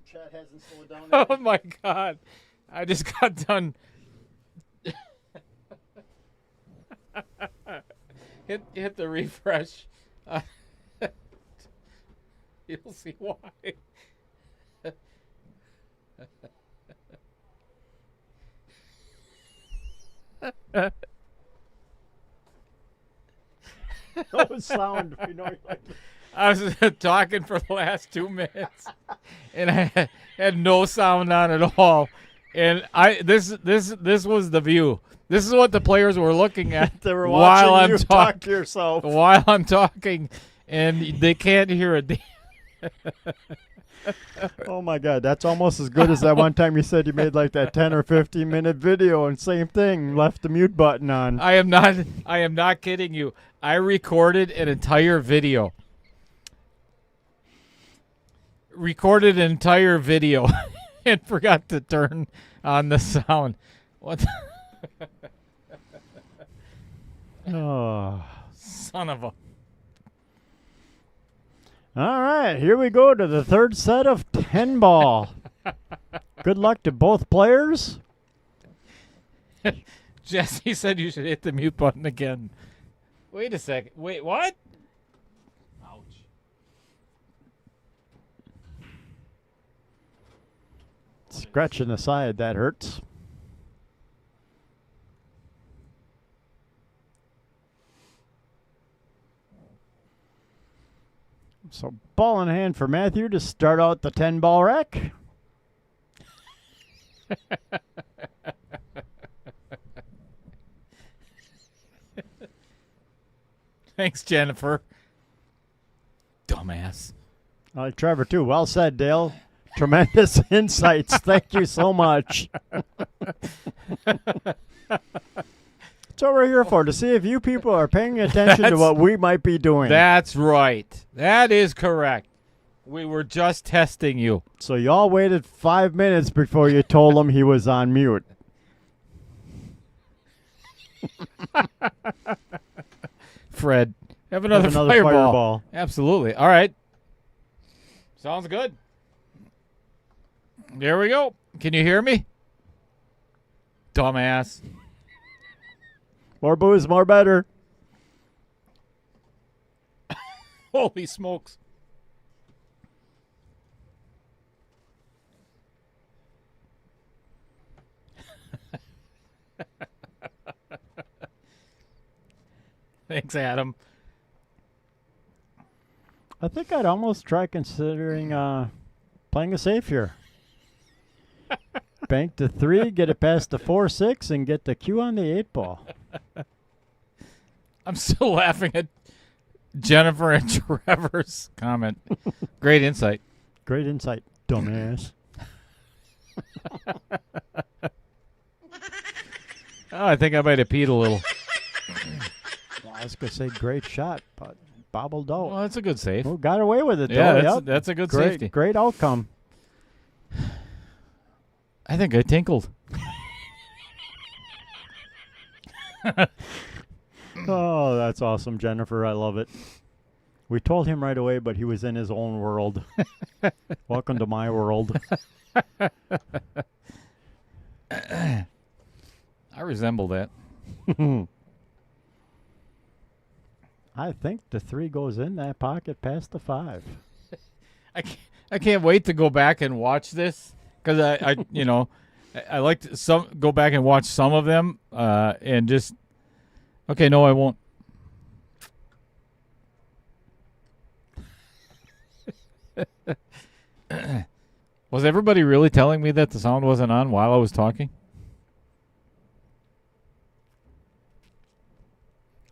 Chat hasn't slowed down. Oh my God! I just got done. hit the refresh. You'll see why. No sound. We know you like it. I was talking for the last 2 minutes, and I had no sound on at all. And this was the view. This is what the players were looking at They were while watching I'm you talk to yourself. while I'm talking, and they can't hear it. Oh my God, that's almost as good as that one time you said you made like that 10 or 15 minute video and same thing, left the mute button on. I am not kidding you. I recorded an entire video. And forgot to turn on the sound. What? Oh. Son of a. All right, here we go to the third set of 10 ball. Good luck to both players. Jesse said you should hit the mute button again. Wait a second. Wait, what? Ouch. Scratching the side, that hurts. So ball in hand for Matthew to start out the 10 ball rack. Thanks, Jennifer. Dumbass. I like Trevor too. Well said, Dale. Tremendous insights. Thank you so much. That's what we're here for, to see if you people are paying attention to what we might be doing. That's right. That is correct. We were just testing you. So y'all waited 5 minutes before you told him he was on mute. Fred, have another fireball. Absolutely. All right. Sounds good. There we go. Can you hear me? Dumbass. More booze, more better. Holy smokes. Thanks, Adam. I think I'd almost try considering playing a safe here. Bank to 3, get it past the 4-6, and get the Q on the 8 ball. I'm still laughing at Jennifer and Trevor's comment. Great insight. Great insight, dumbass. Oh, I think I might have peed a little. Well, I was going to say great shot, but bobbled out. Well, that's a good save. Well, got away with it, Yeah, though. that's a good great, safety. Great outcome. I think I tinkled. Oh, that's awesome, Jennifer. I love it. We told him right away, but he was in his own world. Welcome to my world. I resemble that. I think the 3 goes in that pocket past the 5. I can't wait to go back and watch this because I like to go back and watch some of them and just Okay, no, I won't. Was everybody really telling me that the sound wasn't on while I was talking?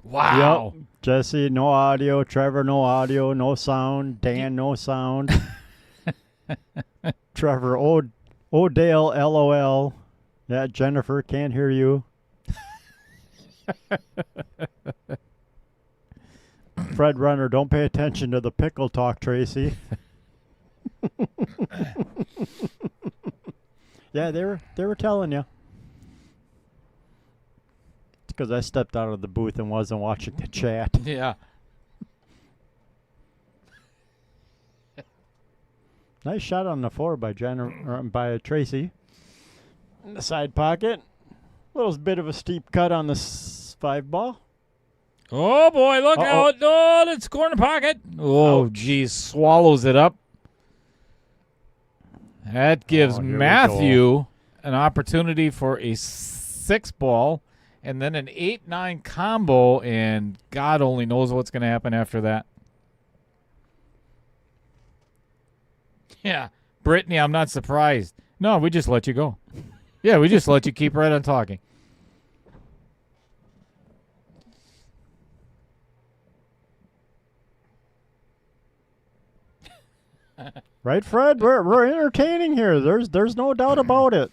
Wow. Yep. Jesse, no audio. Trevor, no audio. No sound. Dan, no sound. Trevor, Odale, LOL. Yeah, Jennifer, can't hear you. Fred Runner, don't pay attention to the pickle talk, Tracy. Yeah, they were telling you. It's because I stepped out of the booth and wasn't watching the chat. Yeah. Nice shot on the floor by by Tracy. In the side pocket. Little bit of a steep cut on the 5-ball. Oh, boy, look out. Oh, that's corner pocket. Oh, geez, swallows it up. That gives Matthew an opportunity for a 6-ball and then an 8-9 combo, and God only knows what's going to happen after that. Yeah, Brittany, I'm not surprised. No, we just let you go. Yeah, we just let you keep right on talking. Right, Fred? We're entertaining here. There's no doubt about it.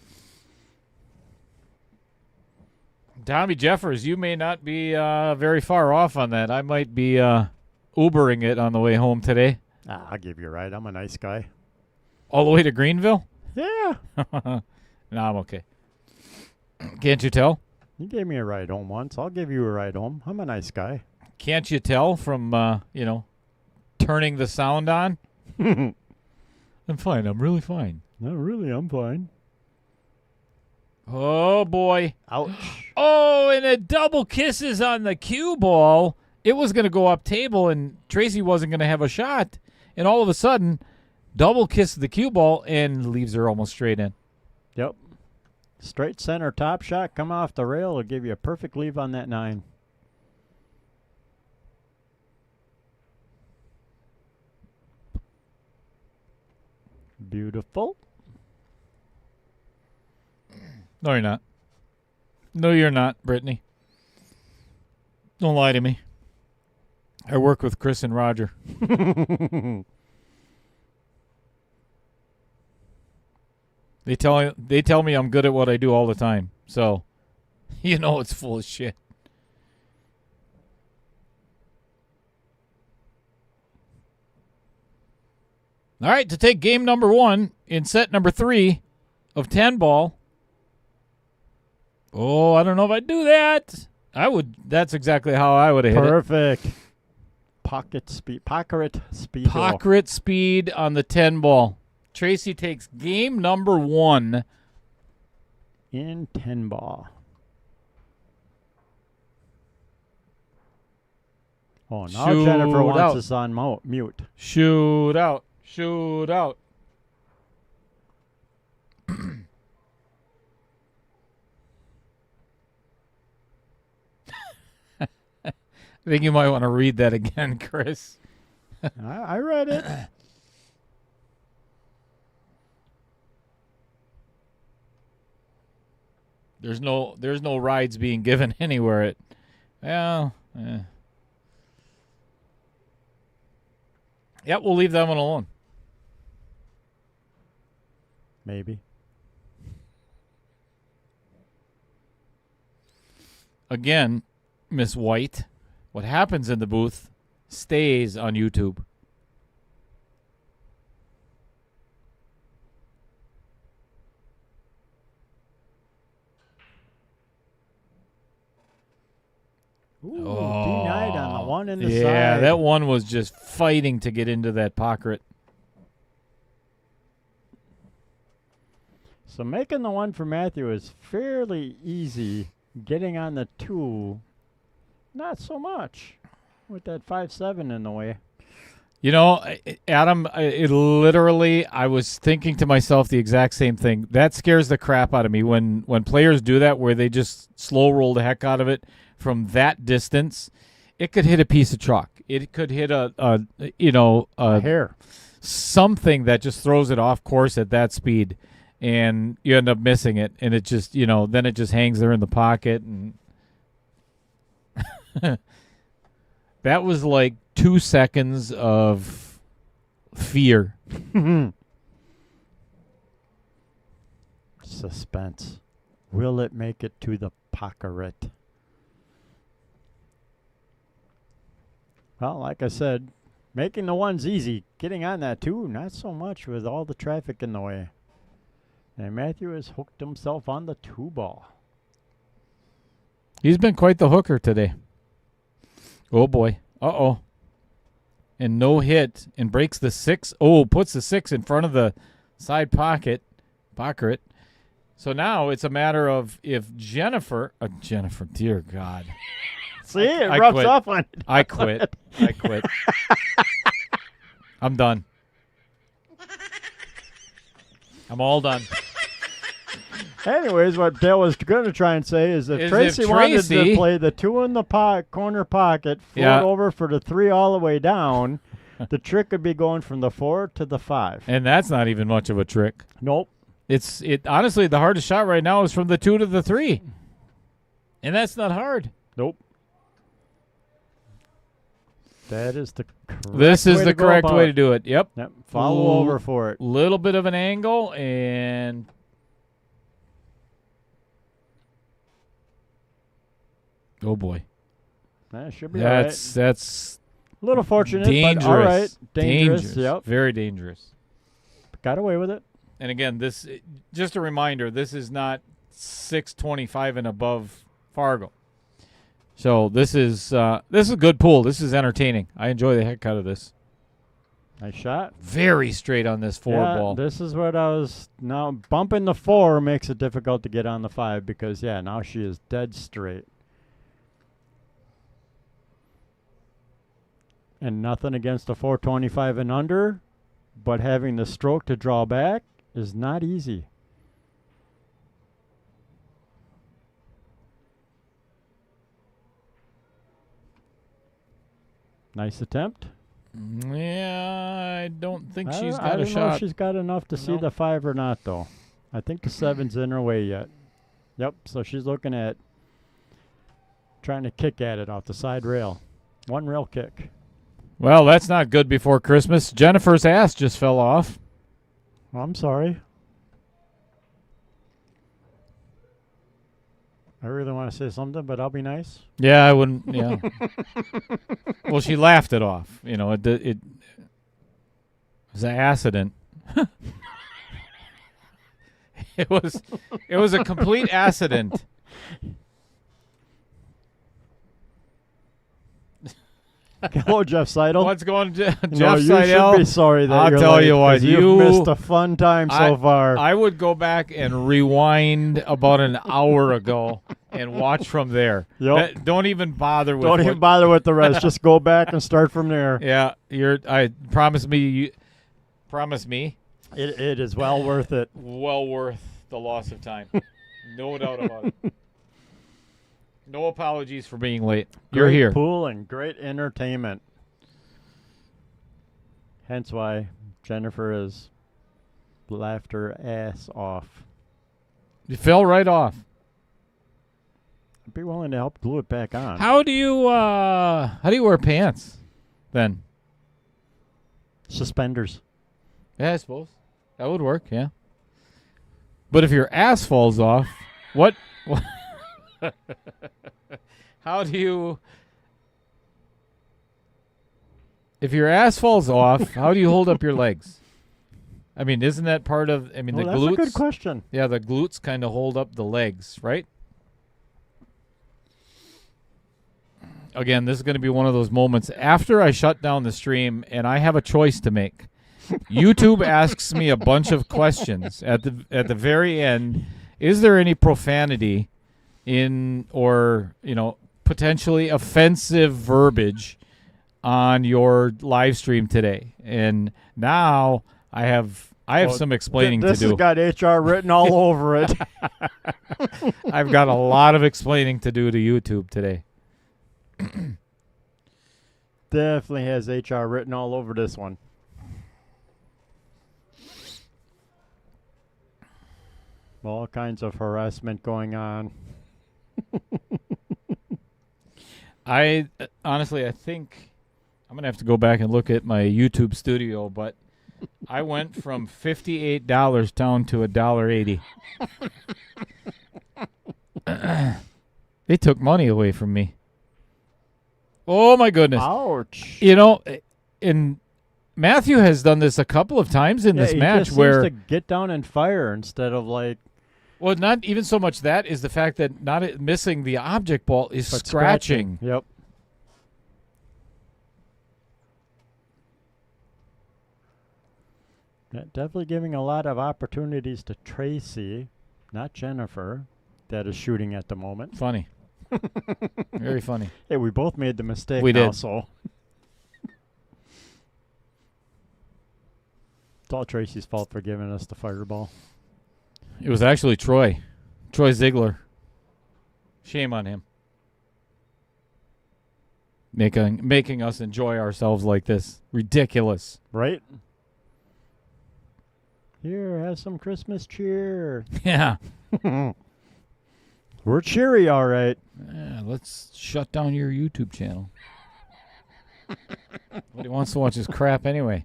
Tommy Jeffers, you may not be very far off on that. I might be Ubering it on the way home today. I'll give you a ride. I'm a nice guy. All the way to Greenville? Yeah. No, I'm okay. Can't you tell? You gave me a ride home once. I'll give you a ride home. I'm a nice guy. Can't you tell from, turning the sound on? I'm fine. I'm really fine. No, really, I'm fine. Oh, boy. Ouch. Oh, and a double kisses on the cue ball. It was going to go up table, and Tracy wasn't going to have a shot. And all of a sudden, double kisses the cue ball and leaves her almost straight in. Yep. Straight center top shot. Come off the rail. It'll give you a perfect leave on that 9. Beautiful. No, you're not. No, you're not, Brittany. Don't lie to me. I work with Chris and Roger. They tell me I'm good at what I do all the time. So, you know it's full of shit. All right, to take game number 1 in set number 3 of 10 ball. Oh, I don't know if I'd do that. I would. That's exactly how I would have hit it. Perfect. Pocket speed. Pocket speed. Pocket speed on the 10 ball. Tracy takes game number 1 in 10 ball. Oh, now Shoot Jennifer wants out. us on mute. Shoot out. Shoot out. I think you might want to read that again, Chris. I read it. There's no rides being given anywhere. Yep, we'll leave that one alone. Maybe. Again, Miss White, what happens in the booth stays on YouTube. Ooh, denied on the one in the side. Yeah, that one was just fighting to get into that pocket. So making the one for Matthew is fairly easy. Getting on the 2, not so much with that 5-7 in the way. You know, Adam, I was thinking to myself the exact same thing. That scares the crap out of me when players do that, where they just slow roll the heck out of it from that distance, it could hit a piece of chalk. It could hit a hair. Something that just throws it off course at that speed, and you end up missing it, and it just, then it just hangs there in the pocket, and that was like 2 seconds of fear. Suspense. Will it make it to the pocket? Well, like I said, making the one's easy. Getting on that two, not so much with all the traffic in the way. And Matthew has hooked himself on the 2-ball. He's been quite the hooker today. Oh, boy. Uh-oh. And no hit, and breaks the 6. Oh, puts the 6 in front of the side pocket. So now it's a matter of if Jennifer, dear God. See, it I rubs quit. off on it. I quit. I'm done. I'm all done. Anyways, what Dale was going to try and say is if Tracy wanted to play the 2 in the corner pocket, float over for the 3 all the way down, the trick would be going from the 4 to the 5. And that's not even much of a trick. Nope. Honestly, the hardest shot right now is from the 2 to the 3. And that's not hard. Nope. That is the correct This is way the to go correct about way it. to do it. Yep. Follow over for it. Little bit of an angle, and oh boy. That should be all right. That's a little fortunate, dangerous. but all right. Dangerous. Yep. Very dangerous. Got away with it. And again, this just a reminder, this is not 625 and above Fargo. So this is a good pool. This is entertaining. I enjoy the heck out of this. Nice shot. Very straight on this 4 ball. This is what I was now bumping the 4 makes it difficult to get on the 5 because now she is dead straight. And nothing against a 425 and under, but having the stroke to draw back is not easy. Nice attempt. Yeah, I don't think she's got I a don't know shot. if she's got enough to see the 5 or not, though. I think the 7's in her way yet. Yep, so she's looking at trying to kick at it off the side rail. 1 rail kick. Well, that's not good before Christmas. Jennifer's ass just fell off. Well, I'm sorry. I really want to say something, but I'll be nice. Yeah, I wouldn't. Yeah. Well, she laughed it off. It was an accident. It was a complete accident. Hello, Jeff Seidel. What's going, Jeff you Seidel? should be sorry that I'll you're tell late, you what, 'cause you've missed a fun time so far. I would go back and rewind about an hour ago and watch from there. Yep. Don't even bother with. Don't even bother with the rest. Just go back and start from there. Yeah, I promise me. Promise me. It is well worth it. Well worth the loss of time. No doubt about it. No apologies for being late. You're Great here. Pool and great entertainment. Hence why Jennifer has laughed her ass off. You fell right off. I'd be willing to help glue it back on. How do you wear pants then? Suspenders. Yeah, I suppose that would work. Yeah. But if your ass falls off, what how do you? If your ass falls off, how do you hold up your legs? I mean, isn't that part of? I mean, the that's glutes. a good question. Yeah, the glutes kind of hold up the legs, right? Again, this is going to be one of those moments after I shut down the stream, and I have a choice to make. YouTube asks me a bunch of questions at the very end. Is there any profanity in or potentially offensive verbiage on your live stream today? And now I have I have some explaining this to do. has got HR written all over it. I've got a lot of explaining to do to YouTube today. Definitely has HR written all over this one. All kinds of harassment going on. I honestly, I think I'm gonna have to go back and look at my YouTube studio, but I went from $58 down to $1.80. They took money away from me. Oh my goodness! Ouch! You know, and Matthew has done this a couple of times in this he match just where seems to get down and fire instead of like. Well, not even so much that is the fact that not missing the object ball is scratching. Yep. Definitely giving a lot of opportunities to Tracy, not Jennifer, that is shooting at the moment. Funny. Very funny. Hey, we both made the mistake We now, did. so. It's all Tracy's fault for giving us the fireball. It was actually Troy Ziegler. Shame on him. Making us enjoy ourselves like this. Ridiculous. Right? Here, have some Christmas cheer. Yeah. We're cheery, all right. Yeah, let's shut down your YouTube channel. Nobody wants to watch this crap anyway.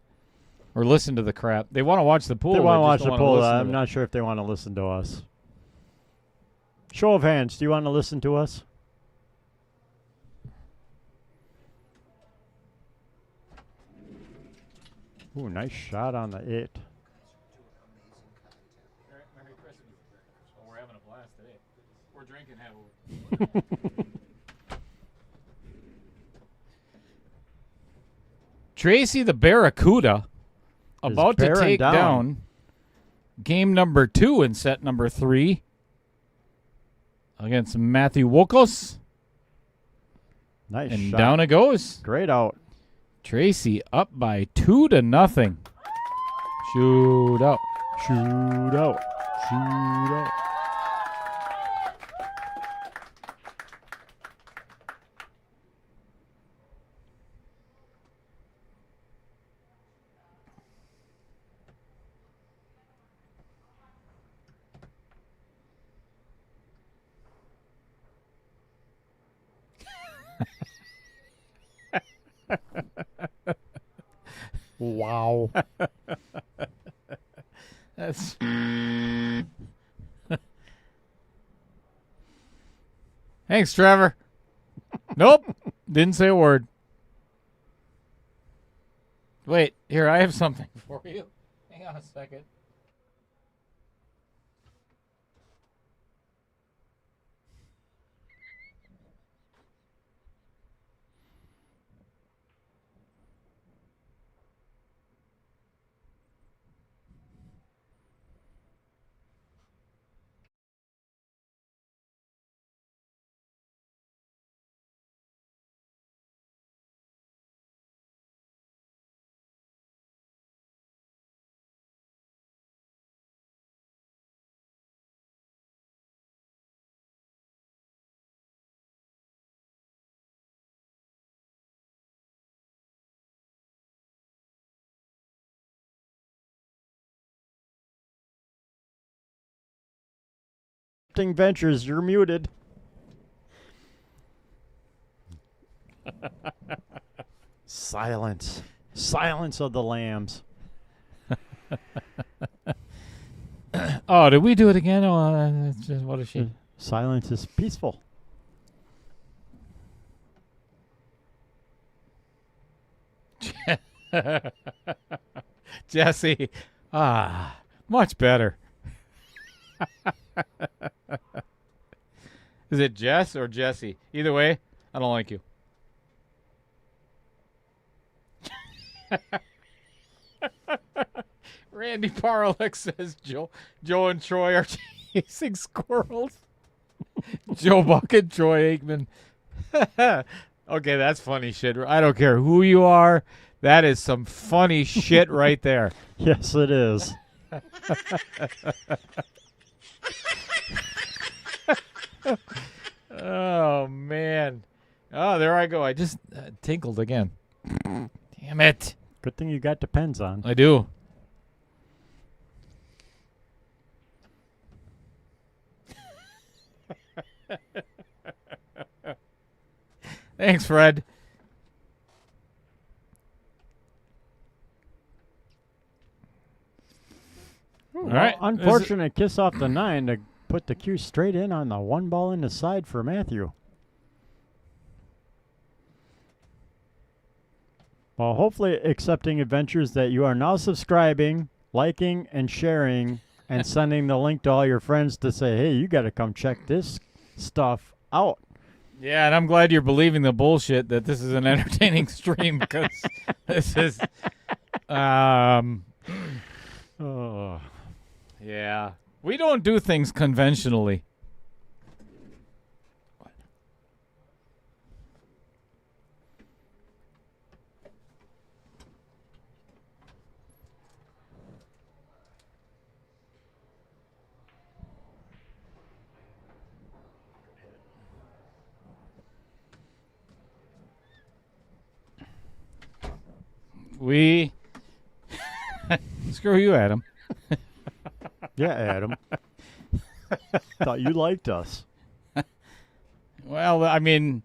Or listen to the crap. They want to watch the pool. They want to watch just the don't wanna poll. listen to I'm it. not sure if they want to listen to us. Show of hands. Do you want to listen to us? Ooh, nice shot on the 8. Merry Christmas. Oh, we're having a blast today. We're drinking heavily. Tracy the Barracuda about to bearing take down. down game number 2 in set number 3 against Matthew Wochos. Nice And shot. down it goes. Great out. Tracy up by 2-0. Shoot out. Shoot out. Shoot out. Wow. That's Thanks, Trevor. Nope. Didn't say a word. Wait, here, I have something for you. Hang on a second. Ventures, you're muted. Silence. Silence of the lambs. Oh, did we do it again? Oh, that's just, what a shame. Silence is peaceful. Jesse. Much better. Is it Jess or Jesse? Either way, I don't like you. Randy Parlick says Joe and Troy are chasing squirrels. Joe Buck and Troy Aikman. Okay, that's funny shit. I don't care who you are. That is some funny shit right there. Yes, it is. Oh, man. Oh, there I go. I just tinkled again. Damn it. Good thing you got the pens on. I do. Thanks, Fred. Well, All right. unfortunate kiss off the 9 to put the cue straight in on the 1 ball in the side for Matthew. Well, hopefully accepting adventures that you are now subscribing, liking, and sharing, and sending the link to all your friends to say, hey, you got to come check this stuff out. Yeah, and I'm glad you're believing the bullshit that this is an entertaining stream, because this is, Oh. yeah. We don't do things conventionally. We screw you, Adam. Yeah, Adam. Thought you liked us. Well, I mean,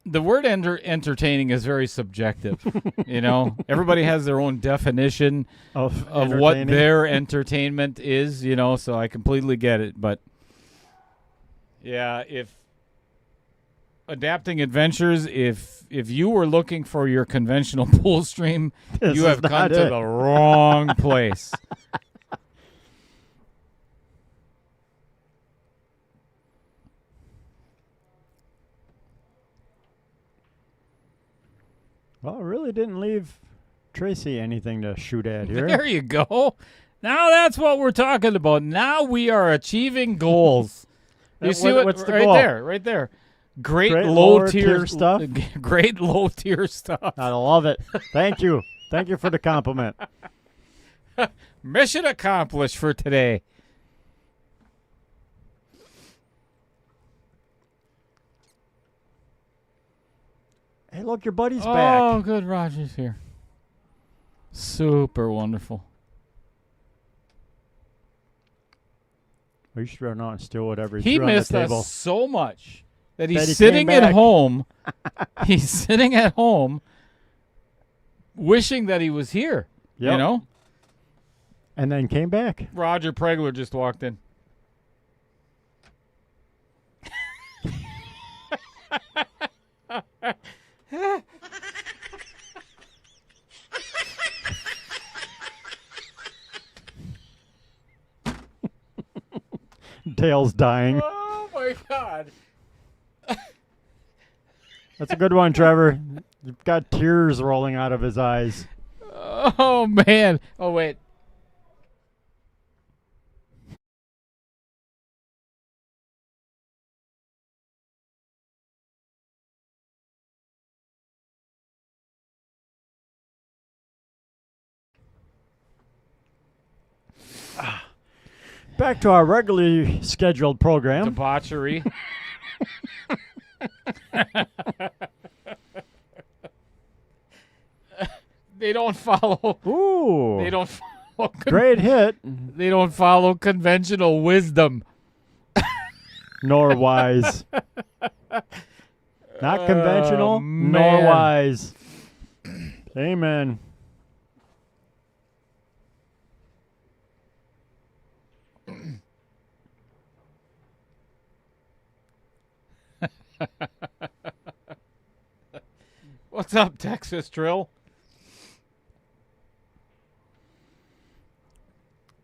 the word entertaining is very subjective. You know, everybody has their own definition Of what entertaining? their entertainment is. You know, so I completely get it. But yeah, if adapting adventures, if you were looking for your conventional pool stream, This you is have come not to it. the wrong place. Well, it really didn't leave Tracy anything to shoot at here. There you go. Now that's what we're talking about. Now we are achieving goals. You see what's the right goal? there, right there. Great, Great low lower tier stuff? Great low tier stuff. I love it. Thank you. Thank you for the compliment. Mission accomplished for today. Hey, look, your buddy's Oh, back. good. Roger's here. Super wonderful. We should run out and steal whatever He threw on the missed table. us so much that he's That he sitting came at back. home. He's sitting at home wishing that he was here. You Yep. know? And then came back. Roger Pregler just walked in. Tail's dying. Oh, my God. That's a good one, Trevor. You've got tears rolling out of his eyes. Oh, man. Oh, wait. Back to our regularly scheduled program. Debauchery. They don't follow. Ooh. They don't follow. Great hit. They don't follow conventional wisdom. Nor wise. Not conventional, nor man. wise. Amen. What's up, Texas Drill?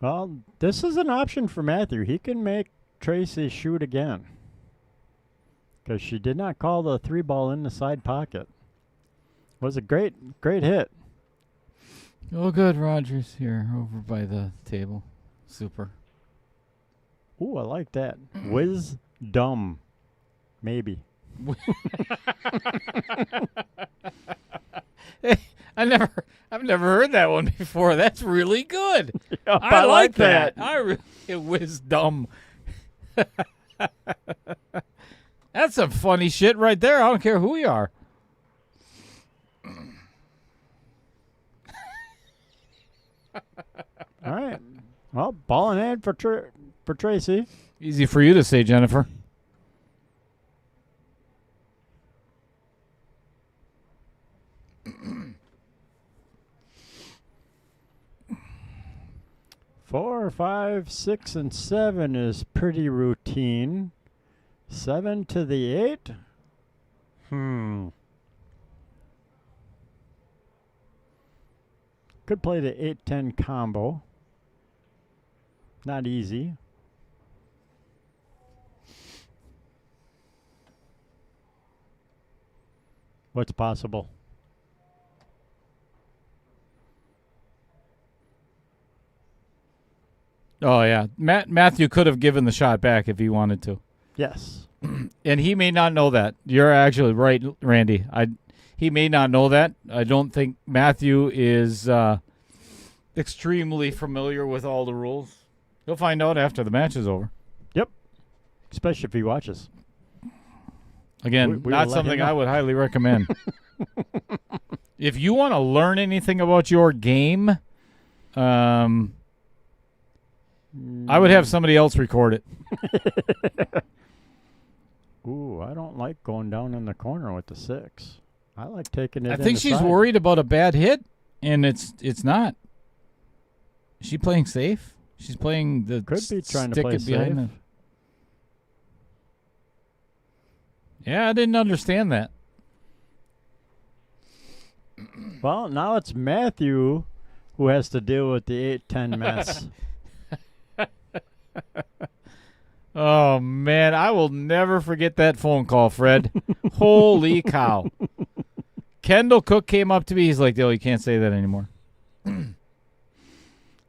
Well, this is an option for Matthew. He can make Tracy shoot again. Because she did not call the 3-ball in the side pocket. Was a great hit. Oh, good. Roger's here over by the table. Super. Ooh, I like that. Wisdom. Maybe. I've never heard that one before. That's really good. Yep, I like that. It was dumb. That's some funny shit right there. I don't care who you are. All right. Well, ball in hand for Tracy. Easy for you to say, Jennifer. Four, 5, 6, and 7 is pretty routine. 7 to the 8. Could play the 8-10 combo. Not easy. What's possible? Oh, yeah. Matthew could have given the shot back if he wanted to. Yes. And he may not know that. You're actually right, Randy. He may not know that. I don't think Matthew is extremely familiar with all the rules. He'll find out after the match is over. Yep. Especially if he watches. Again, we not will let him something know. I would highly recommend. If you want to learn anything about your game, I would have somebody else record it. Ooh, I don't like going down in the corner with the 6. I like taking it. I think in the she's side. worried about a bad hit, and it's not. Is she playing safe? She's playing the Could be trying to stick play it behind safe. Yeah, I didn't understand that. Well, now it's Matthew who has to deal with the 8-10 mess. Oh, man, I will never forget that phone call, Fred. Holy cow. Kendall Cook came up to me. He's like, oh, you can't say that anymore.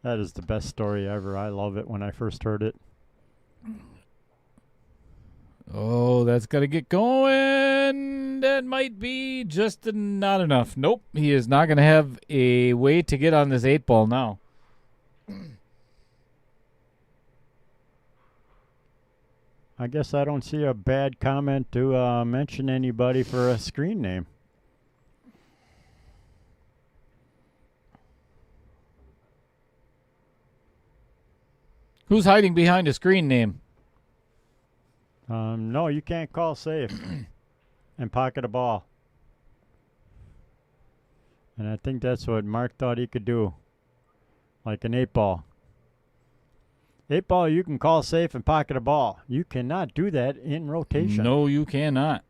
That is the best story ever. I love it when I first heard it. Oh, that's got to get going. That might be just not enough. Nope, he is not going to have a way to get on this 8-ball now. I guess I don't see a bad comment to mention anybody for a screen name. Who's hiding behind a screen name? No, you can't call safe and pocket a ball. And I think that's what Mark thought he could do. Like an 8-ball. 8-ball, you can call safe and pocket a ball. You cannot do that in rotation. No, you cannot.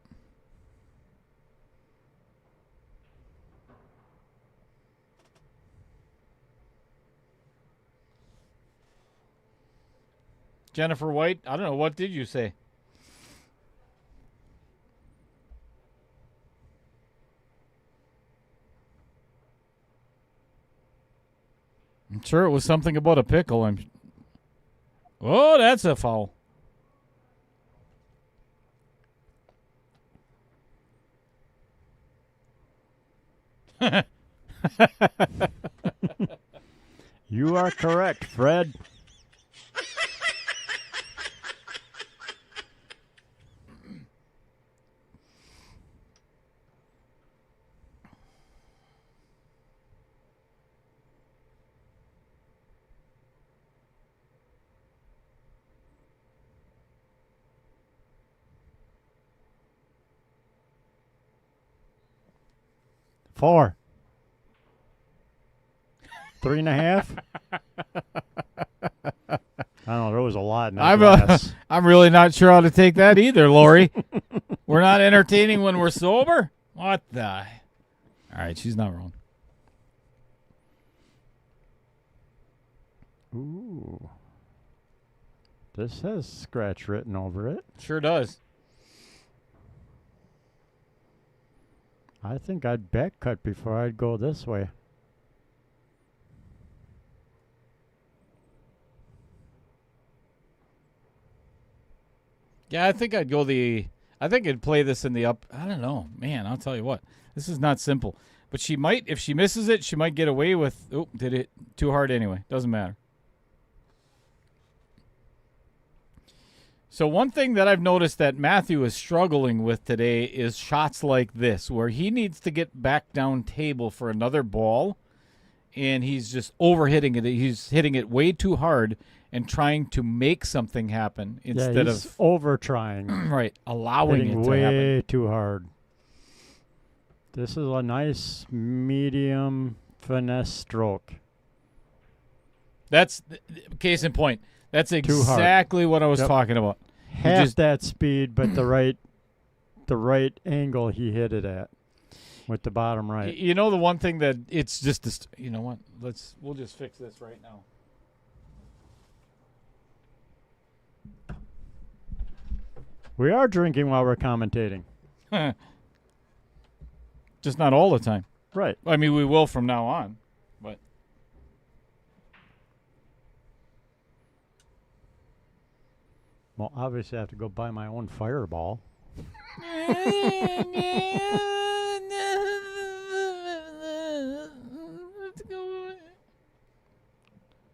Jennifer White, I don't know, what did you say? I'm sure it was something about a pickle. Oh, that's a foul. You are correct, Fred. Four. 3.5. I don't know. There was a lot in that glass. I'm really not sure how to take that either, Lori. We're not entertaining when we're sober? What the? All right, she's not wrong. Ooh. This has scratch written over it. Sure does. I think I'd back cut before I'd go this way. Yeah, I think I'd play this in the up. I don't know. Man, I'll tell you what. This is not simple. But she might, if she misses it, she might get away with, oh, did it too hard anyway. Doesn't matter. So one thing that I've noticed that Matthew is struggling with today is shots like this, where he needs to get back down table for another ball, and he's just overhitting it. He's hitting it way too hard and trying to make something happen instead of over trying. Right, allowing hitting it to way happen. too hard. This is a nice medium finesse stroke. That's case in point. That's exactly what I was talking about. Half that speed, but the right angle he hit it at with the bottom right. You know, the one thing that it's just this, you know what? We'll just fix this right now. We are drinking while we're commentating. Just not all the time. Right. I mean, we will from now on, but. Well, obviously I have to go buy my own fireball.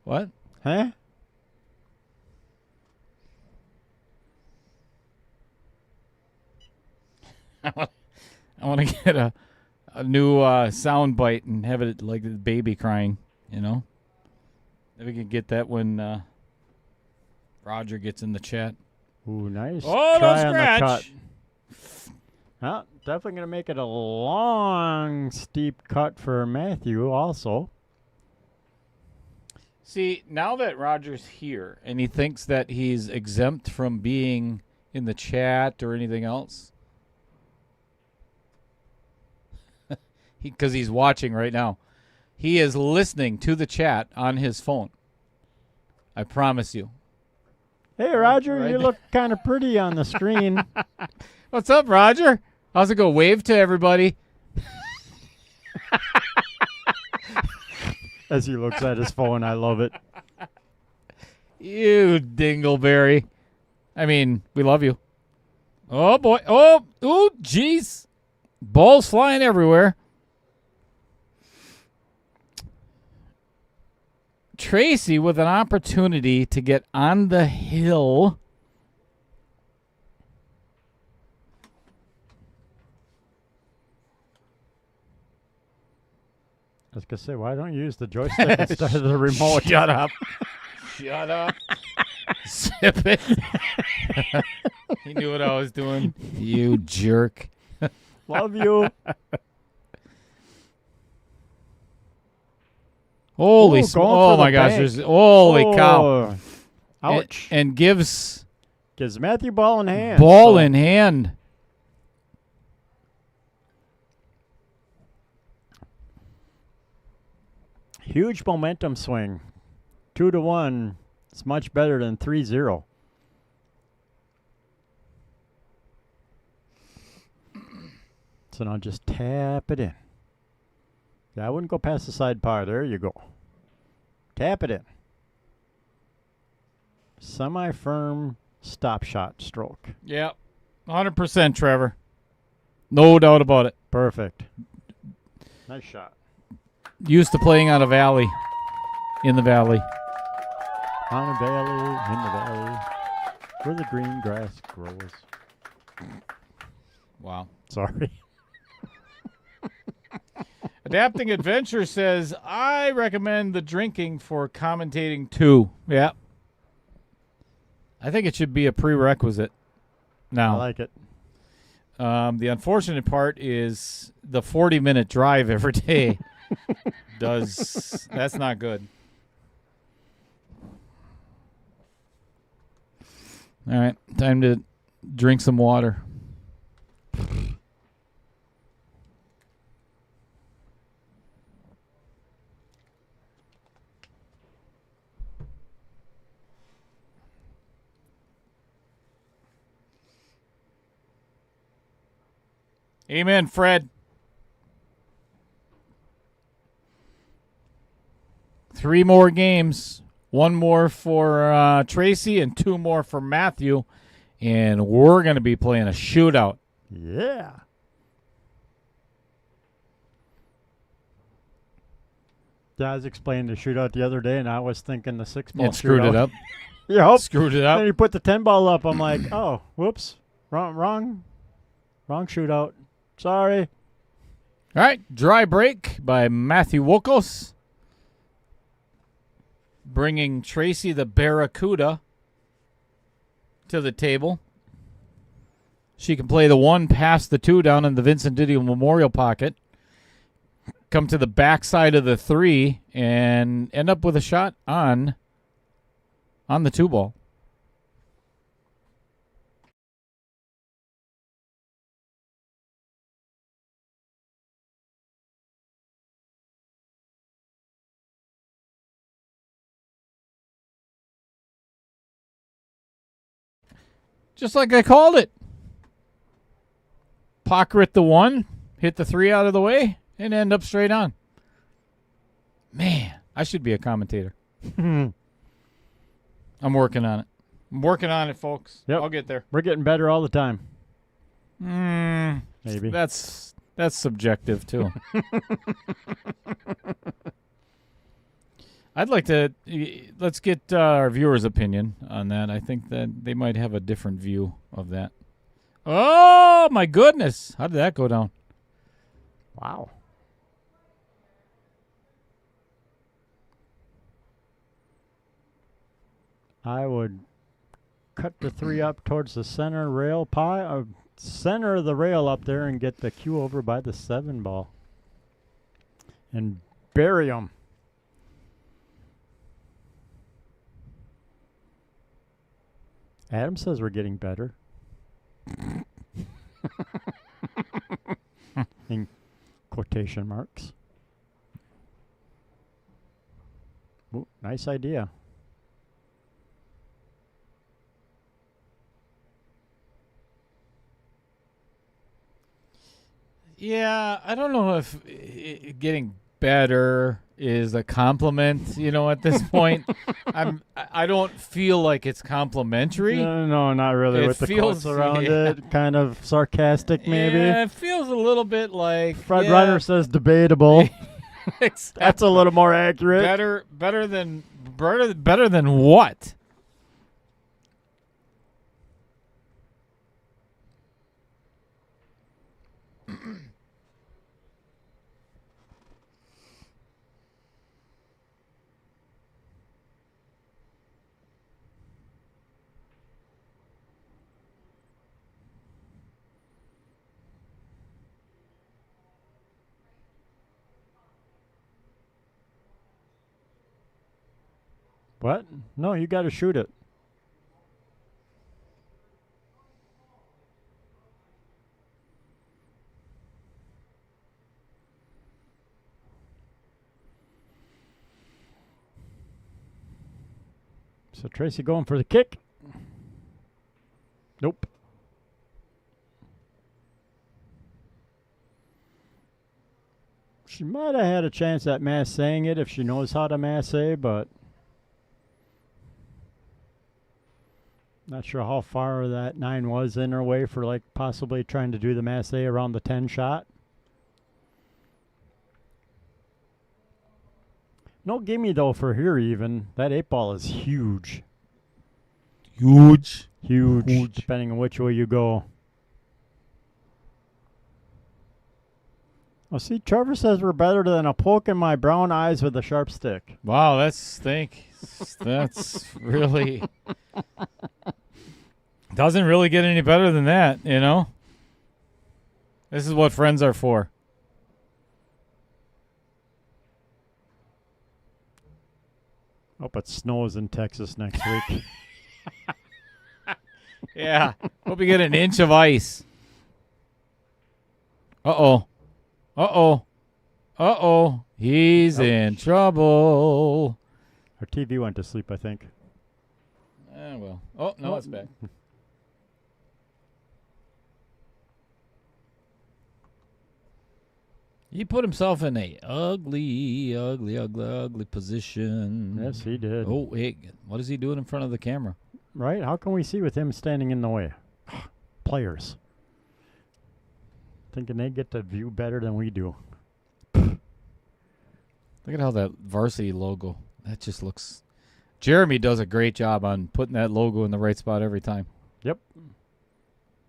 What? Huh? I want to get a new sound bite and have it like the baby crying, you know? Maybe we can get that when Roger gets in the chat. Ooh, nice. Oh, try no on the cut. scratch. Well, definitely going to make it a long, steep cut for Matthew also. See, now that Roger's here and he thinks that he's exempt from being in the chat or anything else, because he's watching right now, he is listening to the chat on his phone. I promise you. Hey, Roger, Right. you look kind of pretty on the screen. What's up, Roger? How's it go? Wave to everybody. As he looks at his phone, I love it. You dingleberry. I mean, we love you. Oh, boy. Oh, jeez. Balls flying everywhere. Tracy with an opportunity to get on the hill. I was going to say, why don't you use the joystick instead of the remote? Shut up. Shut up. Sip it. He knew what I was doing. You jerk. Love you. Holy Ooh, smokes. going for Oh, the my gosh. bank. Holy cow. Ouch. And gives Gives Matthew ball in hand. ball in hand. Huge momentum swing. 2-1. It's much better than 3-0. So now just tap it in. Yeah, I wouldn't go past the side par. There you go. Tap it in. Semi-firm stop shot stroke. Yep. 100%, Trevor. No doubt about it. Perfect. Nice shot. Used to playing on a valley. In the valley. On a valley, in the valley, where the green grass grows. Wow. Sorry. Adapting Adventure says, I recommend the drinking for commentating too. Yeah. I think it should be a prerequisite now. I like it. The unfortunate part is the 40-minute drive every day that's not good. All right, time to drink some water. Amen, Fred. 3 more games. 1 more for Tracy and 2 more for Matthew. And we're going to be playing a shootout. Yeah. Yeah, I was explaining the shootout the other day, and I was thinking the 6-ball It screwed shootout. it up. Yep. Screwed it Then up. you put the 10-ball up. I'm like, oh, whoops. Wrong shootout. Sorry. All right, dry break by Matthew Wochos. Bringing Tracy the Barracuda to the table. She can play the 1 past the 2 down in the Vincent Didio Memorial pocket. Come to the backside of the 3 and end up with a shot on the 2-ball. Just like I called it. Pocket the 1, hit the 3 out of the way, and end up straight on. Man, I should be a commentator. I'm working on it. I'm working on it, folks. Yep. I'll get there. We're getting better all the time. Maybe. That's subjective, too. I'd like to let's get our viewers' opinion on that. I think that they might have a different view of that. Oh, my goodness. How did that go down? Wow. I would cut the 3 up towards the center rail center of the rail up there and get the cue over by the 7-ball. And bury them. Adam says we're getting better. In quotation marks. Ooh, nice idea. Yeah, I don't know if getting better is a compliment, at this point. I don't feel like it's complimentary. No, not really. It With the feels- quotes around yeah. it, kind of sarcastic maybe. Yeah, it feels a little bit like Fred Runner says debatable. That's a little more accurate. better than what? What? No, you got to shoot it. So Tracy going for the kick. Nope. She might have had a chance at massing it if she knows how to masse, but not sure how far that 9 was in her way for like possibly trying to do the masse around the 10 shot. No gimme though for here even. That 8-ball is huge. Huge. Huge, depending on which way you go. Oh, see, Trevor says we're better than a poke in my brown eyes with a sharp stick. Wow, that's really doesn't really get any better than that, This is what friends are for. Hope it snows in Texas next week. Yeah. Hope you get an inch of ice. Uh-oh. Uh-oh. Uh-oh. He's in trouble. Our TV went to sleep, I think. Well. Oh, no, it's back. He put himself in a ugly position. Yes, he did. Oh, hey, what is he doing in front of the camera? Right? How can we see with him standing in the way? Players. Thinking they get to view better than we do. Look at how that varsity logo, that just looks... Jeremy does a great job on putting that logo in the right spot every time. Yep.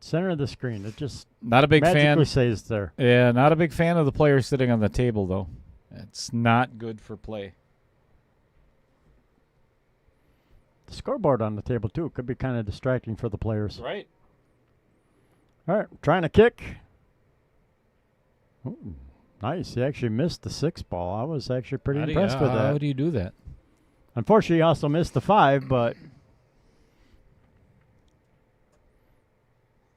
Center of the screen. It just Not a big magically fan. stays there. Yeah, not a big fan of the players sitting on the table, though. It's not good for play. The scoreboard on the table, too, could be kind of distracting for the players. Right. All right, trying to kick. Ooh, nice. He actually missed the 6 ball. I was actually pretty impressed with that. How do you do that? Unfortunately, he also missed the 5, but...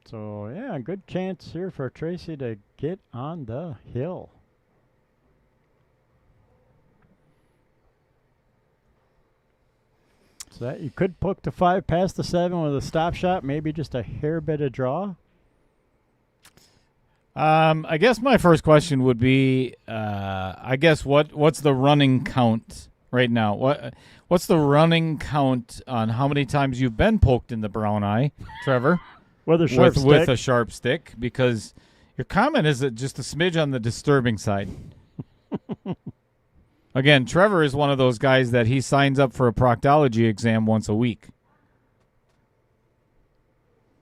So, yeah, good chance here for Tracy to get on the hill. So that you could poke the 5 past the 7 with a stop shot, maybe just a hair bit of draw. I guess my first question would be, I guess what's the running count right now? What's the running count on how many times you've been poked in the brown eye, Trevor? With a sharp stick. With a sharp stick, because your comment is just a smidge on the disturbing side. Again, Trevor is one of those guys that he signs up for a proctology exam once a week.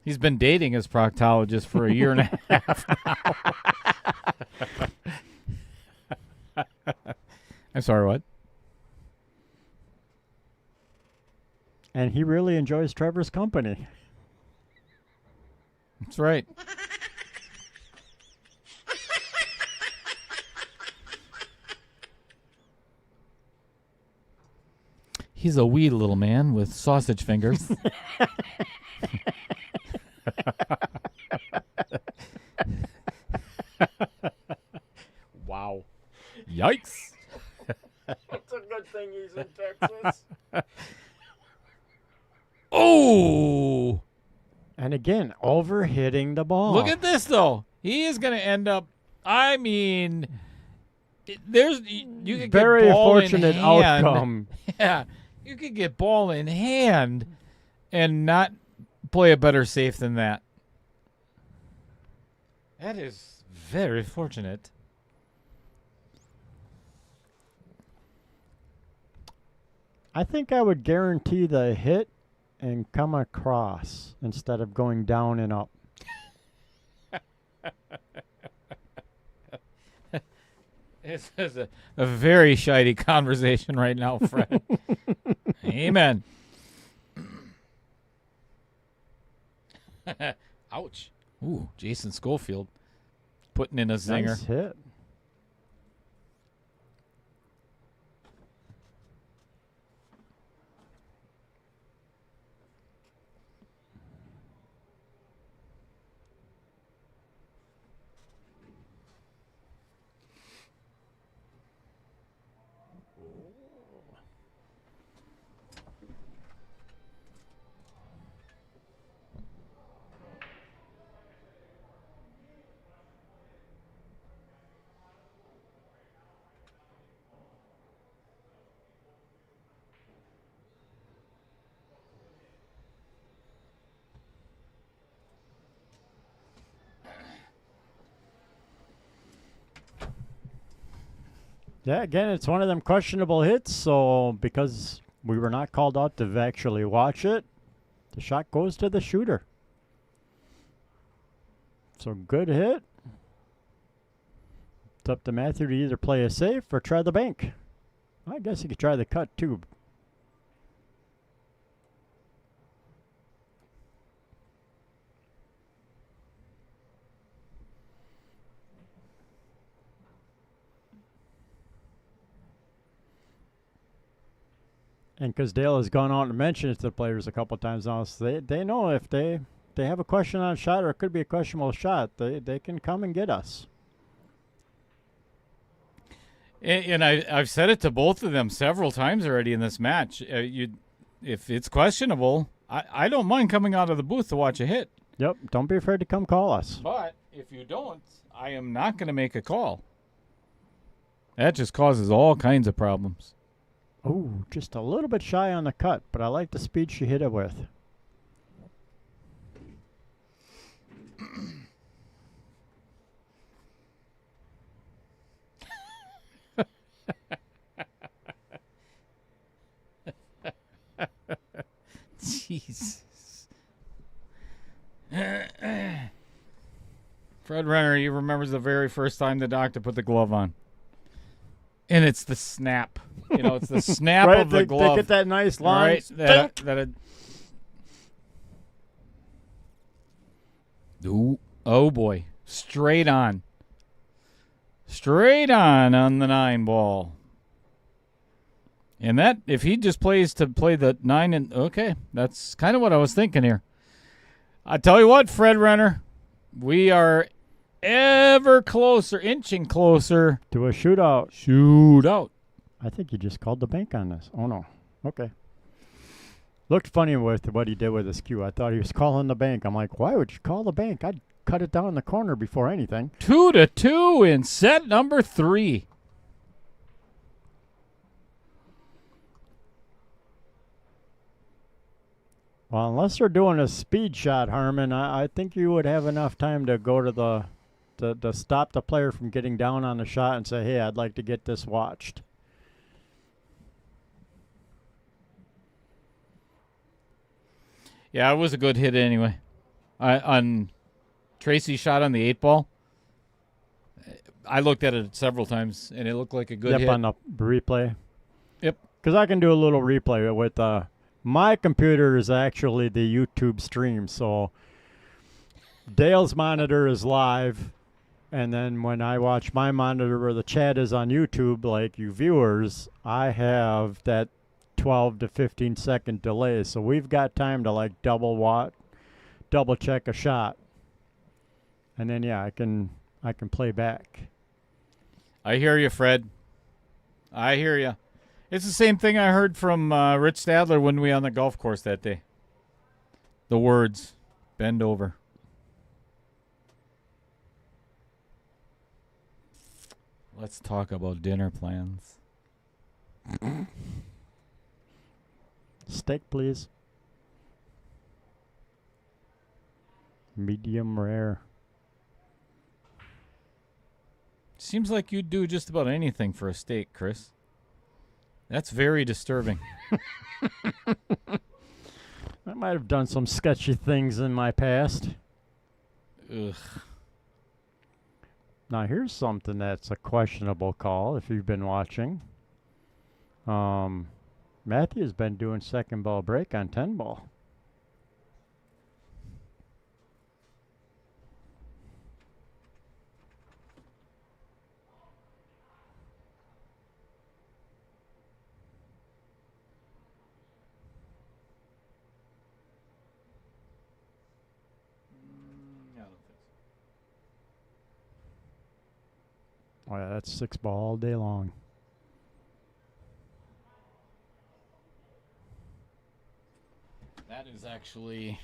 He's been dating his proctologist for a year and a half now. I'm sorry, what? And he really enjoys Trevor's company. That's right. He's a wee little man with sausage fingers. Wow. Yikes. It's a good thing he's in Texas. Oh! And again, overhitting the ball. Look at this, though. He is going to end up, I mean, you could very get ball fortunate in hand. outcome. Yeah. You could get ball in hand and not play a better safe than that. That is very fortunate. I think I would guarantee the hit and come across instead of going down and up. This is a very shiny conversation right now, Fred. Amen. Ouch. Ooh, Jason Schofield putting in a zinger. Nice hit. Yeah, again, it's one of them questionable hits, so because we were not called out to actually watch it, the shot goes to the shooter. So good hit. It's up to Matthew to either play a safe or try the bank. I guess he could try the cut too. And because Dale has gone on to mention it to the players a couple times now, so they know if they have a question on a shot or it could be a questionable shot, they can come and get us. And I've said it to both of them several times already in this match. If it's questionable, I don't mind coming out of the booth to watch a hit. Yep, don't be afraid to come call us. But if you don't, I am not going to make a call. That just causes all kinds of problems. Ooh, just a little bit shy on the cut, but I like the speed she hit it with. Jesus. Fred Renner, he remembers the very first time the doctor put the glove on. And it's the snap. You know, it's the snap Right, of the glove. They get that nice line. Right? Ooh, oh, boy. Straight on. Straight on the 9 ball. And that, if he just plays to play the 9 and, okay, that's kind of what I was thinking here. I tell you what, Fred Renner, we are ever closer, inching closer to a shootout. Shootout. I think you just called the bank on this. Oh, no. Okay. Looked funny with what he did with his cue. I thought he was calling the bank. I'm like, why would you call the bank? I'd cut it down in the corner before anything. 2-2 in set number 3. Well, unless they're doing a speed shot, Harmon, I think you would have enough time to go to to stop the player from getting down on the shot and say, hey, I'd like to get this watched. Yeah, it was a good hit anyway. On Tracy's shot on the 8 ball, I looked at it several times, and it looked like a good hit. Yep, on the replay. Yep. Because I can do a little replay with my computer is actually the YouTube stream, so Dale's monitor is live, and then when I watch my monitor where the chat is on YouTube, like you viewers, I have that 12 to 15 second delay, so we've got time to like double check a shot, and then yeah, I can play back. I hear you, Fred. I hear you. It's the same thing I heard from Rich Stadler when we were on the golf course that day. The words, bend over. Let's talk about dinner plans. Steak, please. Medium rare. Seems like you'd do just about anything for a steak, Chris. That's very disturbing. I might have done some sketchy things in my past. Ugh. Now here's something that's a questionable call if you've been watching. Matthew's been doing second ball break on 10 ball. Oh yeah, that's 6 ball all day long. That is actually...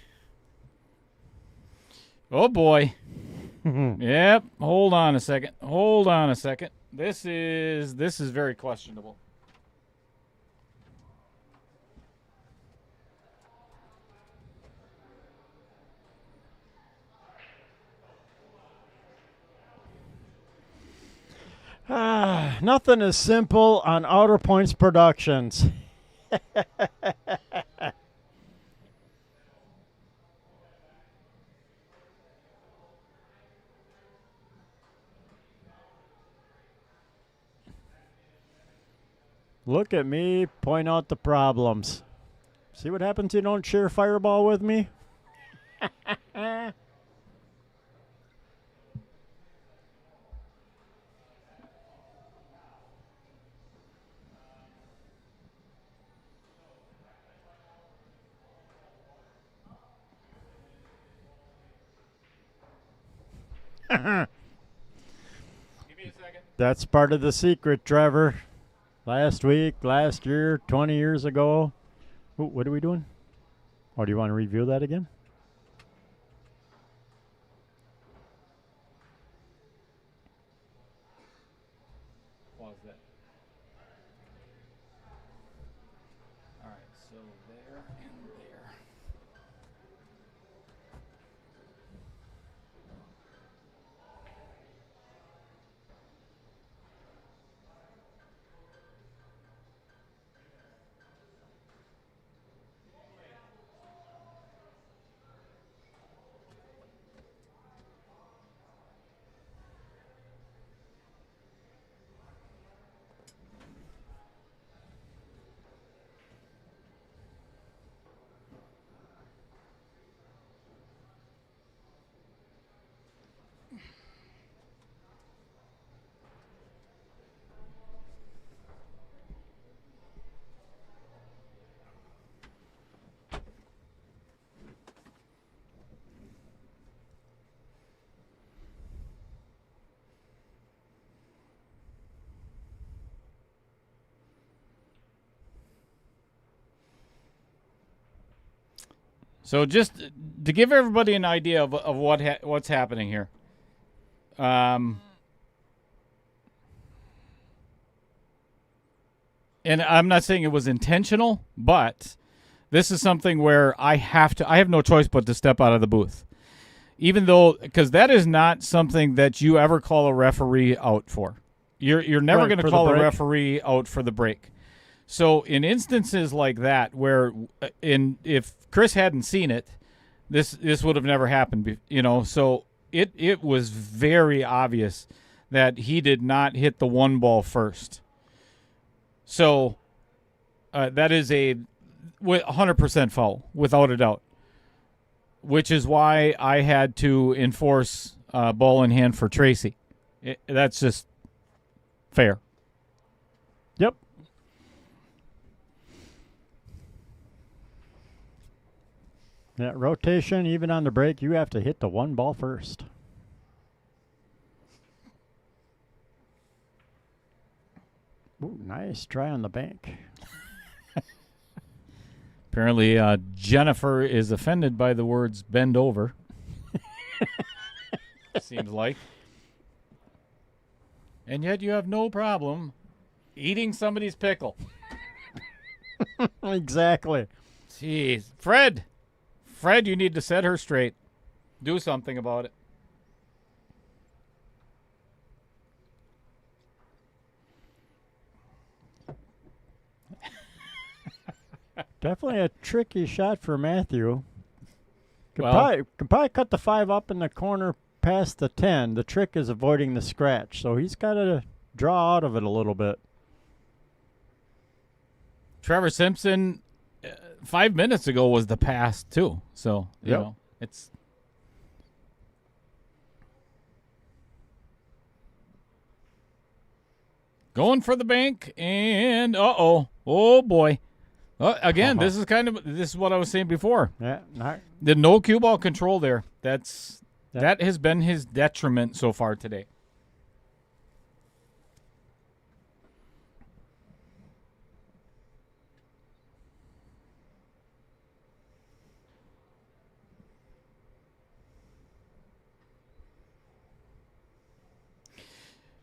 Oh, boy. Yep. Hold on a second. Hold on a second. This is very questionable. Nothing is simple on Outer Points Productions. Look at me point out the problems. See what happens if you don't share Fireball with me? Give me a second. That's part of the secret, Trevor. Last week, last year, 20 years ago. Ooh, what are we doing? Oh, do you want to review that again? Pause that. All right, so there and there. So just to give everybody an idea of what's happening here. And I'm not saying it was intentional, but this is something where I have no choice but to step out of the booth. Even though, because that is not something that you ever call a referee out for. You're never going to call a referee out for the break. So in instances like that, where if Chris hadn't seen it, this would have never happened. So it was very obvious that he did not hit the one ball first. So that is a 100% foul, without a doubt. Which is why I had to enforce ball in hand for Tracy. That's just fair. Yep. Yeah, rotation, even on the break, you have to hit the one ball first. Ooh, nice try on the bank. Apparently, Jennifer is offended by the words bend over. Seems like. And yet you have no problem eating somebody's pickle. Exactly. Jeez. Fred, you need to set her straight. Do something about it. Definitely a tricky shot for Matthew. Could probably cut the 5 up in the corner past the 10. The trick is avoiding the scratch, so he's got to draw out of it a little bit. Trevor Simpson, 5 minutes ago, was the pass, too. So, you know, it's... Going for the bank, and oh boy. Again, this is what I was saying before. Yeah, the no cue ball control there. That has been his detriment so far today.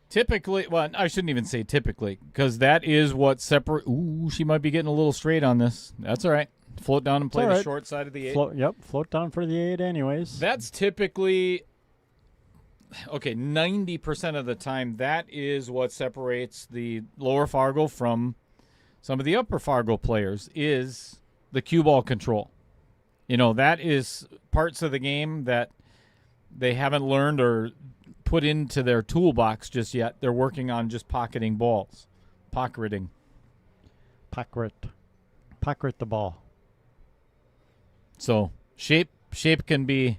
Typically, well, I shouldn't even say typically, because that is what separate. Ooh, she might be getting a little straight on this. That's all right. Float down and play the short side of the 8. Float down for the 8 anyways. That's typically, 90% of the time, that is what separates the lower Fargo from some of the upper Fargo players, is the cue ball control. That is parts of the game that they haven't learned or put into their toolbox just yet. They're working on just pocketing balls. Pocketing. Pocket the ball. So shape can be...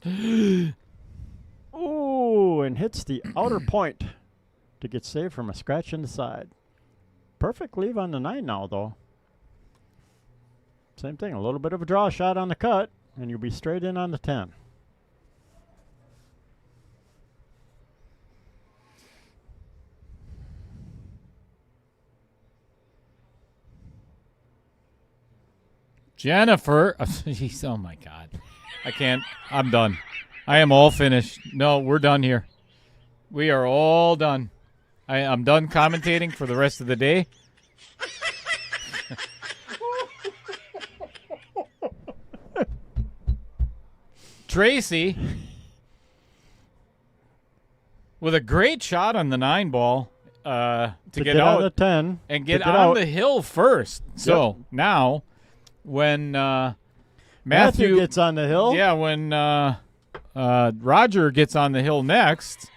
Ooh, and hits the outer point to get saved from a scratch in the side. Perfect leave on the 9 now, though. Same thing, a little bit of a draw shot on the cut, and you'll be straight in on the 10. Jennifer. Jeez, oh, my God. I can't. I'm done. I am all finished. No, we're done here. We are all done. I'm done commentating for the rest of the day. Tracy, with a great shot on the 9 ball to get out on the 10 and get on the hill first. So now, when Matthew gets on the hill, when Roger gets on the hill next,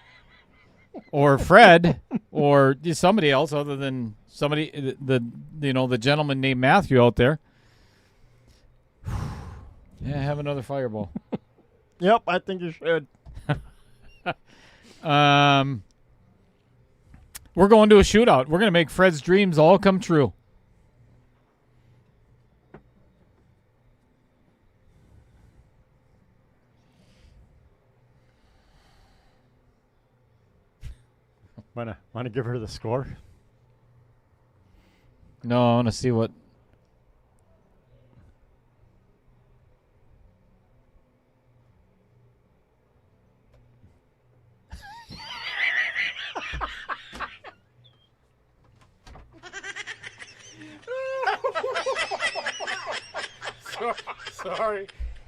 or Fred, or somebody else other than the gentleman named Matthew out there. Yeah, have another fireball. Yep, I think you should. We're going to a shootout. We're going to make Fred's dreams all come true. Want to give her the score? No, I want to see what.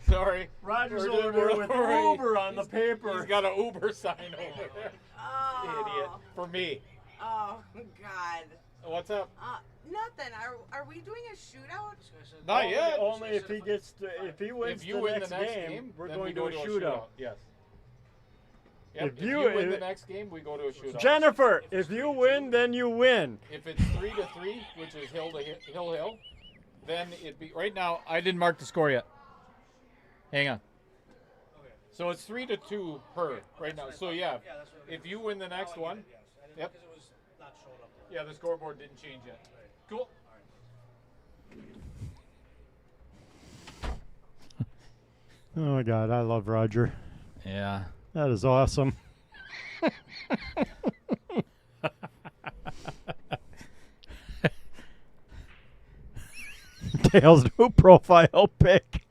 Sorry. Roger's We're over doing- there with we're- Uber on the paper. He's got an Uber sign over there. Oh. Idiot. For me. Oh God. What's up? Nothing. Are we doing a shootout? Not yet. Only if he if he wins If you the win next the next game, we're then going we to go a shootout. Yes. Yep, If if you- you win the next game, we go to a shootout. Jennifer, if you win, then you win. If it's 3-3, which is hill to hill, then it'd be right now. I didn't mark the score yet. Hang on. So it's 3-2 her right now. So yeah, if you win the next one, yep. Yeah, the scoreboard didn't change yet. Cool. Oh my God, I love Roger. Yeah. That is awesome. Dale's new profile pic.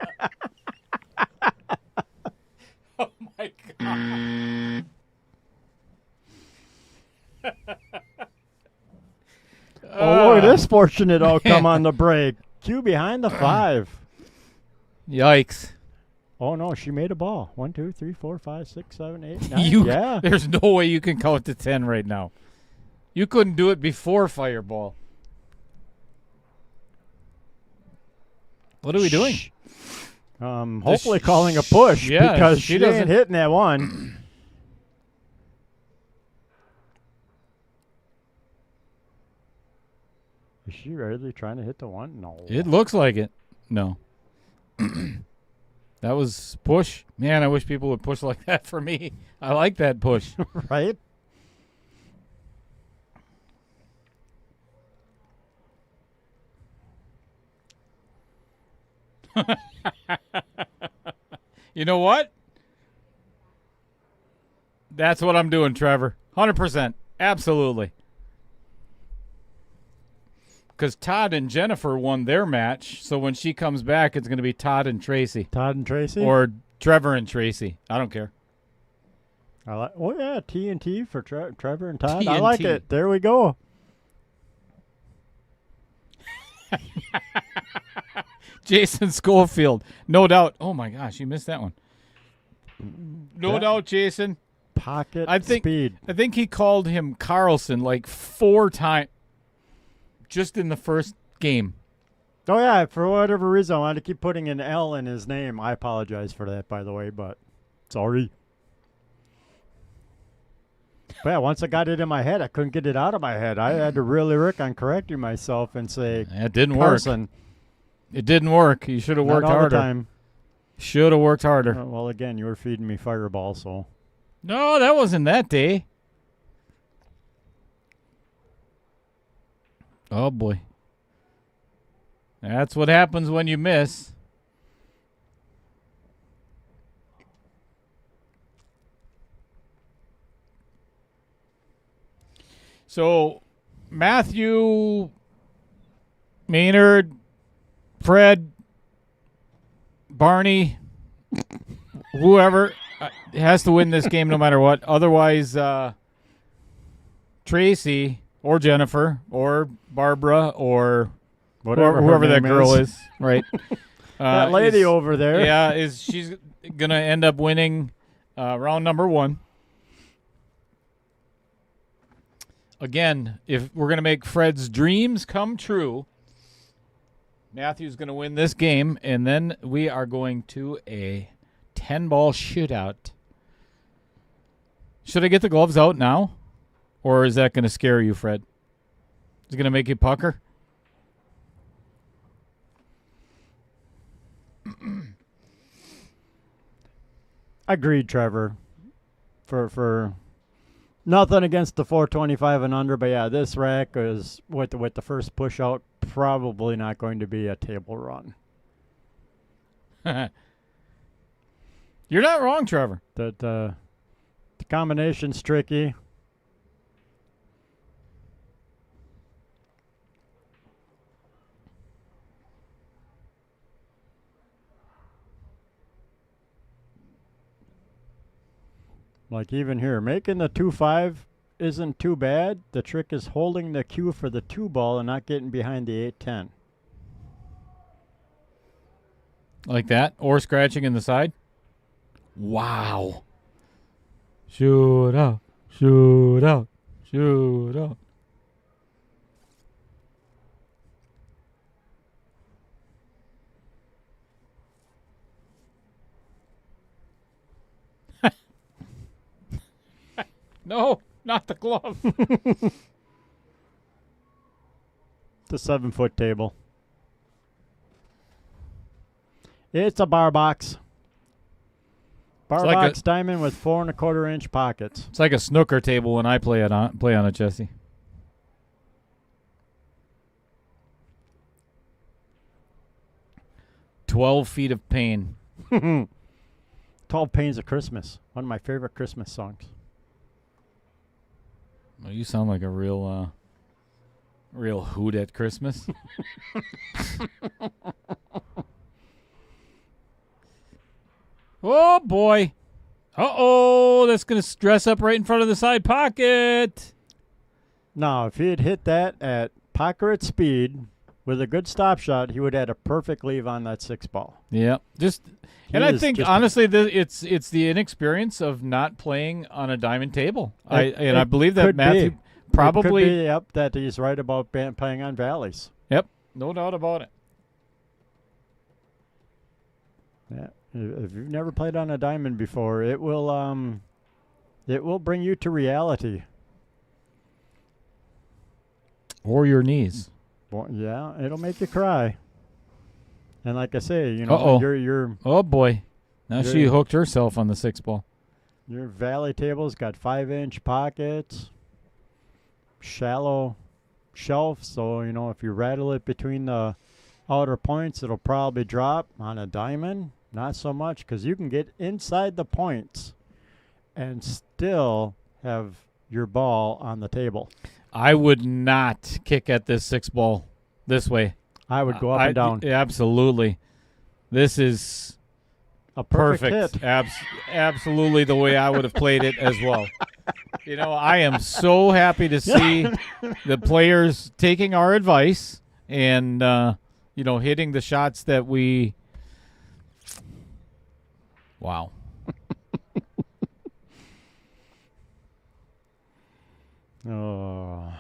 Oh my God. Oh, look at this fortunate outcome on the break. Q behind the 5. Yikes. Oh no, she made a ball. 1, 2, 3, 4, 5, 6, 7, 8, 9. You, Yeah. There's no way you can count to 10 right now. You couldn't do it before Fireball. What are we doing? Hopefully calling a push yeah, because she she doesn't- ain't hitting that one. Is she really trying to hit the one? No. It looks like it. No. That was push. Man, I wish people would push like that for me. I like that push. Right? You know what? That's what I'm doing, Trevor. 100%. Absolutely. Because Todd and Jennifer won their match, so when she comes back, it's going to be Todd and Tracy. Todd and Tracy? Or Trevor and Tracy. I don't care. I like. Oh yeah, T&T for Trevor and Todd. I TNT. like it. There we go. Jason Schofield. No doubt. Oh, my gosh. You missed that one. No Yeah. doubt, Jason. Pocket I think speed. I think he called him Carlson like 4 times just in the first game. Oh yeah, for whatever reason, I wanted to keep putting an L in his name. I apologize for that, by the way, but sorry. But yeah, once I got it in my head, I couldn't get it out of my head. I had to really work on correcting myself and say, It didn't Carson. work. It didn't work. You should have Not worked all harder. the time. Should have worked harder. Well, again, you were feeding me Fireball, so. No, that wasn't that day. Oh, boy. That's what happens when you miss. So, Matthew, Maynard, Fred, Barney, whoever has to win this game no matter what. Otherwise, Tracy or Jennifer or Barbara or Whatever her whoever that name girl is, right? That lady over there. Yeah, she's gonna end up winning round number 1. Again, if we're gonna make Fred's dreams come true, Matthew's gonna win this game, and then we are going to a 10-ball shootout. Should I get the gloves out now, or is that gonna scare you, Fred? Is it gonna make you pucker? Agreed, Trevor. For nothing against the 425 and under, but yeah, this rack is with the first push out probably not going to be a table run. You're not wrong, Trevor. The combination's tricky. Like even here, making the 2-5 isn't too bad. The trick is holding the cue for the 2 ball and not getting behind the 8-10. Like that? Or scratching in the side? Wow. Shoot out. Shoot out. Shoot out. No, not the glove. The 7-foot table. It's a bar box. Bar like box diamond with 4 1/4 inch pockets. It's like a snooker table when I play on it, Jesse. "12 Feet of Pain." 12 Pains of Christmas. One of my favorite Christmas songs. Well, you sound like a real hoot at Christmas. Oh, boy. Uh-oh, that's going to dress up right in front of the side pocket. Now, if he had hit that at pocket speed with a good stop shot, he would have had a perfect leave on that 6 ball. Yeah, I think honestly, it's the inexperience of not playing on a diamond table. I believe that Matthew probably it could be, yep, that he's right about playing on valleys. Yep, no doubt about it. Yeah, if you've never played on a diamond before, it will bring you to reality. Or your knees. Well, yeah, it'll make you cry. And like I say, you're oh boy, now she hooked herself on the 6 ball. Your valley table's got 5-inch pockets, shallow shelf, so if you rattle it between the outer points, it'll probably drop. On a diamond, not so much, because you can get inside the points and still have your ball on the table. I would not kick at this 6 ball this way. I would go up and down. Absolutely. This is a perfect hit. Absolutely the way I would have played it as well. I am so happy to see the players taking our advice and, hitting the shots that we... Wow. Oh.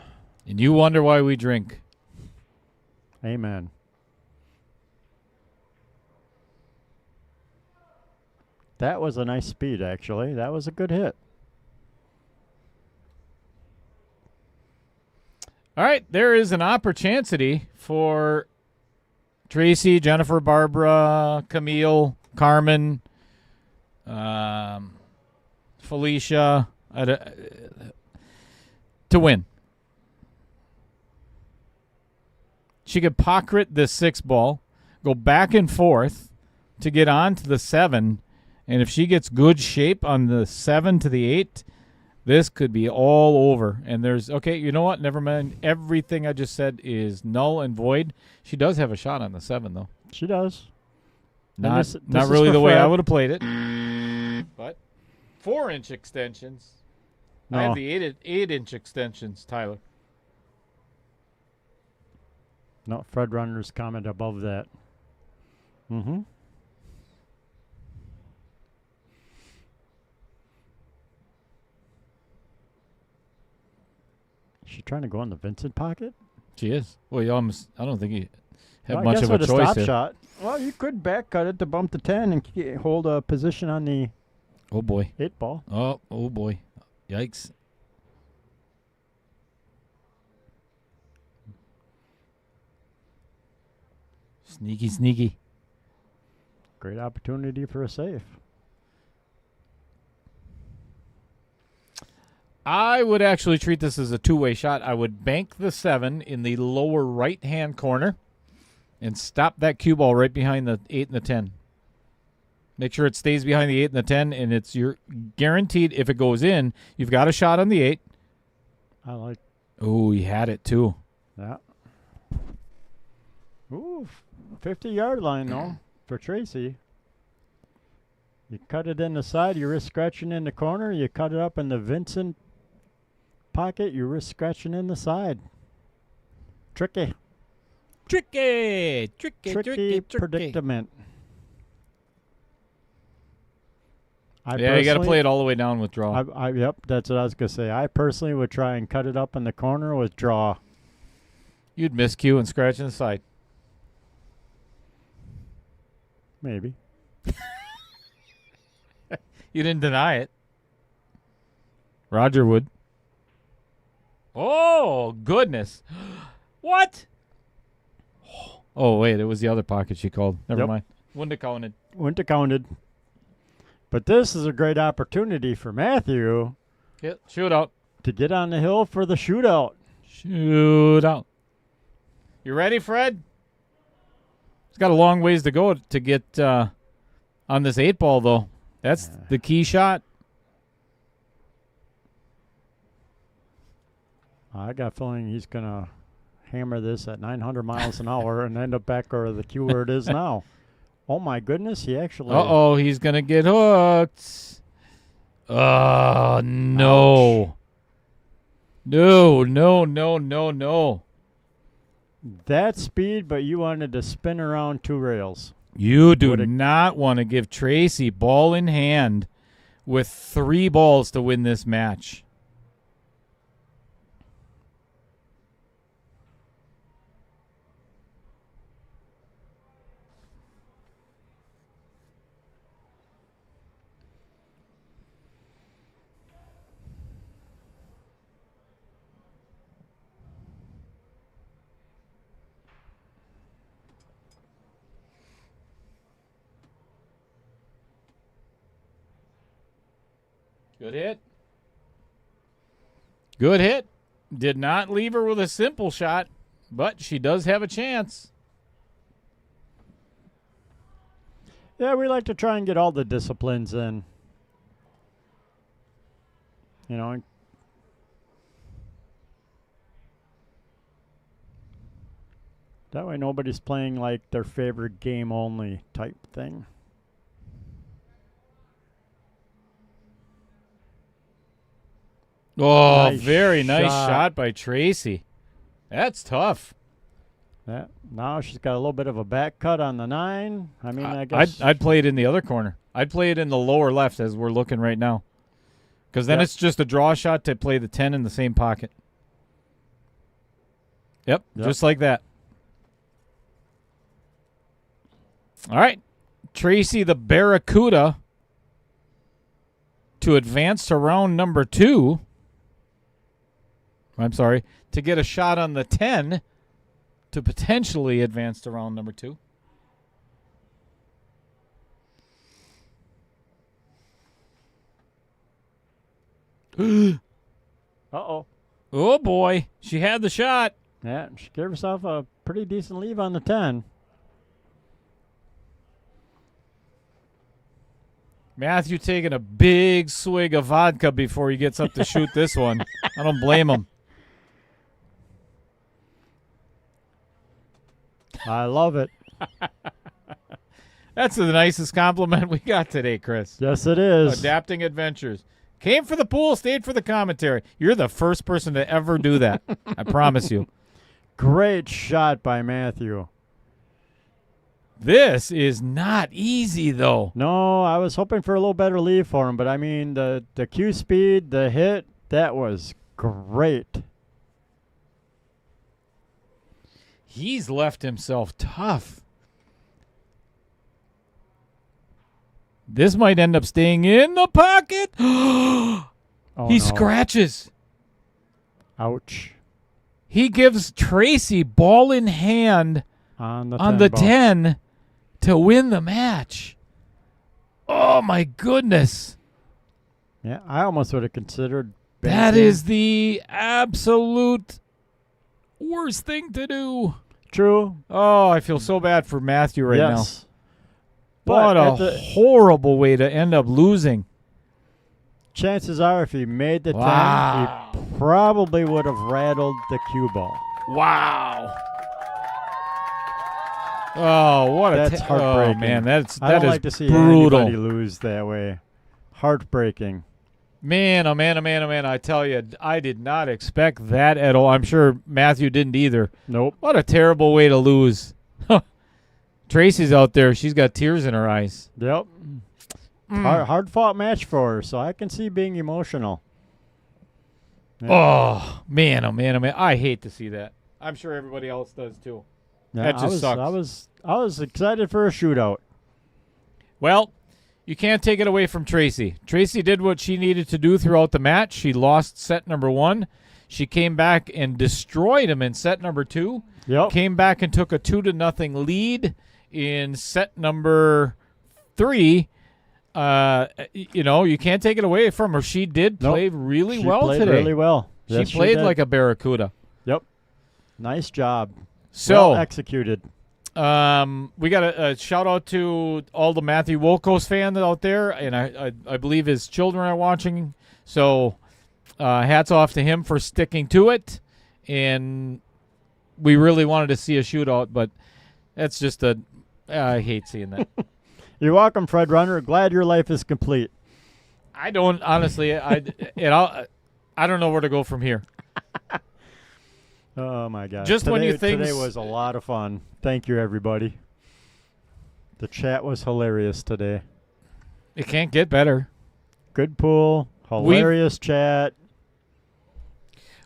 And you wonder why we drink. Amen. That was a nice speed, actually. That was a good hit. All right, there is an opportunity for Tracy, Jennifer, Barbara, Camille, Carmen, Felicia to win. She could pocket this 6 ball, go back and forth to get on to the 7, and if she gets good shape on the 7 to the 8, this could be all over. And okay, you know what? Never mind. Everything I just said is null and void. She does have a shot on the 7, though. She does. Not really the way I would have played it. But 4-inch extensions. No. I have the 8-inch extensions, Tyler. No, Fred Runner's comment above that. Mm-hmm. Is she trying to go in the Vincent pocket? She is. Well, I don't think you have I much guess of a with choice stop here. shot. Well, you could back cut it to bump the 10 and hold a position on the Oh, boy. 8 ball. Oh, boy. Yikes. Sneaky, sneaky. Great opportunity for a safe. I would actually treat this as a 2-way shot. I would bank the 7 in the lower right-hand corner and stop that cue ball right behind the 8 and the 10. Make sure it stays behind the 8 and the 10, and you're guaranteed if it goes in, you've got a shot on the 8. I like. Oh, he had it too. Yeah. Ooh, 50-yard line, though, for Tracy. You cut it in the side, you risk scratching in the corner, you cut it up in the Vincent pocket, you risk scratching in the side. Tricky. Tricky Predicament. Yeah, you got to play it all the way down with draw. Yep, that's what I was going to say. I personally would try and cut it up in the corner with draw. You'd miscue and scratch in the side. Maybe. You didn't deny it. Roger would. Oh, goodness. What? Oh, wait, it was the other pocket she called. Never mind. Wouldn't have counted. Wouldn't have counted. But this is a great opportunity for Matthew. Yep, shootout. To get on the hill for the shootout. Shootout. You ready, Fred? It's got a long ways to go to get on this 8-ball, though. That's the key shot. I got a feeling he's going to hammer this at 900 miles an hour and end up back where the cue where it is now. Oh, my goodness. He actually... Uh-oh, he's going to get hooked. Oh, no. Ouch. No. That speed, but you wanted to spin around 2 rails. You do not want to give Tracy ball in hand with 3 balls to win this match. Good hit. Good hit. Did not leave her with a simple shot, but she does have a chance. Yeah, we like to try and get all the disciplines in. You know. That way nobody's playing like their favorite game only type thing. Oh, very nice shot by Tracy. That's tough. Yeah. Now she's got a little bit of a back cut on the 9. I mean, I guess I'd play it in the other corner. I'd play it in the lower left as we're looking right now, because then it's just a draw shot to play the 10 in the same pocket. Yep, just like that. All right, Tracy the Barracuda to advance to round number 2. I'm sorry, to get a shot on the 10 to potentially advance to round number 2. Uh-oh. Oh, boy. She had the shot. Yeah, she gave herself a pretty decent leave on the 10. Matthew taking a big swig of vodka before he gets up to shoot this one. I don't blame him. I love it. That's the nicest compliment we got today, Chris. Yes, it is. Adapting adventures. Came for the pool, stayed for the commentary. You're the first person to ever do that. I promise you. Great shot by Matthew. This is not easy, though. No, I was hoping for a little better lead for him, but I mean, the cue speed, the hit, that was great. He's left himself tough. This might end up staying in the pocket. He scratches. Ouch. He gives Tracy ball in hand on the 10 to win the match. Oh, my goodness. Yeah, I almost would have considered banking. That is the absolute worst thing to do. True. Oh, I feel so bad for Matthew right now. But what a horrible way to end up losing. Chances are, if he made the 10, he probably would have rattled the cue ball. Wow. Oh, what that's heartbreaking. Oh, man, that I don't is like to see brutal. anybody lose that way. Heartbreaking. Man, oh man, oh man, oh man! I tell you, I did not expect that at all. I'm sure Matthew didn't either. Nope. What a terrible way to lose. Tracy's out there; she's got tears in her eyes. Yep. Hard fought match for her, so I can see being emotional. Oh man, oh man, oh man! I hate to see that. I'm sure everybody else does too. Yeah, That just sucks. I was excited for a shootout. Well, you can't take it away from Tracy. Tracy did what she needed to do throughout the match. She lost set number 1. She came back and destroyed him in set number 2. Yep. Came back and took a 2-0 lead in set number 3. You can't take it away from her. She did play really well today. She played really well. Yes, she played did. like a barracuda. Yep. Nice job. So well executed. we got a shout out to all the Matthew Wochos fans out there, and I believe his children are watching. So hats off to him for sticking to it. And we really wanted to see a shootout, but that's just I hate seeing that. You're welcome, Fred Runner. Glad your life is complete. I don't honestly. I don't know where to go from here. Oh my God! Just when you think today was a lot of fun. Thank you, everybody. The chat was hilarious today. It can't get better. Good pool, hilarious chat.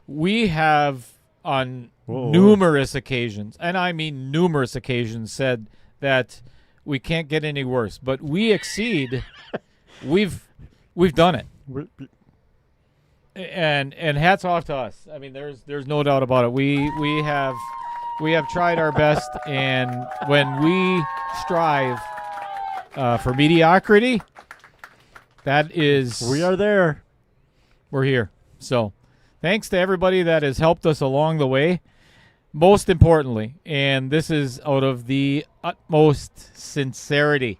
We have on numerous occasions, and I mean numerous occasions, said that we can't get any worse, but we exceed. We've done it. And hats off to us. I mean, there's no doubt about it. We have tried our best, and when we strive for mediocrity, that is we are there. We're here. So, thanks to everybody that has helped us along the way. Most importantly, and this is out of the utmost sincerity,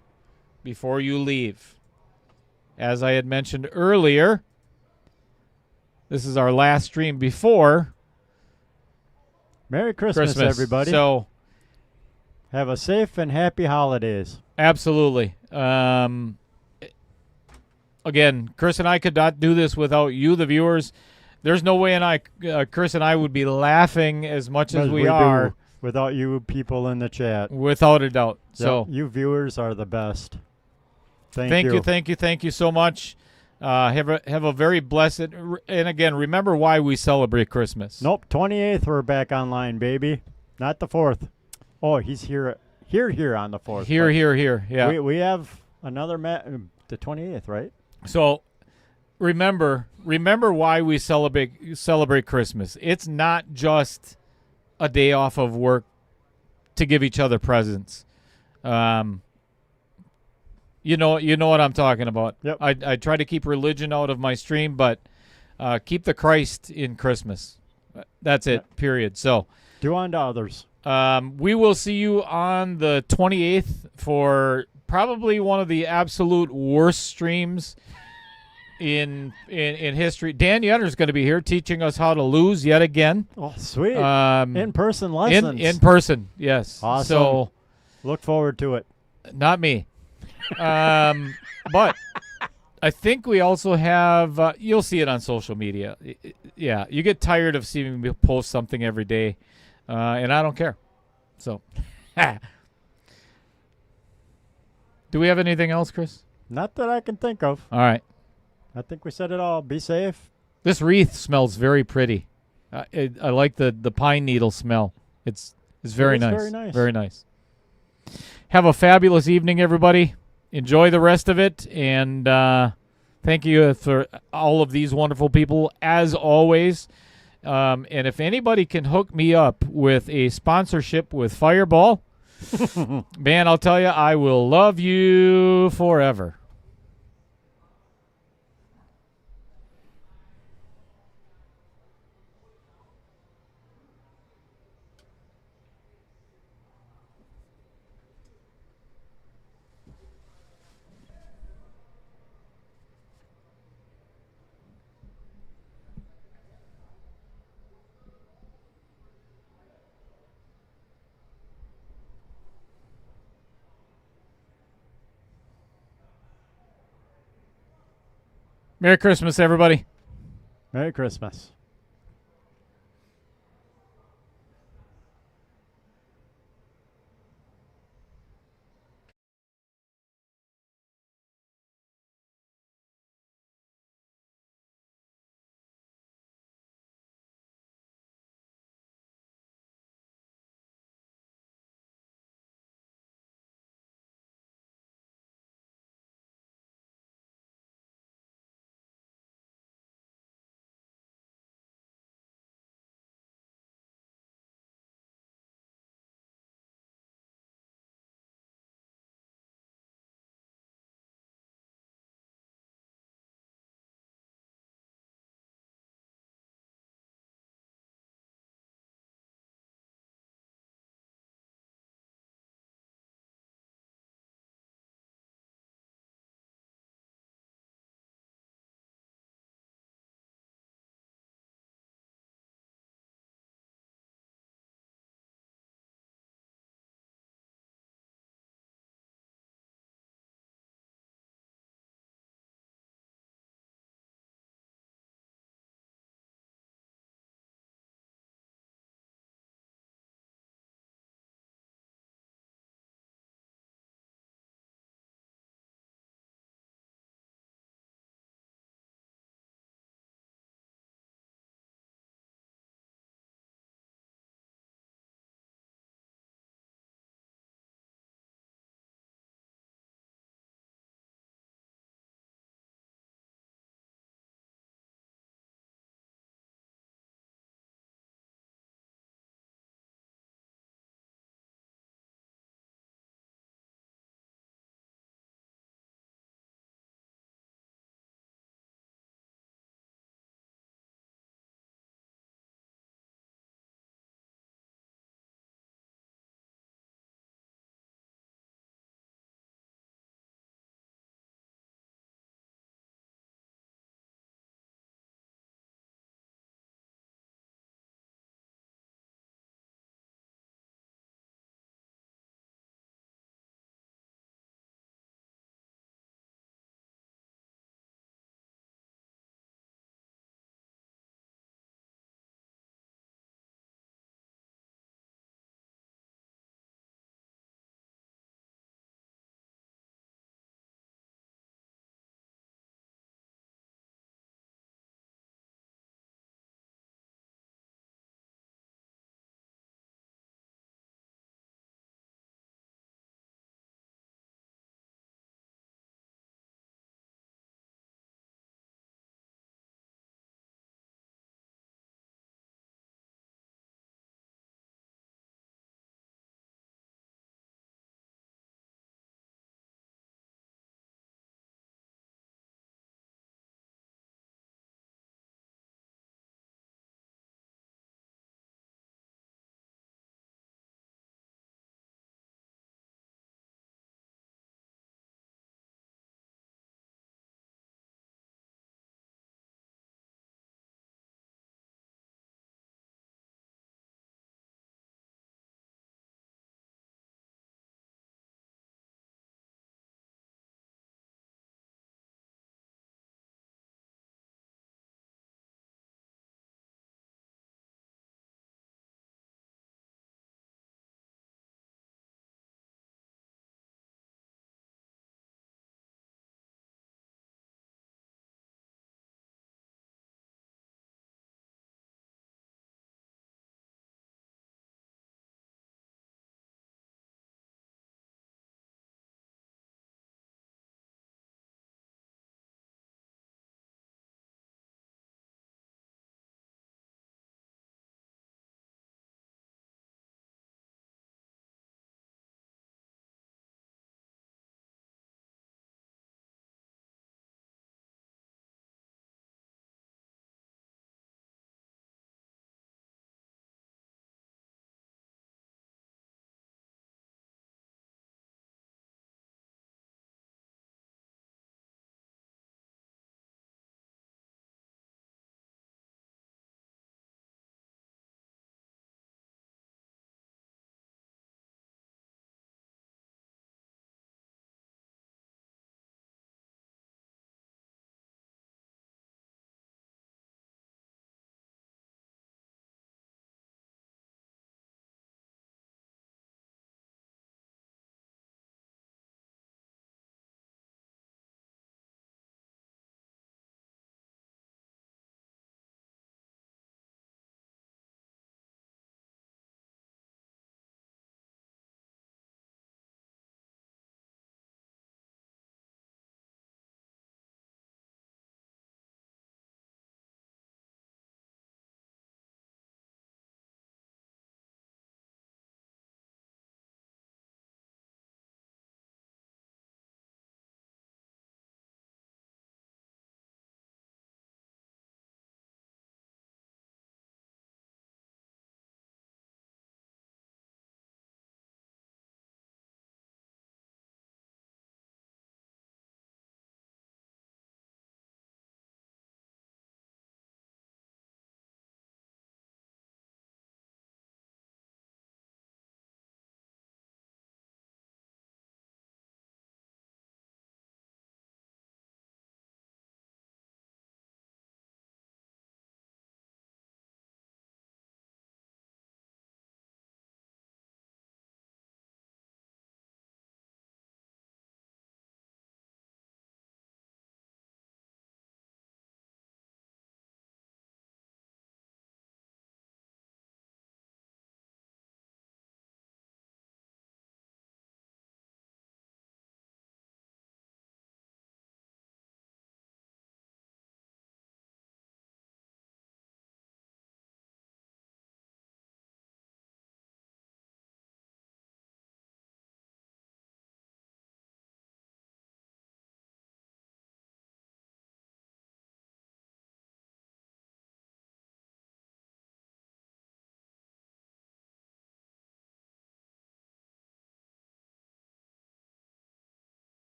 before you leave, as I had mentioned earlier. This is our last stream before Merry Christmas, everybody. So have a safe and happy holidays. Absolutely. Again, Chris and I could not do this without you, the viewers. There's no way Chris and I would be laughing as much as we are without you people in the chat. Without a doubt. Yep, so you viewers are the best. Thank you so much. Have a very blessed, and again, remember why we celebrate Christmas. Nope, 28th we're back online, baby. Not the 4th. Oh, he's here on the 4th. Here. Yeah. We have another the 28th, right? So remember why we celebrate Christmas. It's not just a day off of work to give each other presents. You know what I'm talking about. Yep. I try to keep religion out of my stream, but keep the Christ in Christmas. That's it, Yep. period. So do unto others. We will see you on the 28th for probably one of the absolute worst streams in history. Dan Yetter's going to be here teaching us how to lose yet again. Oh, sweet. In-person lessons. In person, yes. Awesome. So look forward to it. Not me. But I think we also have, you'll see it on social media. Yeah, you get tired of seeing me post something every day, and I don't care. So, do we have anything else, Chris? Not that I can think of. All right. I think we said it all. Be safe. This wreath smells very pretty. I like the pine needle smell. It's very nice. Very nice. Very nice. Have a fabulous evening, everybody. Enjoy the rest of it, and thank you for all of these wonderful people, as always. And if anybody can hook me up with a sponsorship with Fireball, man, I'll tell you, I will love you forever. Merry Christmas, everybody. Merry Christmas.